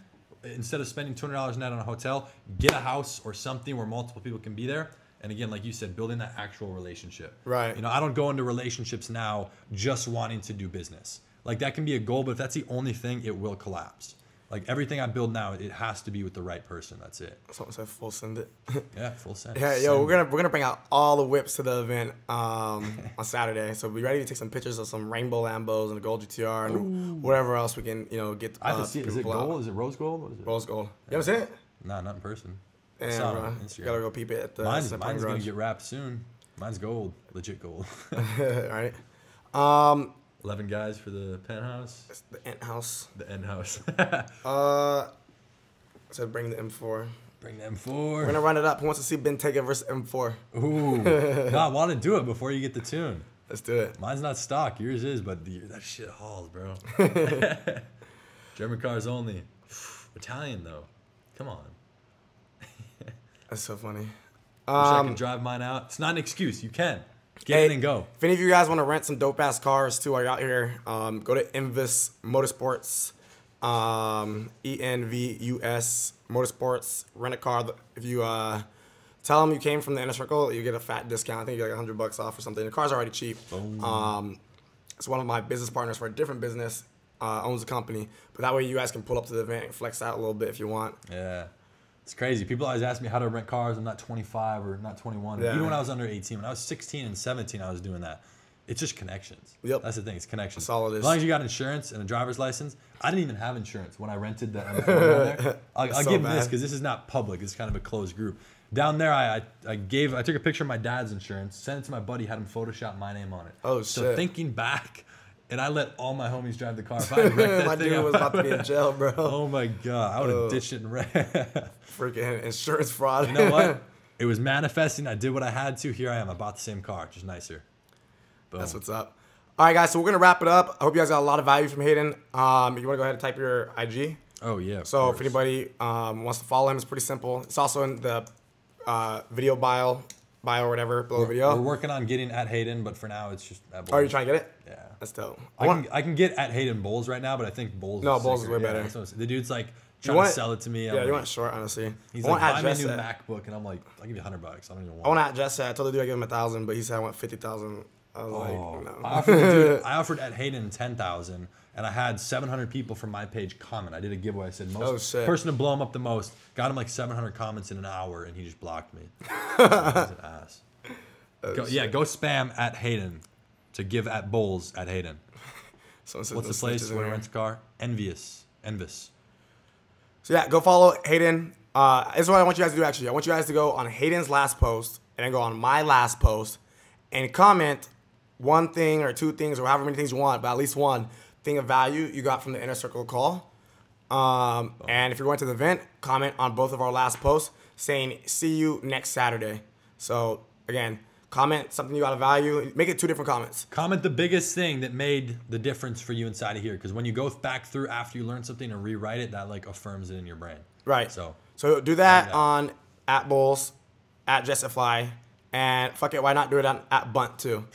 instead of spending $200 a night on a hotel, get a house or something where multiple people can be there. And again, like you said, building that actual relationship. Right. You know, I don't go into relationships now just wanting to do business. Like that can be a goal, but if that's the only thing, it will collapse. Like everything I build now, it has to be with the right person. That's it. Someone said full send it. Yeah, full send. Yeah, yo, we're gonna bring out all the whips to the event on Saturday. So be ready to take some pictures of some rainbow Lambos and the gold GTR and whatever else we can, get. I have to see it. Is it gold? Is it rose gold? What is it? Rose gold. You ever seen it? Nah, not in person. Damn, bro. You gotta go peep it at the. Mine's gonna get wrapped soon. Mine's gold, legit gold. All right. 11 guys for the penthouse. It's the Ent House. The end house. Said bring the M4. Bring the M4. We're gonna run it up. Who wants to see Bentayga versus M4? Ooh. No, I want to do it before you get the tune. Let's do it. Mine's not stock. Yours is, but that shit hauls, bro. German cars only. Italian though. Come on. That's so funny. Wish I could drive mine out. It's not an excuse. You can. Get in and go. If any of you guys want to rent some dope ass cars too while you're out here, go to Envis Motorsports, ENVUS Motorsports. Rent a car. If you tell them you came from the inner circle, you get a fat discount. I think you get like $100 off or something. The car's already cheap. It's one of my business partners for a different business owns the company, but that way you guys can pull up to the event and flex out a little bit if you want. Yeah. It's crazy. People always ask me how to rent cars. I'm not 25 or not 21. Yeah. Even when I was under 18, when I was 16 and 17, I was doing that. It's just connections. Yep. That's the thing. It's connections. That's all it is. As long as you got insurance and a driver's license. I didn't even have insurance when I rented the M4 down there. I'll give this because this is not public. It's kind of a closed group. Down there, I took a picture of my dad's insurance, sent it to my buddy, had him Photoshop my name on it. Oh, shit. So thinking back, and I let all my homies drive the car. If I had wrecked that my thing, dude was about to be in jail, bro. Oh my God. I would have ditched it and ran. Freaking insurance fraud. You know what? It was manifesting. I did what I had to. Here I am. I bought the same car, just nicer. Boom. That's what's up. All right, guys. So we're gonna wrap it up. I hope you guys got a lot of value from Hayden. If you want to go ahead and type your IG. Oh yeah. So if anybody wants to follow him, it's pretty simple. It's also in the video bio or whatever below the video. We're working on getting at Hayden, but for now it's just at Bowles. Oh, you're trying to get it? Yeah. That's dope. I can get at Hayden Bowles right now, but I think Bowles. No, is Bowles is sicker. way better. Yeah, the dude's like trying to sell it to me. Yeah, you want short, honestly. He's like, buy me a new MacBook, and I'm like, I'll give you $100. I don't even want. I want to address that. I told the dude I give him 1,000, but he said I want 50,000. I was like, no. I offered at Hayden 10,000, and I had 700 people from my page comment. I did a giveaway. I said person to blow him up the most. Got him like 700 comments in an hour, and he just blocked me. So he's an ass. Go spam at Hayden to give at Bowles at Hayden. What's the place where he rents a car? Envious. So yeah, go follow Hayden. This is what I want you guys to do, actually. I want you guys to go on Hayden's last post and then go on my last post and comment one thing or two things or however many things you want, but at least one thing of value you got from the Inner Circle call. And if you're going to the event, comment on both of our last posts saying, see you next Saturday. So again, comment something you got of value. Make it 2 different comments. Comment the biggest thing that made the difference for you inside of here. Because when you go back through after you learn something and rewrite it, that like affirms it in your brain. Right. So do that on at Bowles, at Jessetfly, and fuck it, why not do it on at Bunt too?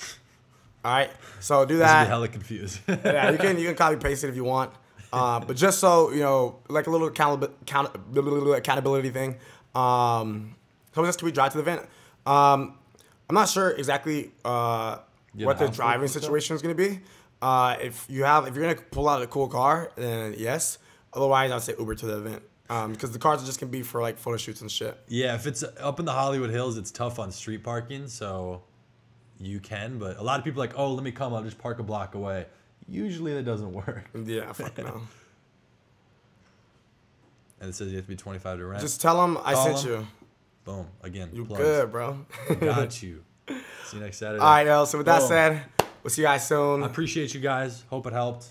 All right. So do that. Be hella confused. Yeah, you can copy paste it if you want. But just so you know, like a little accountability thing. So just can we drive to the event? I'm not sure exactly what the driving situation is going to be. If you're going to pull out a cool car, then yes. Otherwise, I would say Uber to the event. Because the cars are just going to be for like photo shoots and shit. Yeah, if it's up in the Hollywood Hills, it's tough on street parking, so you can. But a lot of people are like, oh, let me come. I'll just park a block away. Usually that doesn't work. Yeah, fuck no. And it says you have to be 25 to rent. Just tell them I sent you. Boom. Again. You good, bro. Got you. See you next Saturday. All right, yo. So with that said, we'll see you guys soon. I appreciate you guys. Hope it helped.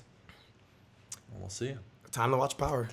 And we'll see you. Time to watch Power.